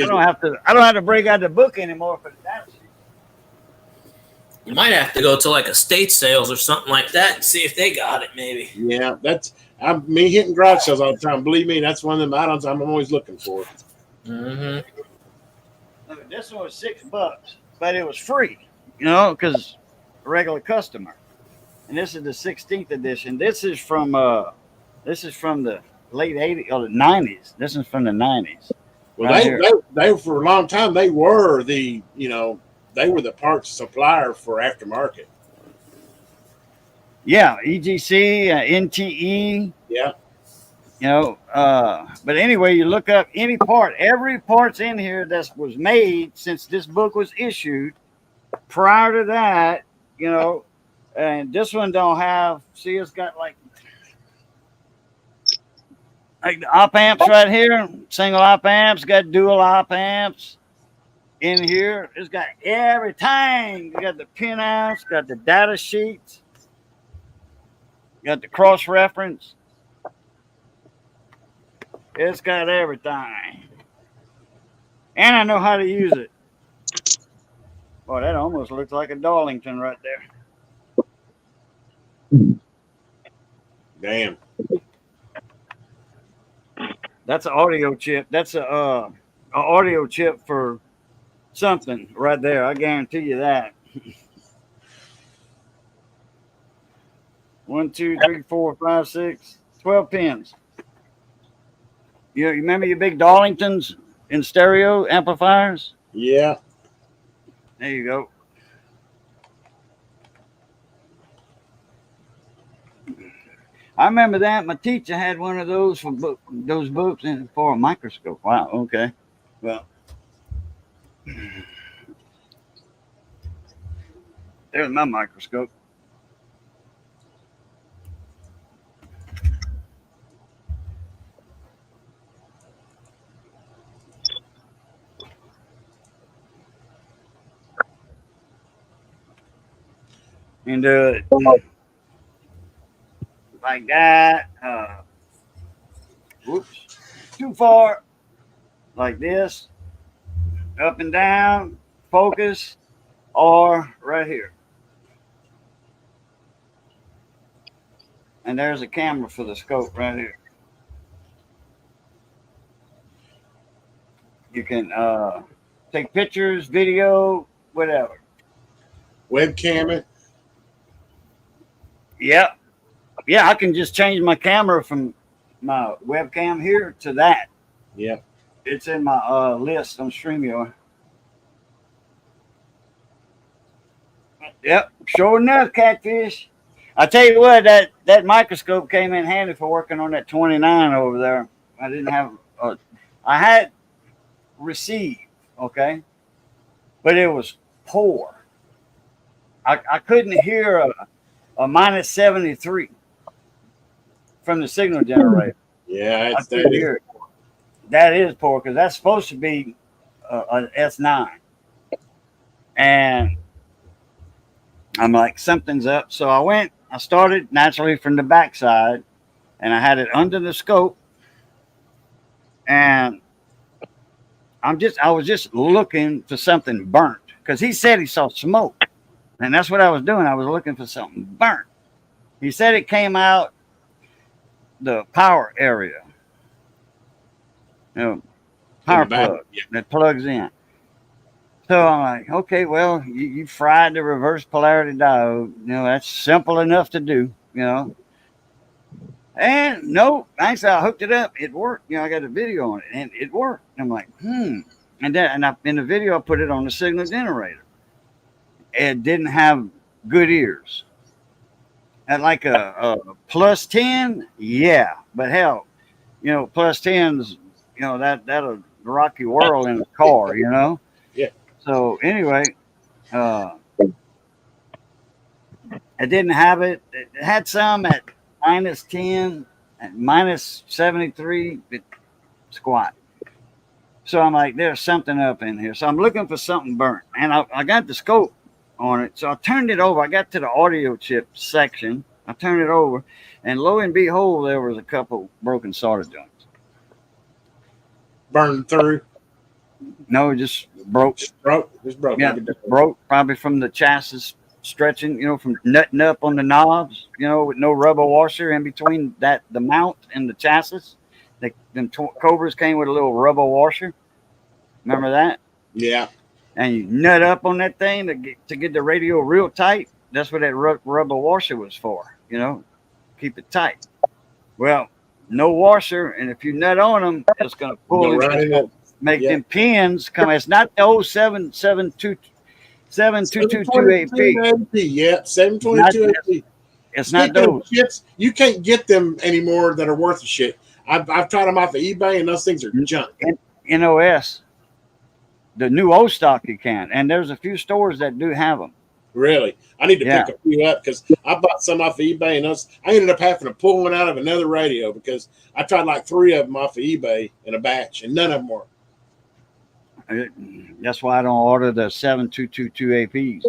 Speaker 1: don't have to break out the book anymore for the data sheet.
Speaker 3: You might have to go to like estate sales or something like that and see if they got it, maybe.
Speaker 4: Yeah, me hitting garage sales all the time. Believe me, that's one of them items I'm always looking for.
Speaker 3: Mm-hmm.
Speaker 1: Look, this one was $6, but it was free, you know, because a regular customer. And this is the 16th edition. This is from the late 80s or the 90s. This is from the 90s.
Speaker 4: Well,
Speaker 1: right
Speaker 4: they for a long time they were the parts supplier for aftermarket.
Speaker 1: Yeah, EGC, NTE.
Speaker 4: Yeah.
Speaker 1: You know, but anyway, you look up any part, every part's in here that was made since this book was issued. Prior to that, you know, and this one don't have. See, it's got like the op amps right here, single op amps, got dual op amps. In here, it's got everything. You got the pinouts, got the data sheets, got the cross reference. It's got everything. And I know how to use it. Boy, that almost looks like a Darlington right there.
Speaker 4: Damn.
Speaker 1: That's an audio chip. That's a audio chip for something right there. I guarantee you that. 1, 2, 3, 4, 5, 6, 12 pins. You remember your big Darlingtons in stereo amplifiers?
Speaker 4: Yeah.
Speaker 1: There you go. I remember that. My teacher had one of those for those books and for a microscope. Wow. Okay. Well, there's my microscope. And like that. Whoops. Too far. Like this. Up and down. Focus. Or right here. And there's a camera for the scope right here. You can take pictures, video, whatever.
Speaker 4: Webcam it.
Speaker 1: Yep. Yeah, I can just change my camera from my webcam here to that.
Speaker 4: Yep.
Speaker 1: It's in my list on StreamYard. Yep. Sure enough, Catfish. I tell you what, that microscope came in handy for working on that 29 over there. I didn't have I had receive, okay, but it was poor. I couldn't hear a minus 73 from the signal generator.
Speaker 4: Yeah,
Speaker 1: I couldn't hear it. That is poor because that's supposed to be an S9. And I'm like, something's up. So I started naturally from the backside, and I had it under the scope. And I was just looking for something burnt because he said he saw smoke. And that's what I was doing. I was looking for something burnt. He said it came out the power area. You know, power plug that plugs in. So I'm like, okay, well, you fried the reverse polarity diode. You know, that's simple enough to do, you know. And no, actually, I hooked it up. It worked. You know, I got a video on it, and it worked. And I'm like, And then, in the video, I put it on the signal generator. It didn't have good ears. At like a plus 10, yeah. But hell, you know, plus 10s, you know, that'll rock your world in a car, you know?
Speaker 4: Yeah.
Speaker 1: So anyway, it didn't have it. It had some at minus 10, at minus 73, it squat. So I'm like, there's something up in here. So I'm looking for something burnt. And I got the scope on it. So I turned it over. I got to the audio chip section. I turned it over. And lo and behold, there was a couple broken solder joints.
Speaker 4: Burned through.
Speaker 1: No, it just broke.
Speaker 4: Just broke.
Speaker 1: Yeah, broke probably from the chassis stretching, you know, from nutting up on the knobs, you know, with no rubber washer in between the mount and the chassis. Them Cobras came with a little rubber washer. Remember that?
Speaker 4: Yeah.
Speaker 1: And you nut up on that thing to get the radio real tight. That's what that rubber washer was for, you know, keep it tight. Well, no washer, and if you nut on them, it's going to pull it, make them pins come. It's not the old 72228P.
Speaker 4: Yeah, 722AP.
Speaker 1: It's not those.
Speaker 4: Shits, you can't get them anymore that are worth a shit. I've tried them off of eBay, and those things are junk.
Speaker 1: NOS, the new old stock you can, and there's a few stores that do have them.
Speaker 4: Really, I need to pick a few up because I bought some off of eBay, and I ended up having to pull one out of another radio because I tried like 3 of them off of eBay in a batch, and none of them worked.
Speaker 1: That's why I don't order the 72228Ps.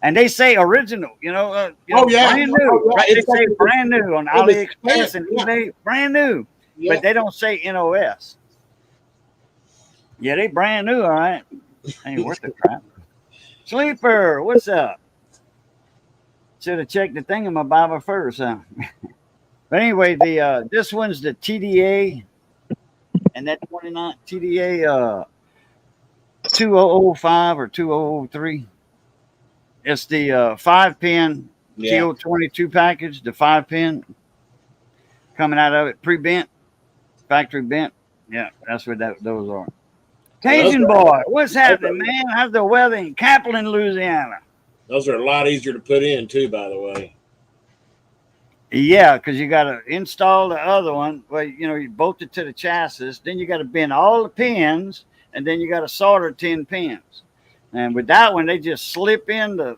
Speaker 1: And they say original, you know. Brand new. Right? They say brand new on AliExpress and eBay, brand new. Yeah. But they don't say NOS. Yeah, they brand new, all right. Ain't worth the crap. Sleeper, what's up? Should have checked the thingamabob first, huh? But anyway, this one's the TDA, and that 29 TDA 2005 or 2003. It's the 5-pin TO22 package, the 5-pin coming out of it, pre-bent, factory bent. Yeah, that's what those are. Cajun boy, what's happening, man? How's the weather in Kaplan, Louisiana?
Speaker 4: Those are a lot easier to put in, too, by the way.
Speaker 1: Yeah, because you got to install the other one. Well, you know, you bolt it to the chassis. Then you got to bend all the pins, and then you got to solder 10 pins. And with that one, they just slip in the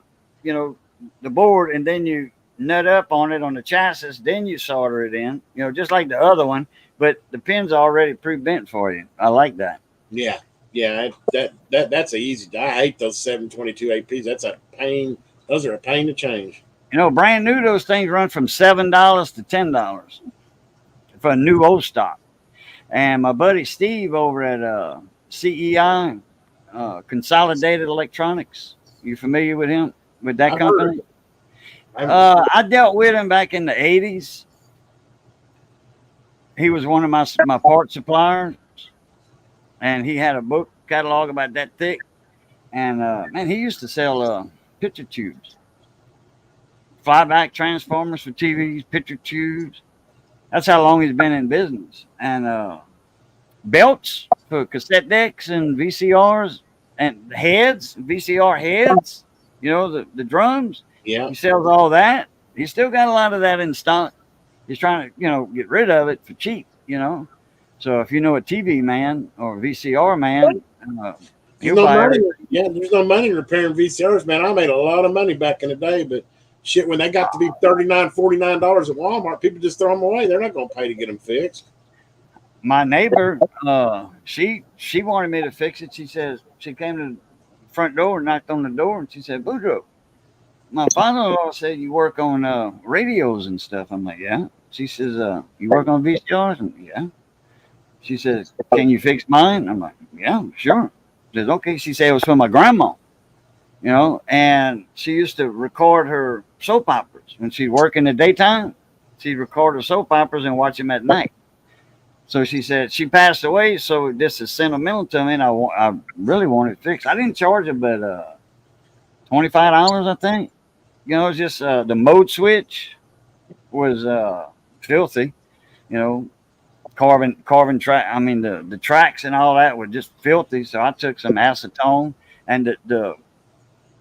Speaker 1: board, and then you nut up on it on the chassis. Then you solder it in, you know, just like the other one. But the pin's already pre-bent for you. I like that.
Speaker 4: Yeah. That's a easy. I hate those 722APs. That's a pain. Those are a pain to change.
Speaker 1: You know, brand new, those things run from $7 to $10 for a new old stock. And my buddy Steve over at CEI, Consolidated Electronics. You familiar with him, with that company? I dealt with him back in the 80s. He was one of my part suppliers, and he had a book catalog about that thick. And man, he used to sell picture tubes, flyback transformers for TVs, picture tubes. That's how long he's been in business. And belts for cassette decks and VCRs and heads, VCR heads, you know, the drums.
Speaker 4: Yeah.
Speaker 1: He sells all that. He's still got a lot of that in stock. He's trying to, you know, get rid of it for cheap, you know. So if you know a TV man or a VCR man,
Speaker 4: there's no money repairing VCRs, man. I made a lot of money back in the day, but shit, when they got to be $39, $49 at Walmart, people just throw them away. They're not going to pay to get them fixed.
Speaker 1: My neighbor, she wanted me to fix it. She says she came to the front door, knocked on the door, and she said, Boudreaux, my father-in-law said you work on radios and stuff. I'm like, yeah. She says, you work on VCRs? And yeah. She says, can you fix mine? I'm like, yeah, sure. She says, okay. She said it was for my grandma, you know, and she used to record her soap operas. When she'd work in the daytime, she'd record her soap operas and watch them at night. So she said she passed away, so this is sentimental to me, and I really want it fixed. I didn't charge her but $25, I think. You know, it's just the mode switch was filthy. You know, carbon track. I mean, the tracks and all that were just filthy. So I took some acetone, and the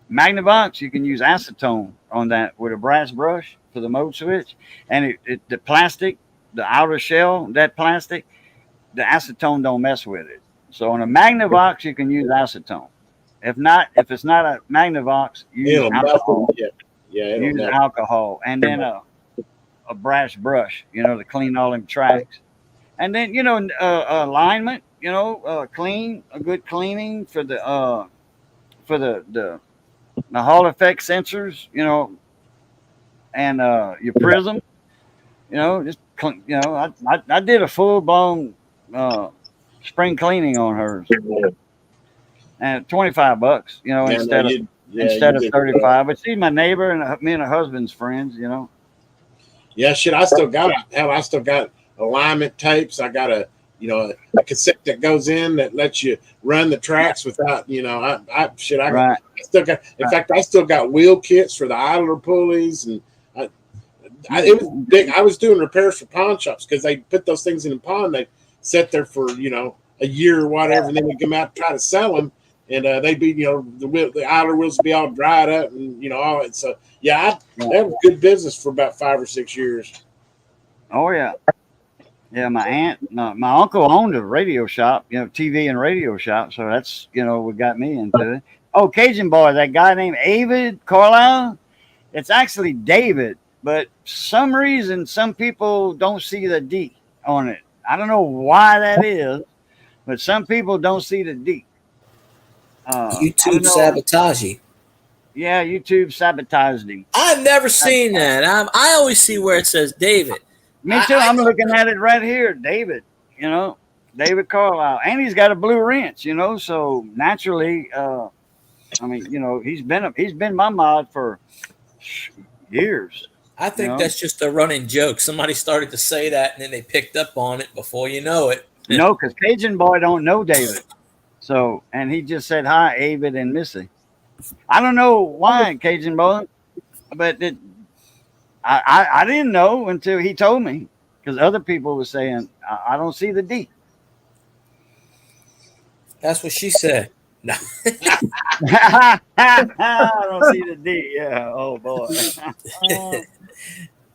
Speaker 1: Magnavox, you can use acetone on that with a brass brush for the mode switch, and the plastic, the outer shell, that plastic, the acetone don't mess with it. So on a Magnavox, you can use acetone. If it's not a Magnavox, use alcohol. Use alcohol, and then a brass brush, you know, to clean all them tracks. And then, you know, alignment, you know, clean, a good cleaning for the Hall effect sensors, you know, and your prism, you know, just you know, I did a full blown spring cleaning on hers, and $25, you know, instead of 35. But she's my neighbor, and me and her husband's friends, you know.
Speaker 4: Yeah, shit. I still got alignment tapes. I got a cassette that goes in that lets you run the tracks without, you know, I still got. In fact, I still got wheel kits for the idler pulleys, and it was big. I was doing repairs for pawn shops because they put those things in the pawn. They sit there for, you know, a year or whatever, and then we come out and try to sell them, and they'd be, you know, the idler wheels would be all dried up, and, you know, all it. So yeah, that was good business for about 5 or 6 years.
Speaker 1: Oh yeah. Yeah, my uncle owned a radio shop, you know, TV and radio shop. So that's, you know, what got me into it. Oh, Cajun Boy, that guy named David Carlisle. It's actually David, but some reason some people don't see the D on it. I don't know why that is, but some people don't see the D.
Speaker 3: YouTube sabotaging.
Speaker 1: Yeah, YouTube sabotaged him.
Speaker 3: I've never seen that. I always see where it says David.
Speaker 1: Me too. I'm looking at it right here, David. You know, David Carlisle, and he's got a blue wrench. You know, so naturally, I mean, you know, he's been my mod for years.
Speaker 3: I think that's just a running joke. Somebody started to say that, and then they picked up on it before you know it.
Speaker 1: No, because Cajun Boy don't know David. So, and he just said hi, David and Missy. I don't know why, Cajun Boy, but I didn't know until he told me, because other people were saying, I don't see the D.
Speaker 3: That's what she said. No.
Speaker 1: I don't see the D. Yeah. Oh, boy.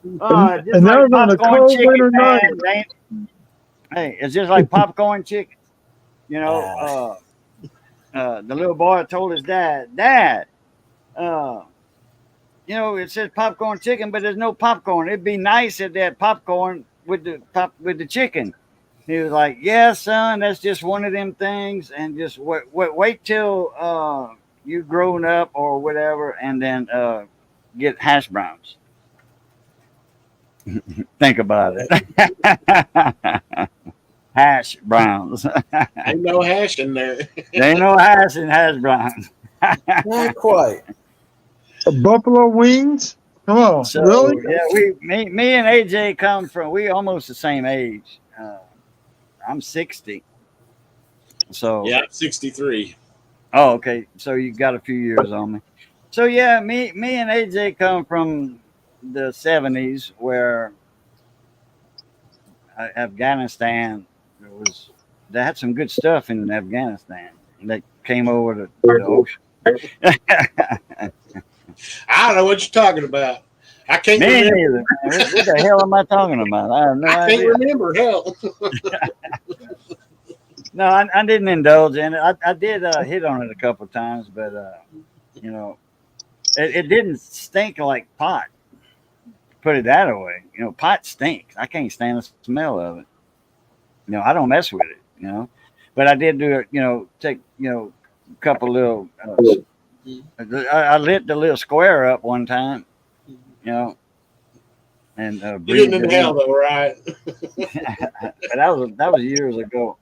Speaker 6: And that was on a cold winter night.
Speaker 1: Hey, it's just like popcorn chicken. You know, the little boy told his dad, you know, it says popcorn chicken, but there's no popcorn. It'd be nice if they had popcorn with the chicken. He was like, yeah, son, that's just one of them things. And just wait till you grown up or whatever, and then get hash browns. Think about it. Hash browns.
Speaker 4: Ain't no hash in there.
Speaker 1: There ain't no hash in hash browns.
Speaker 3: Not quite.
Speaker 6: Buffalo wings? Come on,
Speaker 1: So,
Speaker 6: really?
Speaker 1: yeah, me and AJ we almost the same age. I'm 60. So
Speaker 4: Yeah, I'm 63.
Speaker 1: Oh, okay. So you got a few years on me. So yeah, me and AJ come from the 70s, where Afghanistan they had some good stuff in Afghanistan that came over the ocean.
Speaker 4: I don't know what you're talking about. I can't
Speaker 1: Me
Speaker 4: remember.
Speaker 1: neither. What the hell am I talking about? I have no
Speaker 4: I
Speaker 1: idea.
Speaker 4: can't remember. Hell.
Speaker 1: No, I didn't indulge in it. I did hit on it a couple of times, but you know, it didn't stink like pot. Put it that way. You know, pot stinks. I can't stand the smell of it. You know, I don't mess with it. You know, but I did do it. You know, take a couple little. I lit the little square up one time. You know, and
Speaker 4: You
Speaker 1: breathed
Speaker 4: didn't
Speaker 1: it
Speaker 4: inhale
Speaker 1: in.
Speaker 4: though, right?
Speaker 1: But that was years ago.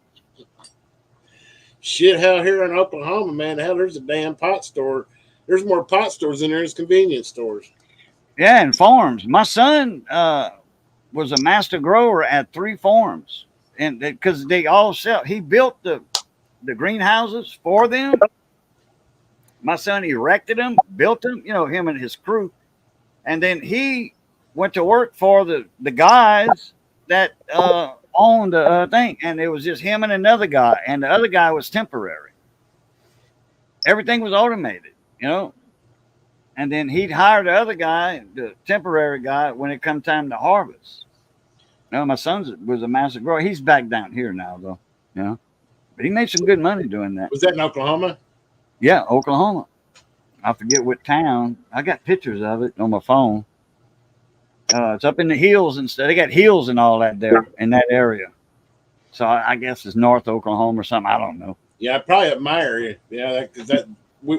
Speaker 4: Shit, hell, here in Oklahoma, man, hell, there's a damn pot store. There's more pot stores than there is convenience stores.
Speaker 1: Yeah, and farms. My son was a master grower at 3 farms, and because they all sell. He built the greenhouses for them. My son erected them, built them. You know, him and his crew, and then he went to work for the guys that owned the thing, and it was just him and another guy, and the other guy was temporary. Everything was automated, you know. And then he'd hire the other guy, the temporary guy, when it come time to harvest. You know, my son was a master grower. He's back down here now, though. You know, but he made some good money doing that.
Speaker 4: Was that in Oklahoma?
Speaker 1: Yeah, Oklahoma. I forget what town. I got pictures of it on my phone. It's up in the hills and stuff. They got hills and all that there in that area. So I guess it's North Oklahoma or something. I don't know.
Speaker 4: Yeah, probably up my area. Yeah, because we're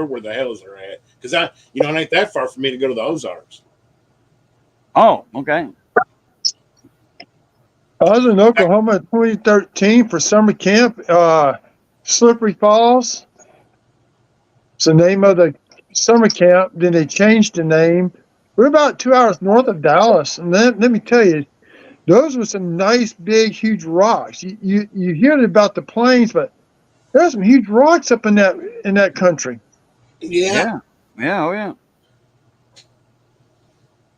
Speaker 4: where the hells are at. Because it ain't that far for me to go to the Ozarks.
Speaker 1: Oh, okay.
Speaker 6: I was in Oklahoma in 2013 for summer camp. Slippery Falls. It's the name of the summer camp. Then they changed the name. We're about 2 hours north of Dallas, and then let me tell you, those were some nice, big, huge rocks. You hear about the plains, but there's some huge rocks up in that country.
Speaker 4: Yeah.
Speaker 1: Oh yeah.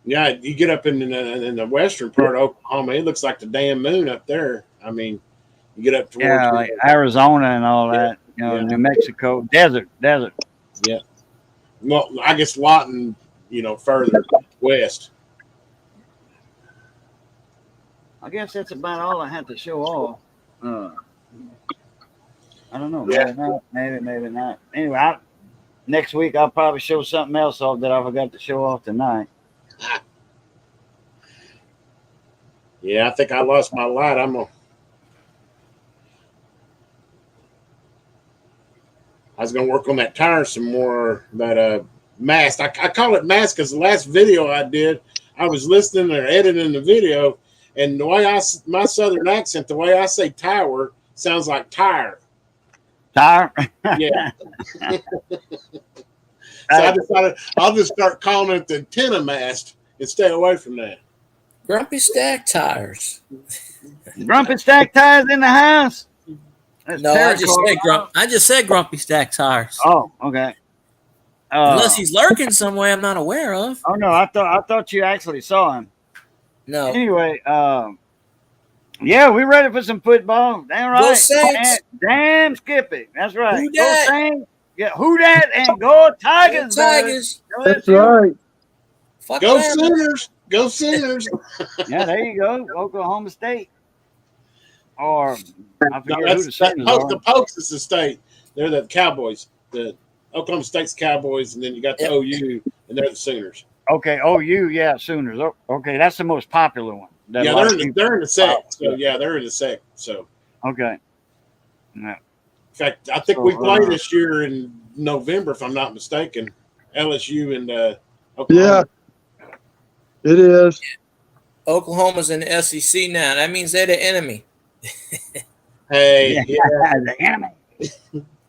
Speaker 4: Yeah, you get up in the western part of Oklahoma, it looks like the damn moon up there. I mean, you get up towards
Speaker 1: Like Arizona and all that. You know,
Speaker 4: Yeah.
Speaker 1: New Mexico, desert.
Speaker 4: Yeah. Well, I guess Lawton, further west.
Speaker 1: I guess that's about all I had to show off. I don't know.
Speaker 4: Yeah.
Speaker 1: Maybe not. Anyway, next week I'll probably show something else off that I forgot to show off tonight.
Speaker 4: Yeah, I think I lost my light. I was gonna work on that tire some more, but mast. I call it mast because the last video I did, I was listening or editing the video, and the way my southern accent, the way I say tower sounds like tire.
Speaker 1: Tire?
Speaker 4: Yeah. So I decided I'll just start calling it the antenna mast and stay away from that.
Speaker 3: Grumpy Stack Tires.
Speaker 1: Grumpy Stack Tires in the house? That's
Speaker 3: No,
Speaker 1: terrible.
Speaker 3: I just said Grumpy Stack Tires.
Speaker 1: Oh, okay.
Speaker 3: Unless he's lurking somewhere I'm not aware of.
Speaker 1: Oh no, I thought you actually saw him.
Speaker 3: No.
Speaker 1: Anyway, yeah, we ready for some football. Damn right.
Speaker 3: Go Saints.
Speaker 1: Damn Skippy. That's right.
Speaker 3: Who
Speaker 1: Go
Speaker 3: dat?
Speaker 1: Saints. Yeah, who that and go Tigers.
Speaker 3: Go Tigers.
Speaker 1: Go
Speaker 6: That's
Speaker 1: LSU.
Speaker 6: right.
Speaker 3: Fuck
Speaker 4: Go
Speaker 3: them.
Speaker 4: Sooners! Go Sooners!
Speaker 1: Yeah, there you go. Oklahoma State. Or I forget who the
Speaker 4: That's
Speaker 1: Sooners are.
Speaker 4: the Pokes is the state. They're the Cowboys. The Oklahoma State's Cowboys, and then you got the
Speaker 3: Yep.
Speaker 4: OU, and they're the Sooners.
Speaker 1: Okay, OU, yeah, Sooners. Okay, that's the most popular one. That
Speaker 4: Yeah,
Speaker 1: a lot
Speaker 4: they're
Speaker 1: of
Speaker 4: in
Speaker 1: people-
Speaker 4: the sect. So yeah, they're in the sect. So
Speaker 1: Okay. Yeah.
Speaker 4: in fact, I think
Speaker 1: So,
Speaker 4: we play this year in November, if I'm not mistaken. LSU and
Speaker 6: Yeah,
Speaker 4: Oklahoma.
Speaker 6: it is.
Speaker 3: Oklahoma's in the SEC now. That means they're the enemy.
Speaker 4: Hey,
Speaker 1: Yeah.
Speaker 4: yeah.
Speaker 1: The enemy.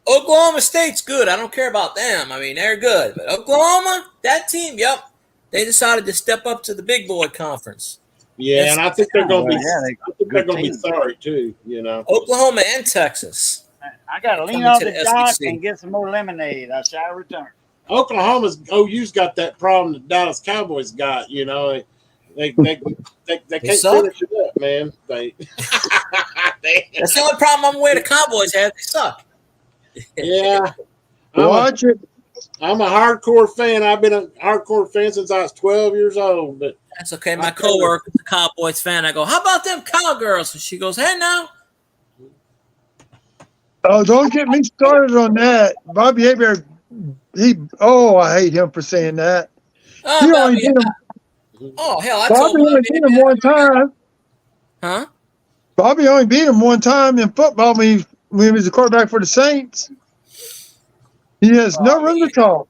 Speaker 3: Oklahoma State's good. I don't care about them. I mean, they're good. But Oklahoma, that team, yep. They decided to step up to the big boy conference.
Speaker 4: Yeah, and I think they're going to be.
Speaker 1: Yeah,
Speaker 4: I think they're
Speaker 1: good
Speaker 4: going to be
Speaker 1: team.
Speaker 4: sorry too.
Speaker 3: Oklahoma and Texas.
Speaker 1: I got to lean
Speaker 3: Coming
Speaker 1: off
Speaker 3: to
Speaker 1: the
Speaker 3: the
Speaker 1: dock
Speaker 3: SEC.
Speaker 1: and get some more lemonade. I shall return.
Speaker 4: OU's got that problem that Dallas Cowboys got. They can't
Speaker 3: suck.
Speaker 4: finish it up, man.
Speaker 3: That's the only problem I'm aware the Cowboys have. They suck.
Speaker 4: Yeah.
Speaker 6: Watch it.
Speaker 4: I'm a hardcore fan. I've been a hardcore fan since I was 12 years old. But
Speaker 3: That's okay. My coworker's a Cowboys fan. I go, how about them Cowgirls? And she goes, hey, now.
Speaker 6: Oh, don't get me started on that. Bobby Hebert I hate him for saying that.
Speaker 3: Oh,
Speaker 6: He
Speaker 3: no,
Speaker 6: only beat him.
Speaker 3: oh hell, I
Speaker 6: Bobby
Speaker 3: told
Speaker 6: only beat him one time.
Speaker 3: Huh?
Speaker 6: Bobby only beat him one time in football when he was the quarterback for the Saints. He has no room to talk.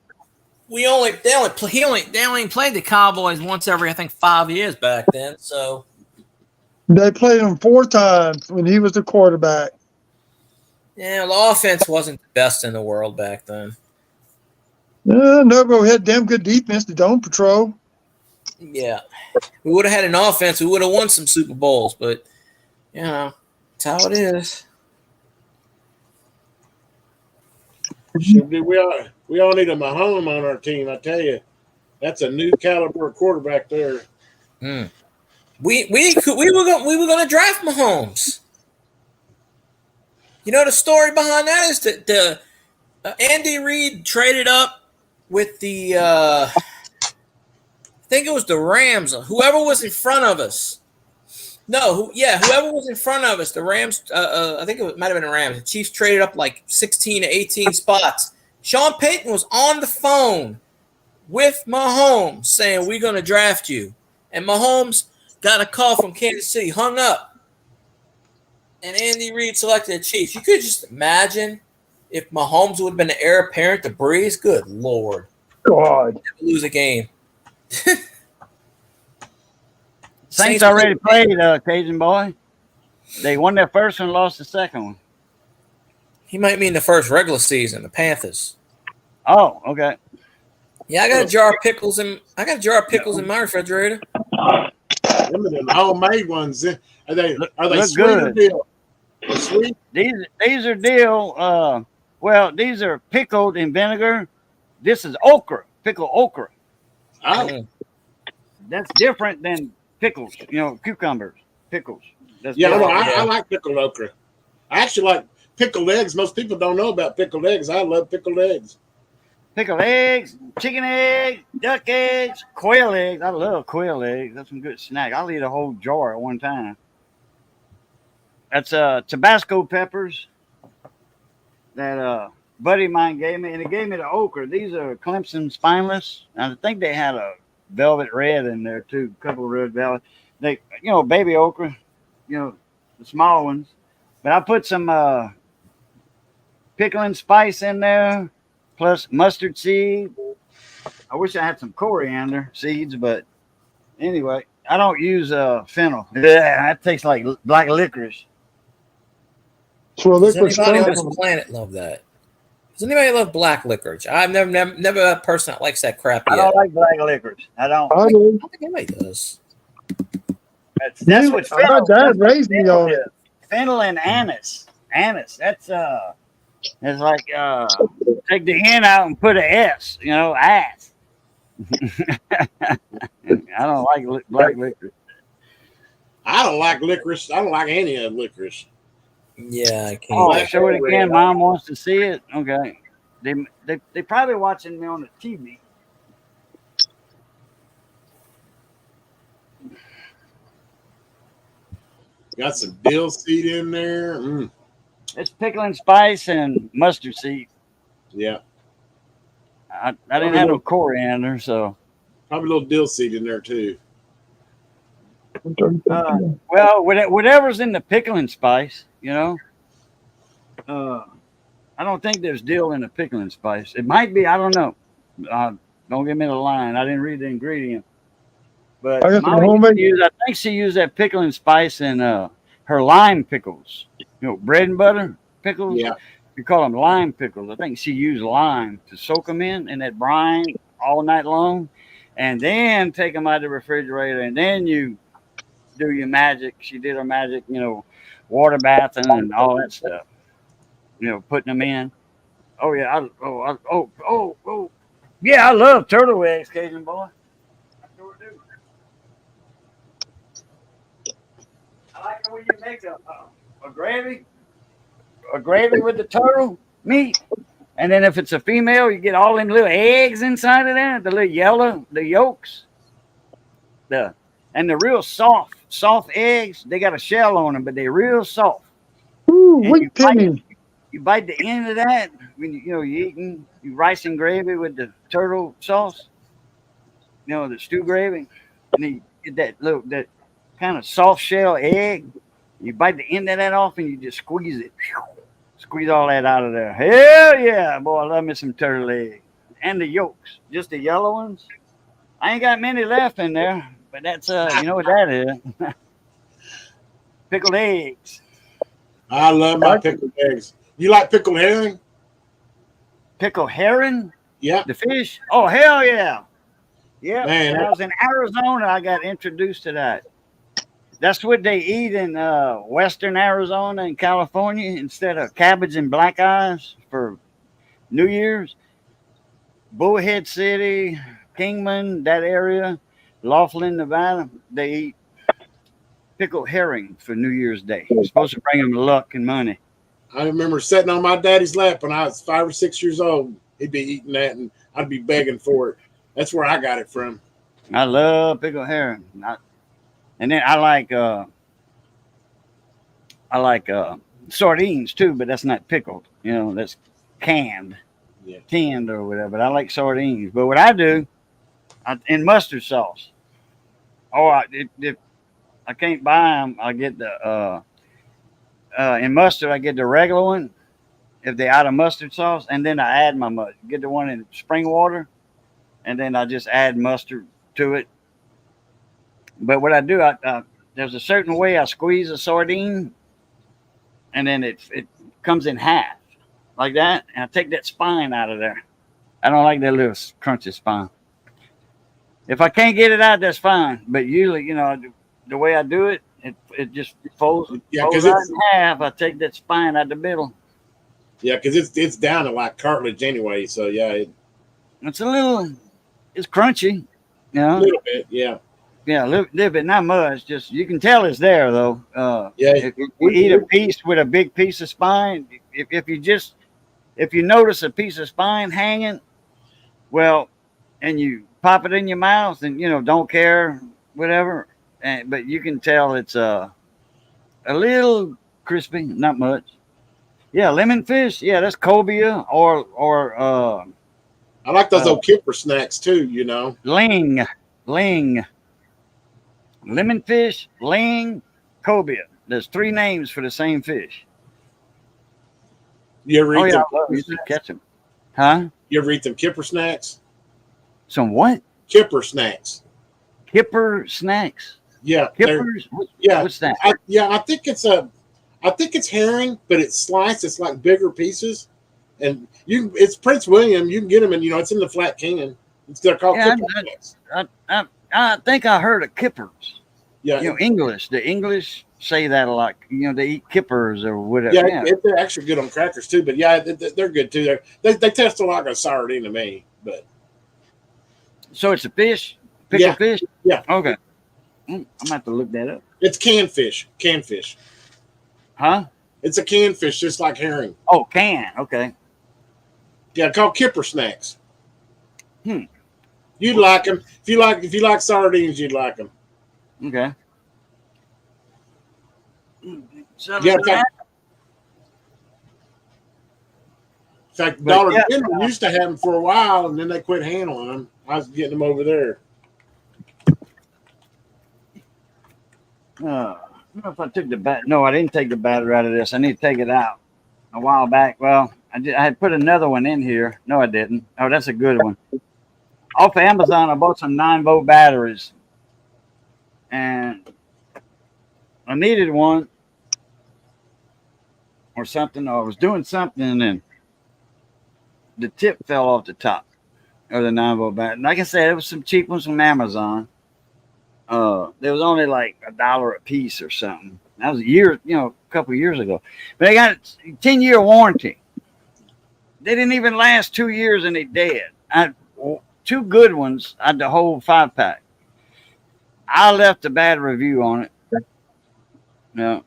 Speaker 3: They only played the Cowboys once every, I think, 5 years back then. So
Speaker 6: They played him 4 times when he was the quarterback.
Speaker 3: yeah, the offense wasn't the best in the world back then.
Speaker 6: Novo had damn good defense, the Dome Patrol.
Speaker 3: Yeah, we would have had an offense. We would have won some Super Bowls, but you know, that's how it is.
Speaker 4: Sure do. We all need a Mahomes on our team. I tell you, that's a new caliber quarterback there.
Speaker 3: We were going to draft Mahomes. You know the story behind that is that the Andy Reid traded up with the I think it was the Rams, whoever was in front of us. Whoever was in front of us, the Rams. I think it might have been the Rams. The Chiefs traded up like 16 to 18 spots. Sean Payton was on the phone with Mahomes saying, "We're going to draft you," and Mahomes got a call from Kansas City, hung up, and Andy Reid selected the Chiefs. You could just imagine if Mahomes would have been the heir apparent to Breeze. Good Lord,
Speaker 6: God,
Speaker 3: never lose a game.
Speaker 1: Saints already played, Cajun boy. They won their first one, lost the second one.
Speaker 3: He might mean the first regular season, the Panthers.
Speaker 1: Oh, okay.
Speaker 3: Yeah, I got a jar of pickles in my refrigerator.
Speaker 4: Them are them homemade ones. Are they
Speaker 1: Look
Speaker 4: sweet or
Speaker 1: good.
Speaker 4: deal? Sweet?
Speaker 1: These are dill. Well, these are pickled in vinegar. This is okra, pickled okra.
Speaker 4: Oh,
Speaker 1: That's different than pickles. Cucumbers, pickles. That's
Speaker 4: yeah,
Speaker 1: different.
Speaker 4: I like pickled okra. I actually like pickled eggs. Most people don't know about pickled eggs. I love pickled eggs.
Speaker 1: Pickled eggs, chicken eggs, duck eggs, quail eggs. I love quail eggs. That's some good snack. I'll eat a whole jar at one time. That's Tabasco peppers that buddy of mine gave me, and he gave me the okra. These are Clemson spineless. I think they had a velvet red in there too, a couple of red velvet. They, baby okra, the small ones. But I put some pickling spice in there, plus mustard seed. I wish I had some coriander seeds, but anyway, I don't use fennel. Yeah, that tastes like black licorice.
Speaker 6: So
Speaker 3: Does
Speaker 6: licorice
Speaker 3: anybody on
Speaker 6: comes
Speaker 3: this
Speaker 6: from.
Speaker 3: planet love that? Does anybody love black licorice? I've never that person that likes that crap
Speaker 1: I
Speaker 3: yet.
Speaker 1: don't like black licorice. I don't.
Speaker 6: I
Speaker 3: I
Speaker 6: do.
Speaker 3: don't think anybody does.
Speaker 1: That's what
Speaker 6: My
Speaker 1: fennel.
Speaker 6: dad raised me on it.
Speaker 1: Fennel and anise. Anise. That's it's like take the N out and put an S. Ass. I don't like black licorice.
Speaker 4: I don't like licorice. I don't like any of licorice.
Speaker 3: Yeah, I can't.
Speaker 1: Oh, show it again. Mom wants to see it. Okay. They probably watching me on the TV.
Speaker 4: Got some dill seed in there.
Speaker 1: It's pickling spice and mustard seed.
Speaker 4: Yeah,
Speaker 1: I didn't have no coriander, so.
Speaker 4: probably a little dill seed in there too.
Speaker 1: Well, whatever's in the pickling spice, I don't think there's dill in the pickling spice. It might be. I don't know. Don't give me the line. I didn't read the ingredient. But
Speaker 6: I got some
Speaker 1: Mama
Speaker 6: homemade.
Speaker 1: I think she used that pickling spice in her lime pickles. Bread and butter pickles.
Speaker 4: Yeah.
Speaker 1: You call them lime pickles. I think she used lime to soak them in that brine all night long, and then take them out of the refrigerator, and then you do your magic. She did her magic, water bathing and all that stuff. Putting them in. Oh yeah. Yeah, I love turtle eggs, Cajun boy. I sure do. I like it when you make a gravy with the turtle meat, and then if it's a female, you get all them little eggs inside of there, the little yellow, the yolks, and the real soft eggs. They got a shell on them, but they're real soft.
Speaker 6: Ooh,
Speaker 1: And
Speaker 6: wheat penny.
Speaker 1: you bite the end of that, when you eating rice and gravy with the turtle sauce, the stew gravy, and then you get that kind of soft shell egg. You bite the end of that off and you just squeeze it. Squeeze all that out of there. Hell yeah, boy, I love me some turtle egg. And the yolks, just the yellow ones. I ain't got many left in there, but that's you know what that is. Pickled eggs.
Speaker 4: I love my pickled eggs. You like pickled herring?
Speaker 1: Pickled herring?
Speaker 4: Yeah.
Speaker 1: The fish? Oh, hell yeah. Yeah.
Speaker 4: Man,
Speaker 1: When I was in Arizona, I got introduced to that. That's what they eat in Western Arizona and California instead of cabbage and black eyes for New Year's. Bullhead City, Kingman, that area, Laughlin, Nevada, they eat pickled herring for New Year's Day. It's supposed to bring them luck and money.
Speaker 4: I remember sitting on my daddy's lap when I was 5 or 6 years old. He'd be eating that, and I'd be begging for it. That's where I got it from.
Speaker 1: I love pickled herring. And then I like sardines too, but that's not pickled. That's canned, tinned or whatever. But I like sardines. But what I do, in mustard sauce. If I can't buy them, I get the in mustard. I get the regular one. If they're out of mustard sauce, and then I add my mustard. Get the one in spring water, and then I just add mustard to it. But what I do, there's a certain way I squeeze a sardine, and then it comes in half like that, and I take that spine out of there. I don't like that little crunchy spine. If I can't get it out, that's fine. But usually, the way I do it, it just folds out in half. I take that spine out the middle.
Speaker 4: Yeah, because it's down to like cartilage anyway. So yeah,
Speaker 1: it's crunchy.
Speaker 4: A little bit, yeah.
Speaker 1: Yeah, a little bit, not much. Just you can tell it's there though.
Speaker 4: If
Speaker 1: you eat a piece with a big piece of spine, if you notice a piece of spine hanging, well, and you pop it in your mouth and don't care, whatever. But you can tell it's a little crispy, not much. Yeah, lemon fish. Yeah, that's cobia or
Speaker 4: I like those old kipper snacks too.
Speaker 1: Ling. Lemon fish, ling, cobia. There's 3 names for the same fish.
Speaker 4: You ever eat them?
Speaker 1: I used to catch them. Huh?
Speaker 4: You ever eat them kipper snacks?
Speaker 1: Some what?
Speaker 4: Kipper snacks.
Speaker 1: Kipper snacks.
Speaker 4: Yeah.
Speaker 1: Kippers?
Speaker 4: Yeah.
Speaker 1: What's that?
Speaker 4: I think it's herring, but it's sliced. It's like bigger pieces, and it's Prince William. You can get them, and it's in the flat can. They're called kipper snacks.
Speaker 1: I think I heard of kippers.
Speaker 4: Yeah.
Speaker 1: English. The English say that a lot. They eat kippers or whatever.
Speaker 4: Yeah, they're actually good on crackers too. But yeah, they're good too. They taste a lot like a sardine to me. But
Speaker 1: so it's a fish, pickled fish.
Speaker 4: Yeah.
Speaker 1: Okay. I'm gonna have to look that up.
Speaker 4: It's canned fish. Canned fish.
Speaker 1: Huh?
Speaker 4: It's a canned fish, just like herring.
Speaker 1: Oh, okay.
Speaker 4: Yeah, called kipper snacks. You'd like them if you like sardines. You'd like them.
Speaker 1: Okay.
Speaker 4: Yeah. In fact, Dollar General used to have them for a while, and then they quit handling them. I was getting them over there.
Speaker 1: I don't know if I took the bat. No, I didn't take the battery out of this. I need to take it out. A while back. Well, I had put another one in here. No, I didn't. Oh, that's a good one. Off of Amazon, I bought some 9-volt batteries, and I needed one or something. Or I was doing something, and the tip fell off the top of the 9-volt battery. Like I said, it was some cheap ones from Amazon. There was only like $1 a piece or something. That was a couple of years ago. But they got a 10-year warranty. They didn't even last 2 years, and they dead. 2 good ones out the whole 5-pack. I left a bad review on it. No.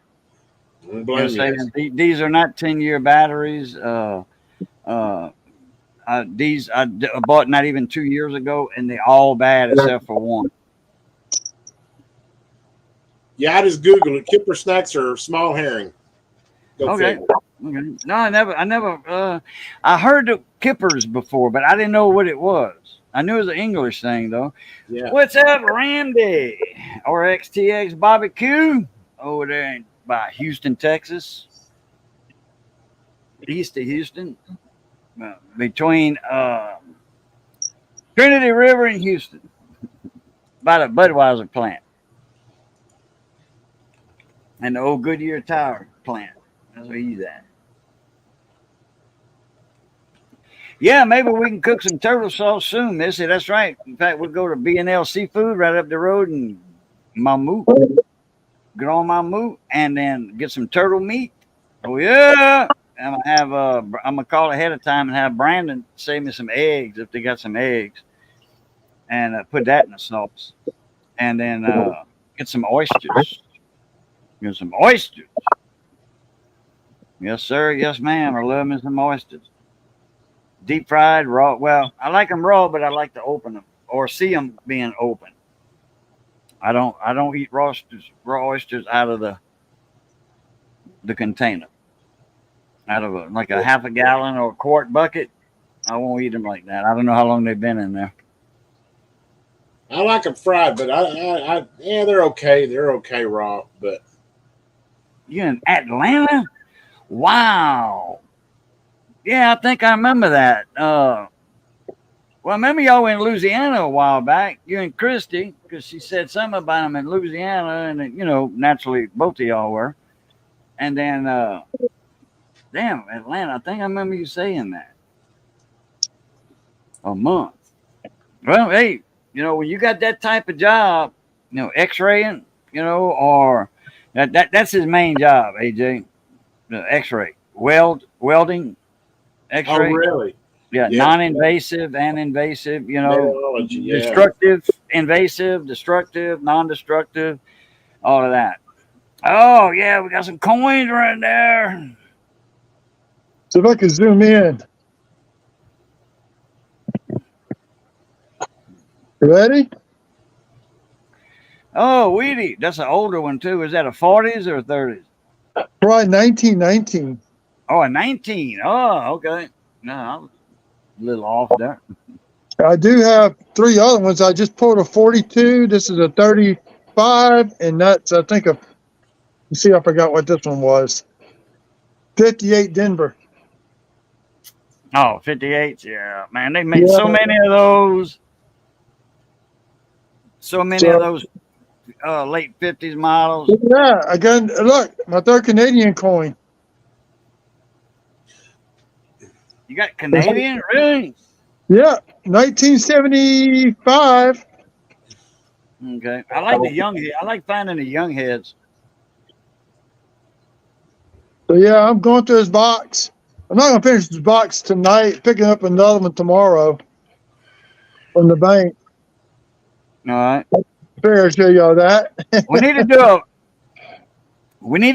Speaker 1: These are not 10-year batteries. These I bought not even 2 years ago, and they're all bad except for one.
Speaker 4: Yeah, I just Googled it. Kipper snacks are small herring. Go
Speaker 1: Okay.
Speaker 4: figure.
Speaker 1: Okay. No, I never, I heard the kippers before, but I didn't know what it was. I knew it was an English thing, though.
Speaker 4: Yeah.
Speaker 1: What's up, Randy? RXTX Barbecue over there by Houston, Texas. East of Houston. Between Trinity River and Houston. By the Budweiser plant. And the old Goodyear Tower plant. That's where he's at. Yeah, maybe we can cook some turtle sauce soon, Missy. That's right. In fact, we'll go to B&L Seafood right up the road and Mammut. Get on Mammut and then get some turtle meat. Oh yeah. I'm gonna call ahead of time and have Brandon save me some eggs if they got some eggs, and put that in the sauce, and then get some oysters. Get some oysters. Yes, sir. Yes, ma'am. I love me some oysters. Deep fried, raw. Well, I like them raw, but I like to open them or see them being open. I don't eat raw oysters out of the container. Out of like a half a gallon or a quart bucket. I won't eat them like that. I don't know how long they've been in there.
Speaker 4: I like them fried, but yeah, they're okay. They're okay raw, but
Speaker 1: You in Atlanta? Wow. Yeah, I think I remember that. Well, I remember y'all were in Louisiana a while back. You and Christy, because she said something about them in Louisiana, and naturally both of y'all were. And then, damn, Atlanta. I think I remember you saying that. A month. Well, hey, when you got that type of job, X-raying, or that's his main job, AJ. The X-ray, welding, X-ray.
Speaker 4: oh really?
Speaker 1: Yeah,
Speaker 4: Yeah.
Speaker 1: non-invasive and invasive.
Speaker 4: Meteorology, yeah.
Speaker 1: Destructive, invasive, destructive, non-destructive, all of that. Oh yeah, we got some coins right there.
Speaker 6: So if I can zoom in. Ready?
Speaker 1: Oh, Weedy, that's an older one too. Is that a 40s or a 30s?
Speaker 6: Probably 1919.
Speaker 1: Oh, a 19. Oh, okay. No, I was a little off there.
Speaker 6: I do have 3 other ones. I just pulled a 42. This is a 35, and that's I think let's see, I forgot what this one was. 58 Denver.
Speaker 1: Oh, 58s. Yeah, man, they made so many of those. So many of those late 50s models.
Speaker 6: Yeah, again, look, my third Canadian coin.
Speaker 1: You got Canadian, really?
Speaker 6: Yeah, 1975.
Speaker 1: Okay, I like the young. I like finding the young heads.
Speaker 6: So yeah, I'm going through his box. I'm not gonna finish this box tonight. Picking up another one tomorrow from the bank.
Speaker 1: All right.
Speaker 6: Fair, show y'all that.
Speaker 1: We need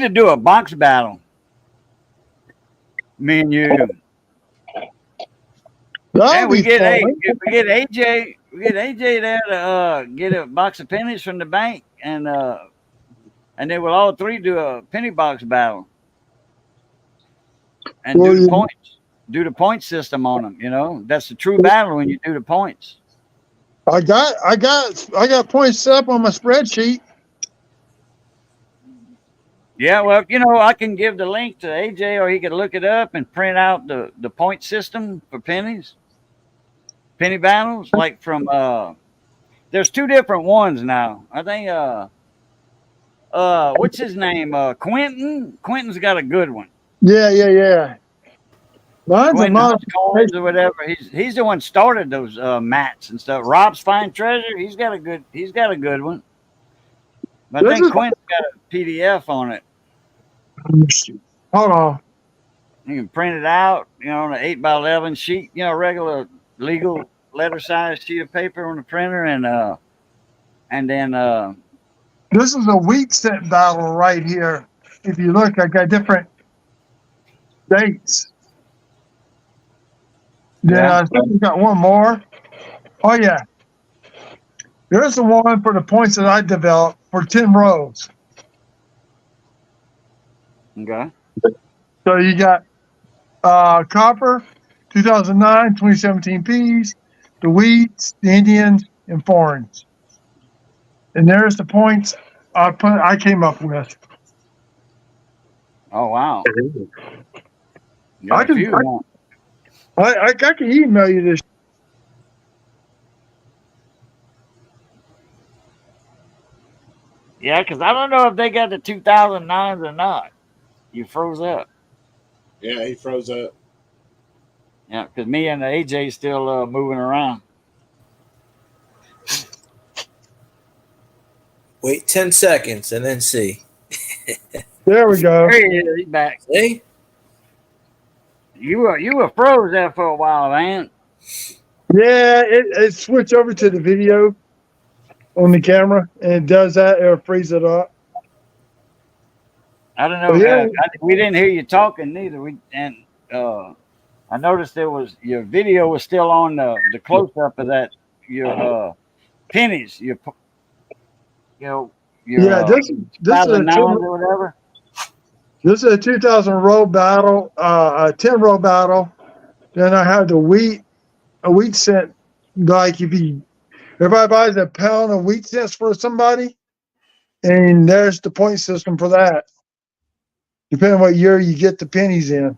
Speaker 1: to do a box battle. Me and you.
Speaker 6: That'll
Speaker 1: we
Speaker 6: be
Speaker 1: get
Speaker 6: fun.
Speaker 1: AJ. We get AJ there to get a box of pennies from the bank, and then we'll all three do a penny box battle, and do the points. Do the point system on them. That's the true battle when you do the points.
Speaker 6: I got points set up on my spreadsheet.
Speaker 1: Yeah, well, I can give the link to AJ, or he could look it up and print out the point system for pennies. Penny battles, like from there's 2 different ones now. I think what's his name? Quentin. Quentin's got a good one.
Speaker 6: Yeah. Mine's a
Speaker 1: Quentin
Speaker 6: mod.
Speaker 1: Coins or whatever. He's the one started those mats and stuff. Rob's Fine Treasure. He's got a good one. But I think Quentin's got a PDF on it.
Speaker 6: Hold on.
Speaker 1: You can print it out, on an 8x11 sheet, regular legal letter size sheet of paper on the printer, and then
Speaker 6: This is a week set battle right here. If you look, I got different dates. Yeah, I think we got one more. Oh yeah. There's the one for the points that I developed for 10 rows.
Speaker 1: Okay.
Speaker 6: So you got copper, 2009, 2017 peas, the wheats, the Indians, and foreigns. And there's the points I came up with.
Speaker 1: Oh wow.
Speaker 6: I can I can email you this.
Speaker 1: Yeah, because I don't know if they got the 2009s or not. You froze up.
Speaker 4: Yeah, he froze up.
Speaker 1: Yeah, because me and AJ still moving around.
Speaker 3: Wait 10 seconds and then see.
Speaker 6: There we go.
Speaker 1: There he is. He's back.
Speaker 3: See?
Speaker 1: You were froze there for a while, man.
Speaker 6: Yeah, it switched over to the video on the camera, and it does that. It'll freeze it up.
Speaker 1: I don't know.
Speaker 6: Yeah.
Speaker 1: We didn't hear you talking neither. I noticed your video was still on the close up of that your pennies. Your
Speaker 6: Yeah, this is a
Speaker 1: 2009 or whatever.
Speaker 6: This is a 2000 row battle, a 10 row battle. Then I have a wheat cent. Like everybody buys a pound of wheat cents for somebody, and there's the point system for that. Depending on what year you get the pennies in.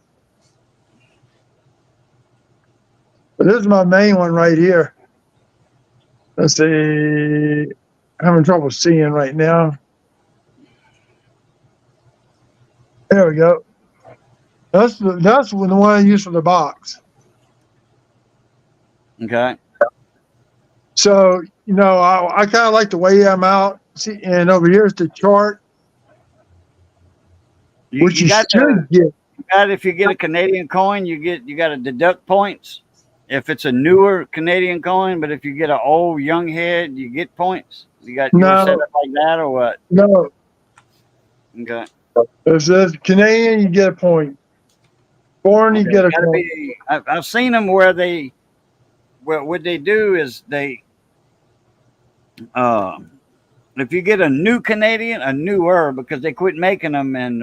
Speaker 6: But this is my main one right here. Let's see. I'm having trouble seeing right now. There we go. That's the one I use for the box.
Speaker 1: Okay.
Speaker 6: So, I kind of like the way I'm out. See, and over here is the chart, which you
Speaker 1: got
Speaker 6: should get.
Speaker 1: If you get a Canadian coin, you got to deduct points. If it's a newer Canadian coin, but if you get an old young head, you get points. You set up like that or what?
Speaker 6: No.
Speaker 1: Okay.
Speaker 6: If it's Canadian, you get a point. Foreign, you get a point.
Speaker 1: I've seen them where what they do is if you get a new Canadian, a newer, because they quit making them in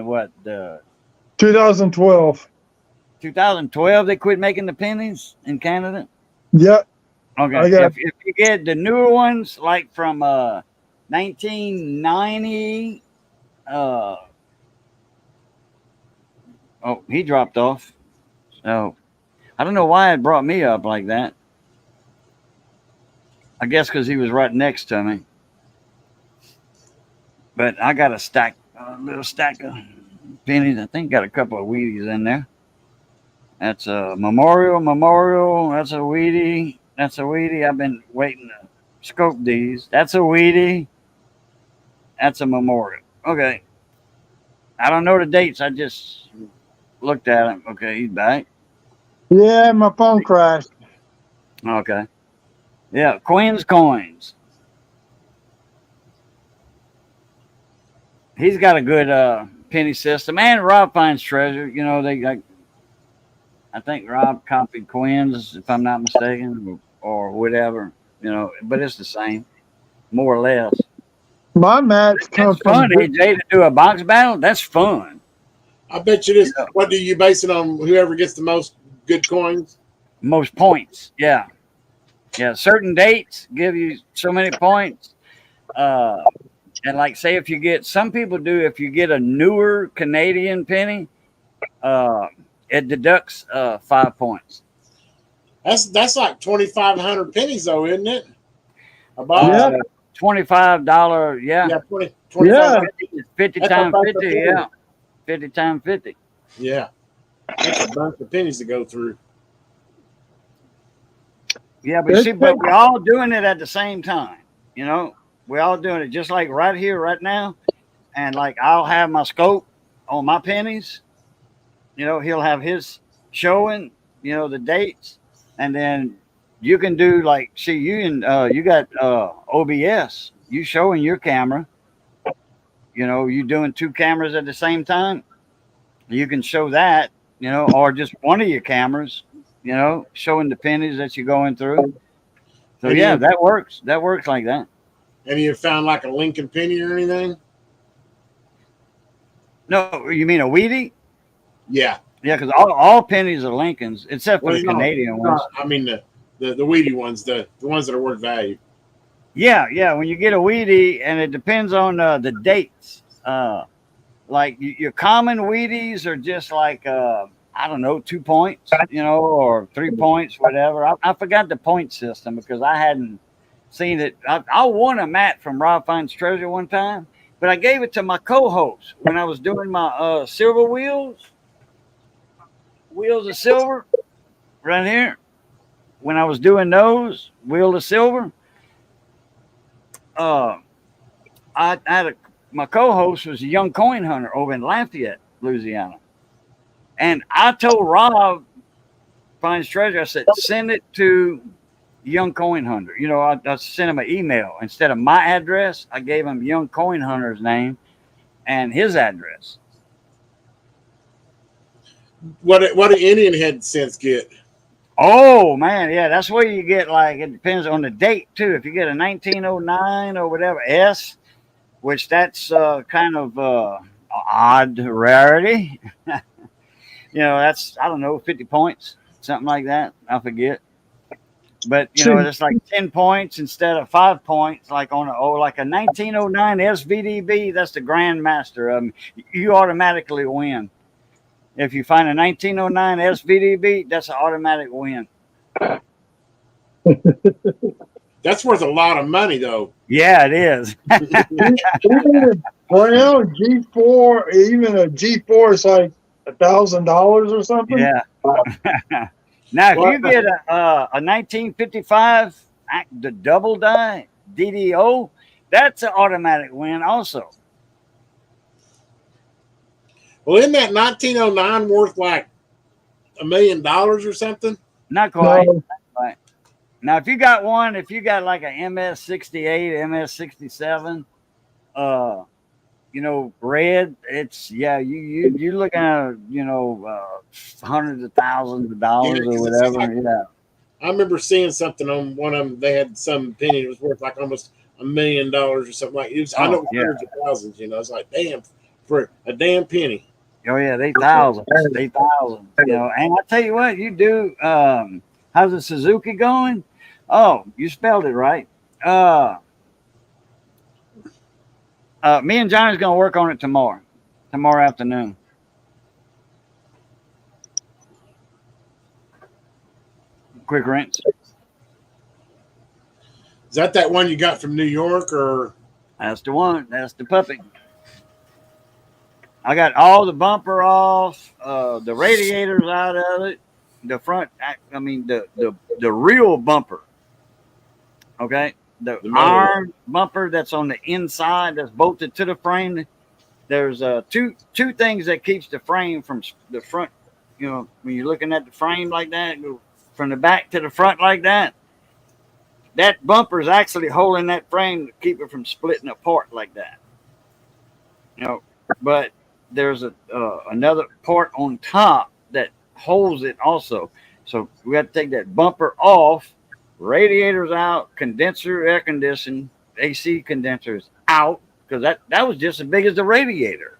Speaker 6: 2012.
Speaker 1: 2012, they quit making the pennies in Canada.
Speaker 6: Yep.
Speaker 1: Okay. If you get the newer ones, like from 1990, he dropped off. So I don't know why it brought me up like that. I guess because he was right next to me. But I got a little stack of pennies. I think got a couple of Wheaties in there. That's a memorial. That's a Wheatie. I've been waiting to scope these. That's a Wheatie. That's a memorial. Okay. I don't know the dates. I just looked at him. Okay, he's back.
Speaker 6: Yeah, my phone crashed.
Speaker 1: Okay. Yeah, Quinn's Coins. He's got a good penny system, and Rob finds treasure. I think Rob copied Quinn's, if I'm not mistaken, or whatever. But it's the same, more or less.
Speaker 6: My match comes
Speaker 1: It's fun, AJ, to do a box battle. That's fun.
Speaker 4: I bet you this. What do you base it on? Whoever gets the most good coins?
Speaker 1: Most points, yeah. Yeah, certain dates give you so many points. And like say if you get a newer Canadian penny, it deducts 5 points.
Speaker 4: That's like 2,500 pennies though, isn't it?
Speaker 6: Yeah.
Speaker 1: $25, yeah.
Speaker 4: Yeah, 20,
Speaker 6: Yeah.
Speaker 1: 50 times 50, yeah. 50 times 50.
Speaker 4: Yeah. That's a bunch of pennies to go through.
Speaker 1: Yeah, but we're all doing it at the same time. We're all doing it just like right here, right now. And like I'll have my scope on my pennies. He'll have his showing, the dates. And then you can do like, you got OBS. You showing your camera. You doing two cameras at the same time. You can show that, or just one of your cameras. Showing the pennies that you're going through. So yeah, that works. That works like that.
Speaker 4: Have you found like a Lincoln penny or anything?
Speaker 1: No, you mean a Wheatie?
Speaker 4: Yeah.
Speaker 1: Yeah, because all pennies are Lincolns except for
Speaker 4: Well,
Speaker 1: the
Speaker 4: no,
Speaker 1: Canadian ones.
Speaker 4: I mean the weedy ones, the ones that are worth value.
Speaker 1: Yeah. When you get a Wheatie, and it depends on the dates. Like your common Wheaties are just like I don't know, 2 points, or 3 points, whatever. I forgot the point system because I hadn't seen it. I won a mat from Rob Finds Treasure one time, but I gave it to my co-host when I was doing my silver wheels of silver right here. When I was doing those wheel of silver, I had my co-host was a young coin hunter over in Lafayette, Louisiana. And I told Rob Finds Treasure, I said, send it to Young Coin Hunter. I sent him an email. Instead of my address, I gave him Young Coin Hunter's name and his address.
Speaker 4: What do Indian Head cents get?
Speaker 1: Oh, man. Yeah, that's where you get, it depends on the date, too. If you get a 1909 or whatever S, which that's kind of odd rarity. That's, I don't know, 50 points, something like that. I forget. But, it's like 10 points instead of 5 points, like on a 1909 SVDB. That's the Grandmaster. You automatically win. If you find a 1909 SVDB, that's an automatic win.
Speaker 4: That's worth a lot of money, though.
Speaker 1: Yeah, it is.
Speaker 6: Well, G4, even a G4 is like $1,000 or something.
Speaker 1: Yeah. Now, if you get a 1955, the double die DDO, that's an automatic win also.
Speaker 4: Well, isn't that 1909 worth like $1 million or something?
Speaker 1: Not quite.
Speaker 6: No.
Speaker 1: Now, if you got like an MS68, MS67, red, it's you're looking at hundreds of thousands of dollars or whatever.
Speaker 4: I remember seeing something on one of them. They had some opinion it was worth like almost $1 million or something like it. I know hundreds of thousands. It's like damn for a damn penny.
Speaker 1: Oh yeah, they thousands. And I tell you what, you do. How's the Suzuki going? Oh, you spelled it right. Me and Johnny's gonna work on it tomorrow afternoon. Quick rinse.
Speaker 4: Is that one you got from New York or?
Speaker 1: That's the one. That's the puppy. I got all the bumper off, the radiators out of it, the front. I mean the real bumper. Okay, the iron bumper that's on the inside that's bolted to the frame. There's two things that keeps the frame from the front. When you're looking at the frame like that, go from the back to the front like that. That bumper is actually holding that frame to keep it from splitting apart like that. But there's another part on top that holds it also. So we got to take that bumper off, radiators out, condenser, air conditioning, AC condensers out, because that was just as big as the radiator.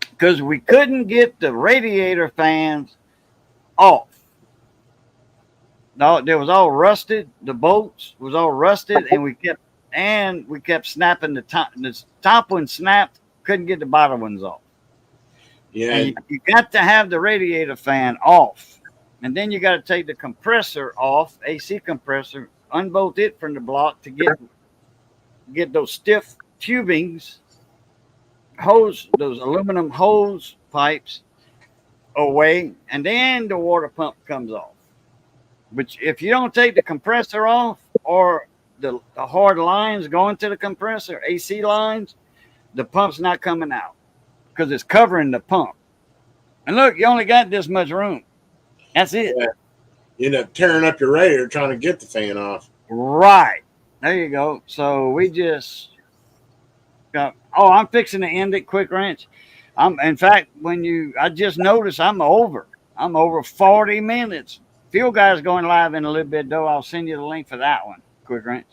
Speaker 1: Because we couldn't get the radiator fans off. No, it was all rusted. The bolts was all rusted, and we kept snapping the top. The top one snapped. Couldn't get the bottom ones off.
Speaker 4: Yeah,
Speaker 1: and you got to have the radiator fan off, and then you got to take the compressor off, AC compressor, unbolt it from the block to get those stiff tubings, those aluminum hose pipes away, and then the water pump comes off. But if you don't take the compressor off or the hard lines going to the compressor, AC lines, the pump's not coming out because it's covering the pump. And look, you only got this much room. That's it.
Speaker 4: Yeah. You end up tearing up your radiator trying to get the fan off.
Speaker 1: Right. There you go. So we just got, I'm fixing to end it, quick wrench. In fact, I just noticed I'm over 40 minutes. Field Guy's going live in a little bit, though. I'll send you the link for that one, quick wrench.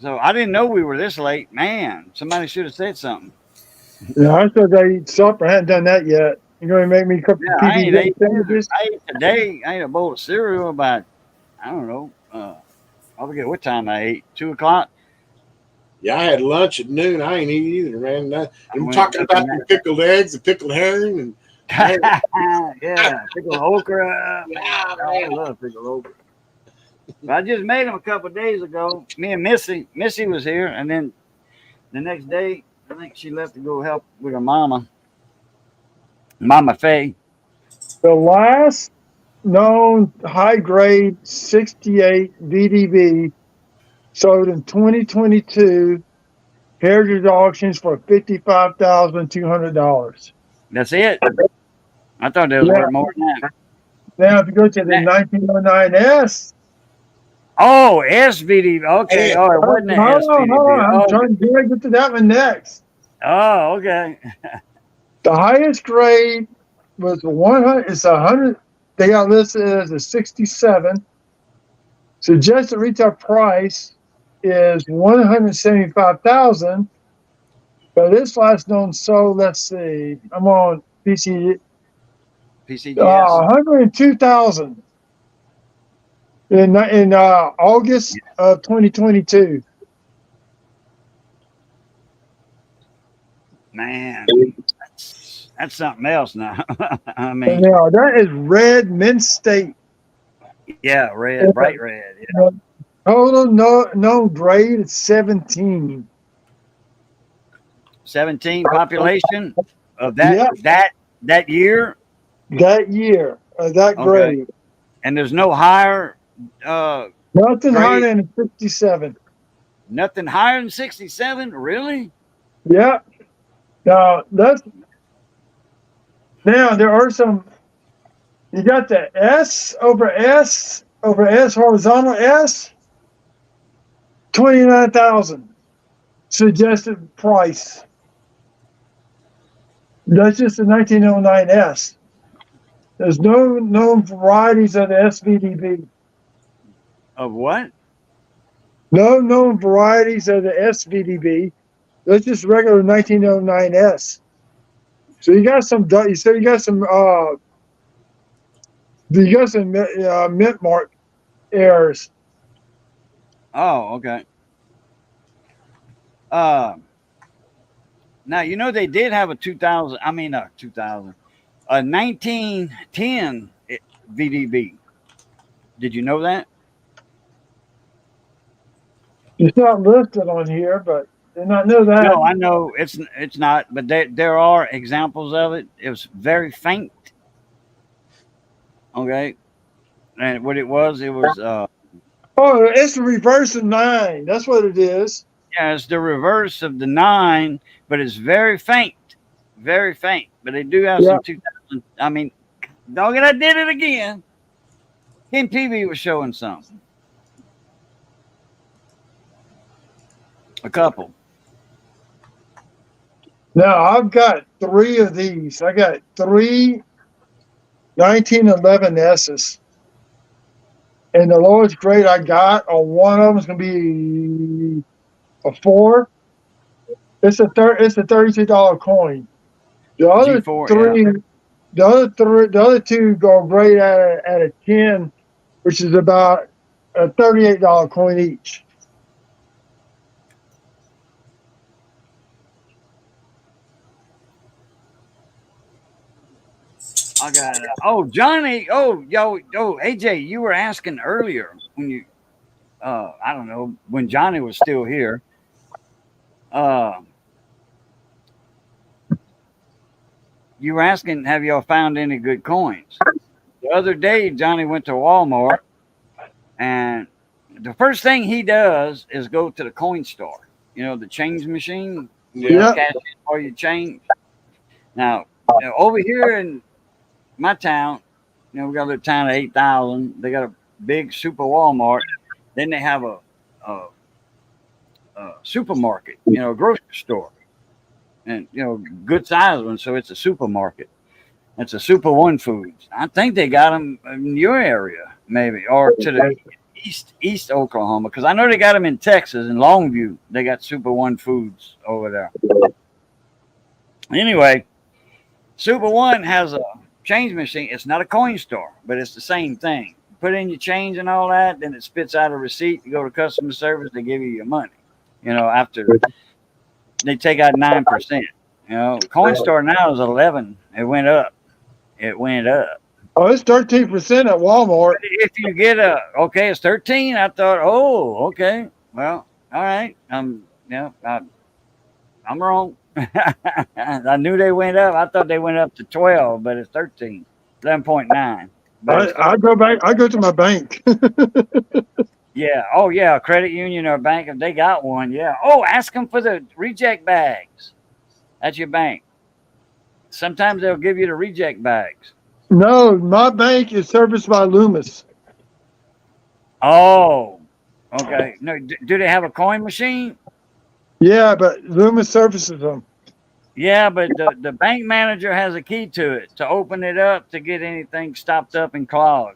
Speaker 1: So I didn't know we were this late. Man, somebody should have said something.
Speaker 6: Yeah, I still gotta eat supper. I haven't done that yet. You're gonna make me cook
Speaker 1: Yeah,
Speaker 6: the
Speaker 1: I ain't
Speaker 6: PB
Speaker 1: ate
Speaker 6: sandwiches?
Speaker 1: I ate today. I ate a bowl of cereal about I don't know. I forget what time I ate. 2 o'clock.
Speaker 4: Yeah, I had lunch at noon. I ain't eat either, man.
Speaker 1: I
Speaker 4: I'm
Speaker 1: went and
Speaker 4: talking
Speaker 1: took a
Speaker 4: about the pickled eggs, the pickled herring, and I had,
Speaker 1: nap. Yeah, pickled okra. Man,
Speaker 4: yeah,
Speaker 1: I
Speaker 4: man.
Speaker 1: love pickled okra. But I just made them a couple of days ago. Me and Missy was here, and then the next day, I think she left to go help with her Mama Faye.
Speaker 6: The last known high grade 68 VDB sold in 2022 Heritage Auctions for $55,200.
Speaker 1: That's it. I thought that was
Speaker 6: Yeah.
Speaker 1: worth more than that.
Speaker 6: Now, if you go to the 1909S,
Speaker 1: Oh, SVD. Okay. Oh, it wasn't an
Speaker 6: hold on,
Speaker 1: SVDB.
Speaker 6: I'm
Speaker 1: Oh,
Speaker 6: trying to get to that one next.
Speaker 1: oh, okay.
Speaker 6: The highest grade was 100. It's 100. They got listed as a 67. Suggested retail price is 175,000. But this last known sold. Let's see. I'm on PC.
Speaker 1: PCGS.
Speaker 6: 102,000 in August of 2022.
Speaker 1: Man, that's something else now. I mean,
Speaker 6: Now that is red mint state.
Speaker 1: yeah, red, bright red. Yeah.
Speaker 6: Total known grade is 17.
Speaker 1: 17 population of that
Speaker 6: Yeah.
Speaker 1: that year,
Speaker 6: That year, that
Speaker 1: Okay.
Speaker 6: grade.
Speaker 1: and there's no higher,
Speaker 6: Nothing higher
Speaker 1: Grade.
Speaker 6: than a 67.
Speaker 1: nothing higher than 67. Really?
Speaker 6: Yeah. Now there are some. You got the S over S horizontal S. 29,000 suggested price. That's just the 1909S. There's no known varieties of the SVDB.
Speaker 1: Of what?
Speaker 6: No known varieties of the SVDB. That's just regular 1909S. So you got some. So you got some. You got some mint mark errors.
Speaker 1: Oh, okay. Now you know they did have a 2000. I mean, 2000, a 1910 VDB. Did you know that?
Speaker 6: It's not listed on here, but did not know that.
Speaker 1: No, I know it's not, but there are examples of it. It was very faint. Okay, and what it was
Speaker 6: Oh, it's the reverse of 9. That's what it is.
Speaker 1: yeah, it's the reverse of the 9, but it's very faint, very faint. But they do have some 2000. I mean, dog it, I did it again. Ken PB was showing something. A couple.
Speaker 6: Now I've got 3 of these. I got 3 1911S's. And the lowest grade I got on one of them is going to be a 4. It's a $32 coin. The other
Speaker 1: G4,
Speaker 6: 3,
Speaker 1: yeah.
Speaker 6: the other 2 go grade at a 10, which is about a $38 coin each.
Speaker 1: I got it. Oh, Johnny. Oh, AJ, you were asking earlier when you, I don't know, when Johnny was still here. You were asking, have y'all found any good coins? The other day, Johnny went to Walmart, and the first thing he does is go to the coin store. You know, the change machine.
Speaker 6: Yeah.
Speaker 1: Cash in for your change. Now, over here in my town, we got a little town of 8,000. They got a big super Walmart. Then they have a supermarket, a grocery store, and good sized one. So it's a supermarket. It's a Super One Foods. I think they got them in your area, maybe, or to the east Oklahoma, because I know they got them in Texas in Longview. They got Super One Foods over there. Anyway, Super One has a change machine. It's not a coin store, but it's the same thing. Put in your change and all that, then it spits out a receipt. You go to customer service, they give you your money. After they take out 9%. Coin store now is 11. It went up.
Speaker 6: Oh, it's 13% at Walmart.
Speaker 1: If you get it's 13. I thought, okay, well, all right. I'm wrong. I knew they went up. I thought they went up to 12, but it's 13, 11.9.
Speaker 6: I go back. I go to my bank.
Speaker 1: Yeah. Oh, yeah. A credit union or a bank, if they got one. Yeah. Oh, ask them for the reject bags. That's your bank. Sometimes they'll give you the reject bags.
Speaker 6: No, my bank is serviced by Loomis.
Speaker 1: Oh, okay. No, do they have a coin machine?
Speaker 6: Yeah, but Loomis services them.
Speaker 1: Yeah, but the bank manager has a key to it to open it up to get anything stopped up and clogged.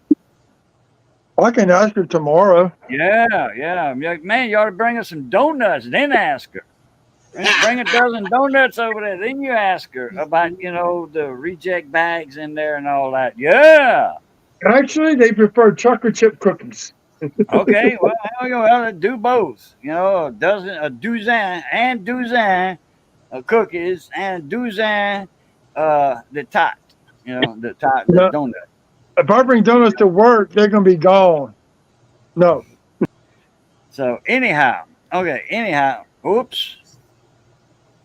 Speaker 6: I can ask her tomorrow.
Speaker 1: Yeah. Man, you ought to bring us some donuts, then ask her. Bring a dozen donuts over there, then you ask her about, the reject bags in there and all that. Yeah.
Speaker 6: Actually, they prefer chocolate chip cookies.
Speaker 1: Okay, well, do both. A dozen of cookies and dozen the tot. The donut.
Speaker 6: If I bring donuts to work, they're going to be gone. No.
Speaker 1: So anyhow, oops.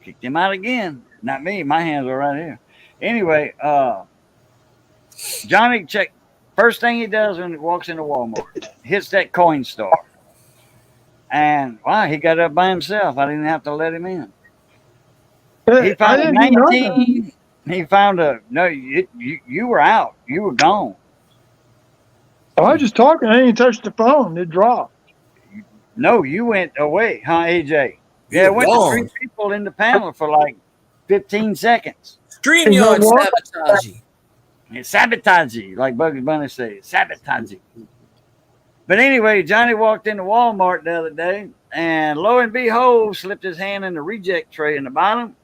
Speaker 1: Kicked him out again. Not me. My hands are right here. Anyway, Johnny check. First thing he does when he walks into Walmart, hits that coin store. And wow, he got up by himself. I didn't have to let him in. He found a 19. He found you were out. You were gone.
Speaker 6: I was just talking. I didn't touch the phone. It dropped.
Speaker 1: No, you went away, huh, AJ? Yeah, it went to 3 people in the panel for like 15 seconds.
Speaker 3: StreamYard sabotaging.
Speaker 1: It's sabotaging, like Bugs Bunny says, sabotaging. But anyway, Johnny walked into Walmart the other day, and lo and behold, slipped his hand in the reject tray in the bottom.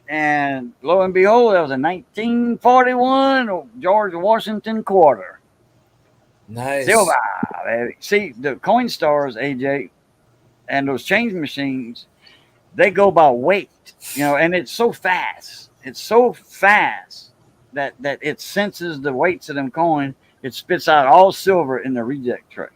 Speaker 1: And lo and behold, that was a 1941 George Washington quarter.
Speaker 3: Nice.
Speaker 1: Silver, baby. See, the coin stores, AJ, and those change machines, they go by weight, and it's so fast. It's so fast that it senses the weights of them coins. It spits out all silver in the reject tray.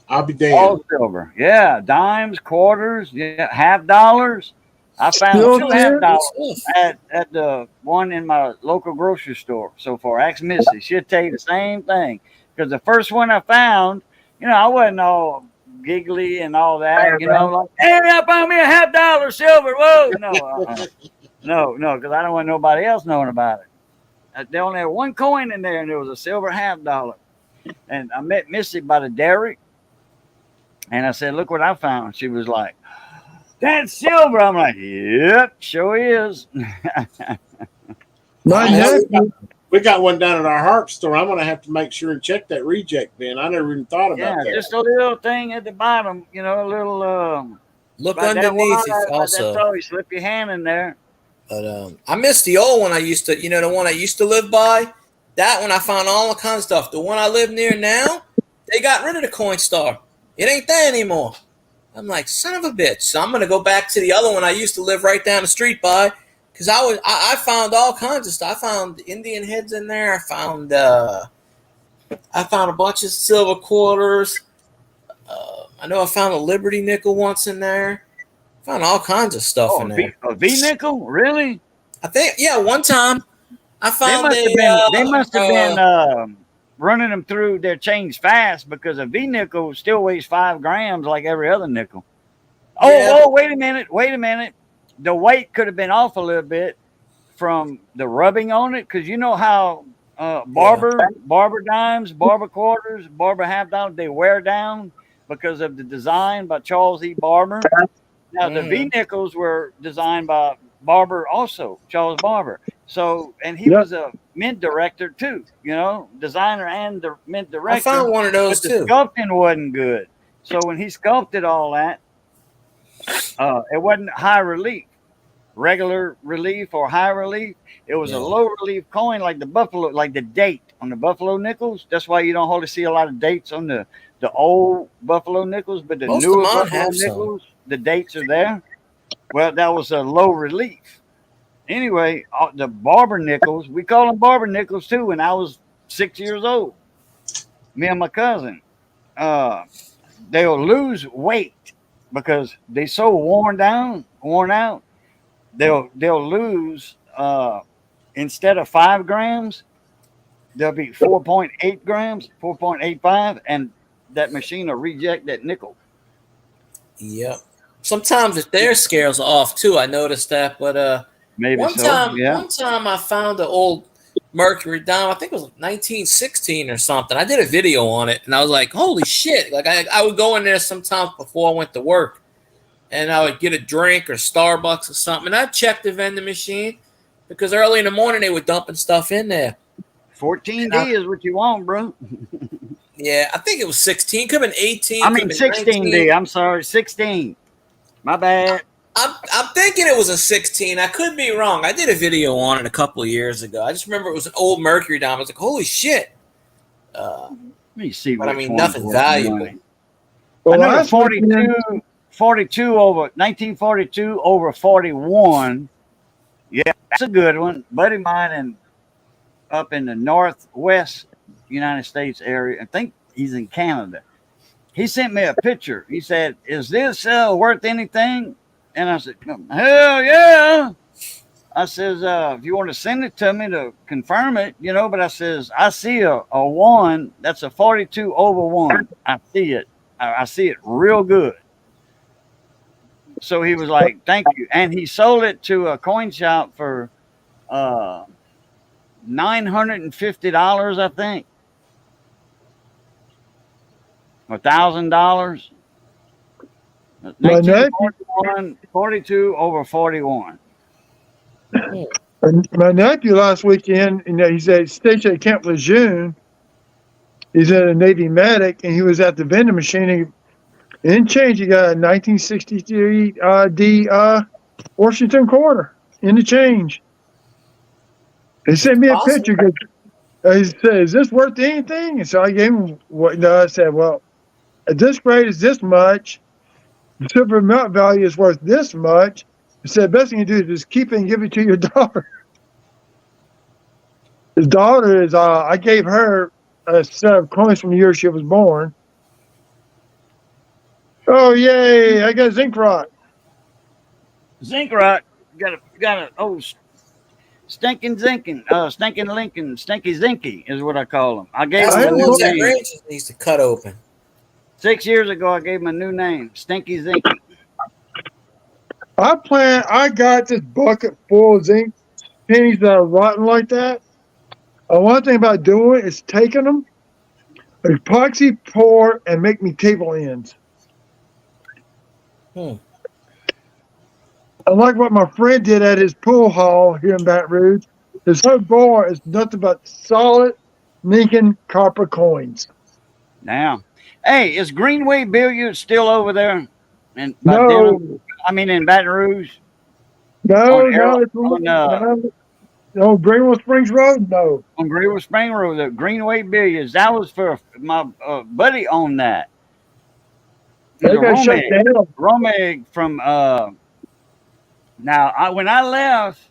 Speaker 4: I'll be damned.
Speaker 1: All silver. Yeah, dimes, quarters, half dollars. I found
Speaker 6: Still
Speaker 1: 2 half dollars at the one in my local grocery store so far. Ask Missy. She'll tell you the same thing. Because the first one I found, I wasn't all giggly and all that, like, hey, I found me a half dollar silver. Whoa. No, because I don't want nobody else knowing about it. They only had 1 coin in there, and there was a silver half dollar. And I met Missy by the dairy, and I said, look what I found. She was like, that's silver. I'm like, yep, sure is.
Speaker 4: We got one down at our Harp store. I'm going to have to make sure and check that reject bin. I never even thought about that.
Speaker 1: Yeah, just a little thing at the bottom, a little.
Speaker 3: Look underneath it also.
Speaker 1: So you slip your hand in there.
Speaker 3: But I miss the old one I used to, the one I used to live by. That one I found all kinds of stuff. The one I live near now, they got rid of the coin store. It ain't there anymore. I'm like, son of a bitch. So I'm gonna go back to the other one I used to live right down the street by, because I found all kinds of stuff. I found Indian heads in there. I found a bunch of silver quarters. I know I found a Liberty nickel once in there. Found all kinds of stuff in there.
Speaker 1: A V nickel, really?
Speaker 3: I think, one time I found
Speaker 1: they must have been running them through their change fast, because a V nickel still weighs 5 grams like every other nickel. Oh, wait a minute. The weight could have been off a little bit from the rubbing on it, because you know how barber dimes, barber quarters, barber half dollars, they wear down because of the design by Charles E. Barber. Now, the V nickels were designed by Barber also, Charles Barber. So, and he was a mint director too, designer and the mint director.
Speaker 3: I found one of those
Speaker 1: but
Speaker 3: too.
Speaker 1: The sculpting wasn't good. So when he sculpted all that, it wasn't high relief. regular relief or high relief. It was
Speaker 3: Yeah.
Speaker 1: a low relief coin, like the buffalo, like the date on the buffalo nickels. That's why you don't hardly see a lot of dates on the old buffalo nickels, but the
Speaker 3: Most of
Speaker 1: newer
Speaker 3: mine
Speaker 1: buffalo
Speaker 3: have some.
Speaker 1: nickels, the dates are there. Well, that was a low relief. Anyway, the barber nickels, we call them barber nickels too. When I was 6 years old, me and my cousin, they'll lose weight because they so worn out. They'll lose instead of 5 grams, they'll be 4.8 grams, 4.85, and that machine will reject that nickel.
Speaker 3: Yep. Sometimes if their scales off too, I noticed that. But
Speaker 1: Maybe
Speaker 3: one
Speaker 1: so.
Speaker 3: time,
Speaker 1: Yeah.
Speaker 3: one time I found an old mercury dime. I think it was 1916 or something. I did a video on it, and I was like, "Holy shit!" Like I would go in there sometimes before I went to work, and I would get a drink or Starbucks or something, and I'd check the vending machine because early in the morning they were dumping stuff in there.
Speaker 1: 14D is what you want, bro.
Speaker 3: Yeah, I think it was 16. Could have been 18.
Speaker 1: I mean 16D. I'm sorry, 16. My bad.
Speaker 3: I'm thinking it was a 16. I could be wrong. I did a video on it a couple of years ago. I just remember it was an old mercury dime. I was like, holy shit.
Speaker 1: Let me see.
Speaker 3: But I
Speaker 1: which
Speaker 3: mean,
Speaker 1: one's
Speaker 3: nothing
Speaker 1: worth
Speaker 3: valuable.
Speaker 1: money.
Speaker 6: Well,
Speaker 1: I know
Speaker 6: last weekend-
Speaker 1: 42 over 1942 over 41. Yeah, that's a good one. Buddy of mine and up in the northwest United States area. I think he's in Canada. He sent me a picture. He said, "Is this worth anything?" And I said, "Hell yeah!" I says, "If you want to send it to me to confirm it, you know." But I says, "I see a one. That's a 42 over 1. I see it. I see it real good." So he was like, "Thank you," and he sold it to a coin shop for $950, I think, $1,000.
Speaker 6: My nephew,
Speaker 1: 42 over 41.
Speaker 6: my nephew last weekend, he's at station at Camp Lejeune. He's a Navy medic, and he was at the vending machine. In change, he got a 1963 D Washington quarter in the change. He sent me a
Speaker 3: Awesome.
Speaker 6: picture. He said, "Is this worth anything?" And so I gave him what. No, I said, "Well, at this rate, is this much. The silver amount value is worth this much." He said, "Best thing you do is just keep it and give it to your daughter." His daughter is. I gave her a set of coins from the year she was born. Oh yay! I got zinc rock.
Speaker 1: Zinc rock. Got a stinking Lincoln, stinky zinky is what I call them. I gave
Speaker 3: That's
Speaker 1: him
Speaker 3: the
Speaker 1: a new
Speaker 3: ones that
Speaker 1: name.
Speaker 3: Rangers needs to cut open.
Speaker 1: 6 years ago, I gave him a new name, Stinky Zinky.
Speaker 6: I got this bucket full of zinc pennies that are rotten like that. One thing about doing is taking them, epoxy pour, and make me table ends. Unlike what my friend did at his pool hall here in Baton Rouge, his whole bar is nothing but solid Lincoln copper coins.
Speaker 1: Now, hey, is Greenway Billiards still over there? And
Speaker 6: No,
Speaker 1: in Baton Rouge.
Speaker 6: no,
Speaker 1: On Arrow-
Speaker 6: it's no, Greenville Springs Road. No,
Speaker 1: On Greenwood Spring Road, the Greenway Billiards. That was for my buddy owned that.
Speaker 6: they
Speaker 1: He's a
Speaker 6: got shut down.
Speaker 1: Romeg from when I left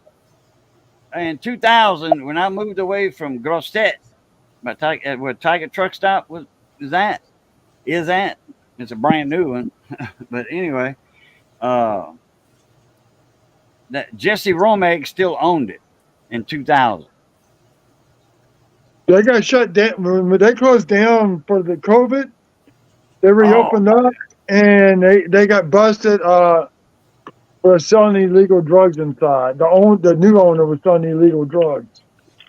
Speaker 1: in 2000, when I moved away from Grosset, where Tiger Truck Stop is that. It's a brand new one. But anyway, that Jesse Romeg still owned it in 2000.
Speaker 6: They got shut down when they closed down for the COVID. They reopened up, and they got busted for selling illegal drugs inside. The new owner was selling illegal drugs.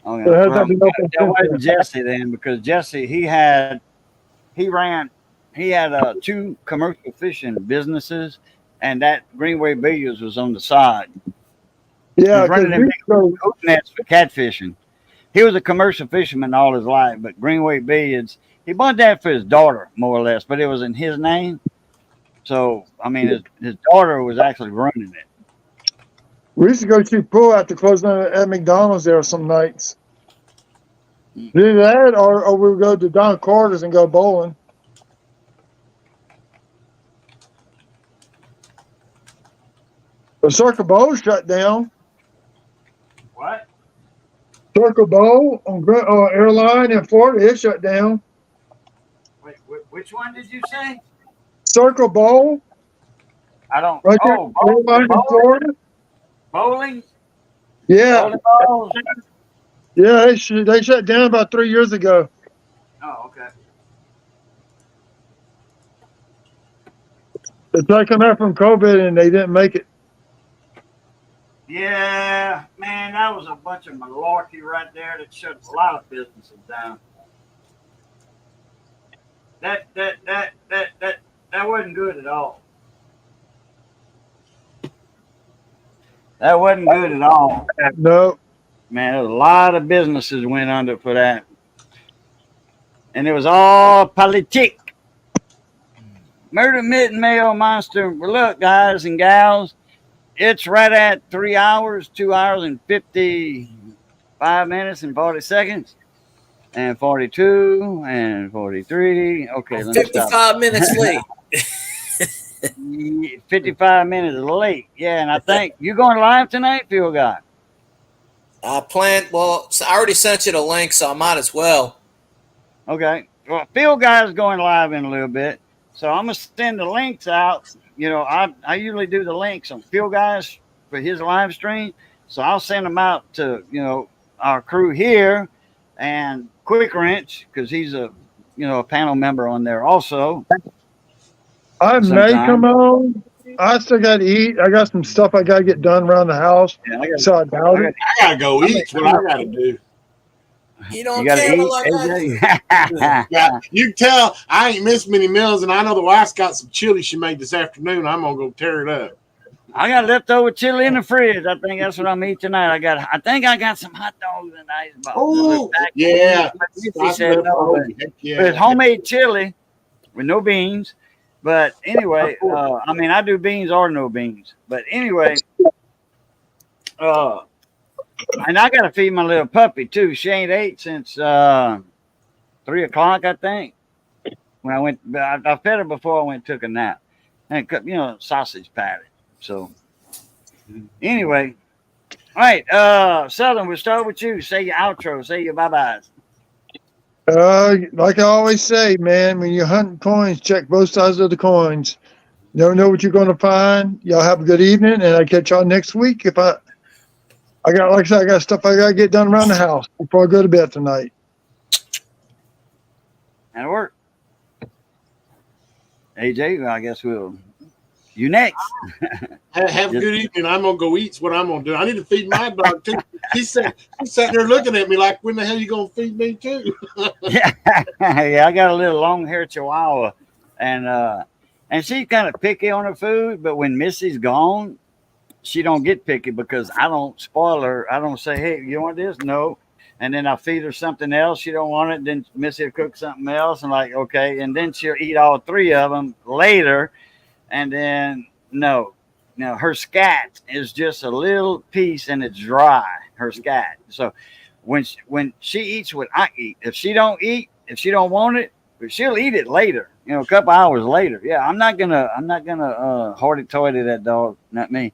Speaker 1: Oh yeah,
Speaker 6: So it has
Speaker 1: well,
Speaker 6: not been open
Speaker 1: that
Speaker 6: since
Speaker 1: wasn't
Speaker 6: then.
Speaker 1: Jesse then, because Jesse he had 2 commercial fishing businesses, and that Greenway Billiards was on the side.
Speaker 6: Yeah,
Speaker 1: He's running them big
Speaker 6: because
Speaker 1: hook nets for catfishing. He was a commercial fisherman all his life, but Greenway Billiards, he bought that for his daughter, more or less, but it was in his name. So, I mean, his daughter was actually running it.
Speaker 6: We used to go shoot pool after closing at McDonald's there some nights. Do that, or we would go to Don Carter's and go bowling. The Circle Bowl shut down.
Speaker 1: What?
Speaker 6: Circle Bowl on airline in Florida, it shut down.
Speaker 1: Wait, which one did you say?
Speaker 6: Circle Bowl,
Speaker 1: I don't.
Speaker 6: right there,
Speaker 1: Oh,
Speaker 6: airline in Florida.
Speaker 1: bowling.
Speaker 6: Yeah,
Speaker 1: Bowling balls?
Speaker 6: yeah, they shut down about 3 years ago.
Speaker 1: Oh, okay.
Speaker 6: They tried to come out from COVID and they didn't make it.
Speaker 1: Yeah, man, that was a bunch of malarkey right there that shut a lot of businesses down. That wasn't good at all. That wasn't good at all.
Speaker 6: No,
Speaker 1: Man, a lot of businesses went under for that. And it was all politic. Murder Mitten Mayo Monster. Well, look, guys and gals, it's right at 3 hours, 2 hours and 55 minutes and 40 seconds. And 42 and 43. Okay, let me stop.
Speaker 3: 55 minutes late.
Speaker 1: 55 minutes late. Yeah, and I think you going live tonight, Field Guy?
Speaker 3: I already sent you the link, so I might as well.
Speaker 1: Okay. Well, Field Guy is going live in a little bit. So I'm going to send the links out. You know, I usually do the links on Field Guys for his live stream. So I'll send them out to, you know, our crew here and Quick Wrench, because he's a panel member on there also.
Speaker 6: I may
Speaker 1: Sometime.
Speaker 6: come on. I still got to eat. I got some stuff I got to get done around the house.
Speaker 1: Yeah, I got
Speaker 6: So I doubt it.
Speaker 4: I gotta go eat. What I gotta do.
Speaker 3: You don't
Speaker 1: You got to
Speaker 3: care
Speaker 1: eat,
Speaker 3: like that.
Speaker 1: AJ?
Speaker 4: Yeah, you can tell I ain't missed many meals, and I know the wife's got some chili she made this afternoon. I'm gonna go tear it up.
Speaker 1: I got leftover chili in the fridge. I think that's what I'm eating tonight. I think I got some hot dogs in the icebox.
Speaker 4: Oh, yeah.
Speaker 1: She said no, but
Speaker 4: Yeah.
Speaker 1: it's homemade chili with no beans. But anyway, I mean, I do beans or no beans. But anyway, and I got to feed my little puppy too. She ain't ate since 3 o'clock, I think. When I went, I fed her before I went and took a nap. And, you know, sausage patty. So anyway, all right, Southern, we'll start with you. Say your outro. Say your bye-byes.
Speaker 6: Like I always say, man, when you're hunting coins, check both sides of the coins. Never know what you're going to find. Y'all have a good evening, and I'll catch y'all next week. If I got, like I said, I got stuff I got to get done around the house before I go to bed tonight.
Speaker 1: That'll work. AJ, well, I guess you next.
Speaker 4: Have a good evening. I'm gonna go eat's what I'm gonna do. I need to feed my dog too. She's sitting there looking at me like, when the hell you gonna feed me too?
Speaker 1: Yeah, I got a little long-haired Chihuahua, and she's kind of picky on her food. But when Missy's gone, she don't get picky because I don't spoil her. I don't say, "Hey, you want this?" No, and then I feed her something else. She don't want it. Then Missy will cook something else, and like, okay, and then she'll eat all 3 of them later, and then no. Now her scat is just a little piece and it's dry. Her scat. So when she eats what I eat, if she don't want it, but she'll eat it later. You know, a couple hours later. Yeah, I'm not gonna hoity-toity that dog. Not me.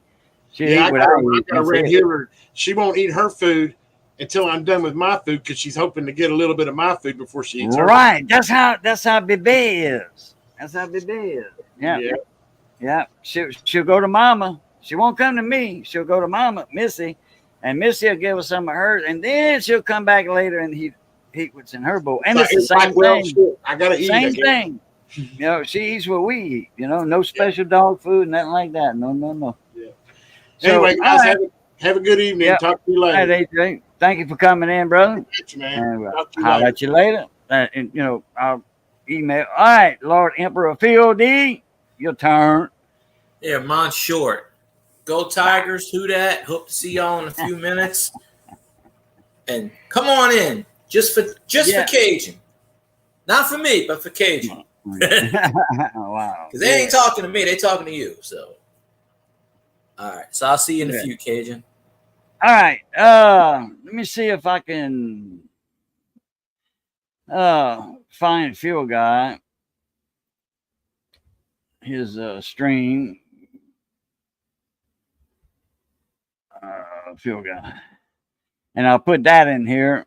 Speaker 1: She'll eat what I eat.
Speaker 4: I got a red healer. She won't eat her food until I'm done with my food because she's hoping to get a little bit of my food before she eats her.
Speaker 1: Right. That's how Bebe is. That's how Bebe is. Yeah. Yeah, she'll go to Mama. She won't come to me. She'll go to Mama, Missy, and Missy will give her some of hers, and then she'll come back later and eat what's in her bowl. And it's the same thing.
Speaker 4: I gotta eat.
Speaker 1: Same thing. You know, she eats what we eat. You know, no special dog food, nothing like that. No.
Speaker 4: Yeah.
Speaker 1: So,
Speaker 4: anyway, guys,
Speaker 1: right.
Speaker 4: have a good evening.
Speaker 1: Yep.
Speaker 4: Talk to you later.
Speaker 1: All right, AJ, thank you for coming in, brother.
Speaker 4: Thank you, man.
Speaker 1: And
Speaker 4: Talk to you
Speaker 1: I'll
Speaker 4: later.
Speaker 1: let you later. And you know, I'll email. All right, Lord Emperor Field D, your turn.
Speaker 3: Yeah, mine's short. Go Tigers. Who dat? Hope to see y'all in a few minutes. And come on in, just for Cajun. Not for me, but for Cajun.
Speaker 1: Wow.
Speaker 3: Because they ain't talking to me, they talking to you. So All right. So I'll see you in a
Speaker 1: Okay.
Speaker 3: few, Cajun.
Speaker 1: All right. Let me see if I can find Fuel Guy. His stream. Fuel Guy. And I'll put that in here.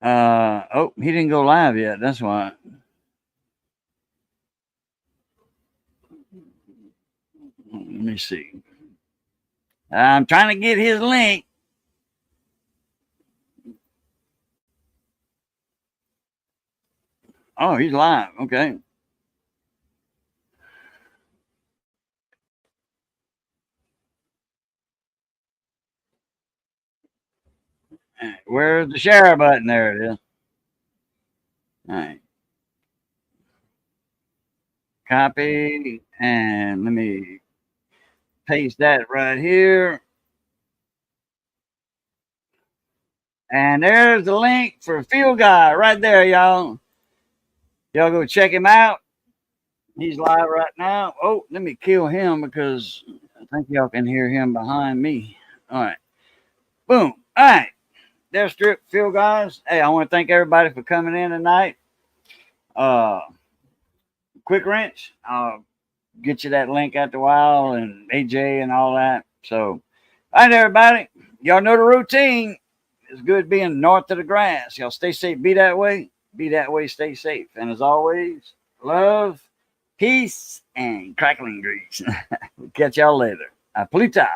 Speaker 1: Oh, he didn't go live yet. That's why. Let me see. I'm trying to get his link. Oh, he's live. Okay. Where's the share button? There it is. All right. Copy. And let me paste that right here. And there's the link for Fuel Guy right there, y'all. Y'all go check him out. He's live right now. Oh, let me kill him because I think y'all can hear him behind me. All right. Boom. All right. There's Strip Fuel Guys. Hey, I want to thank everybody for coming in tonight. Quick Wrench. I'll get you that link after a while, and AJ and all that. So, all right, everybody. Y'all know the routine. It's good being north of the grass. Y'all stay safe. Be that way. Be that way. Stay safe. And as always, love, peace, and crackling grease. We'll catch y'all later. Pluta.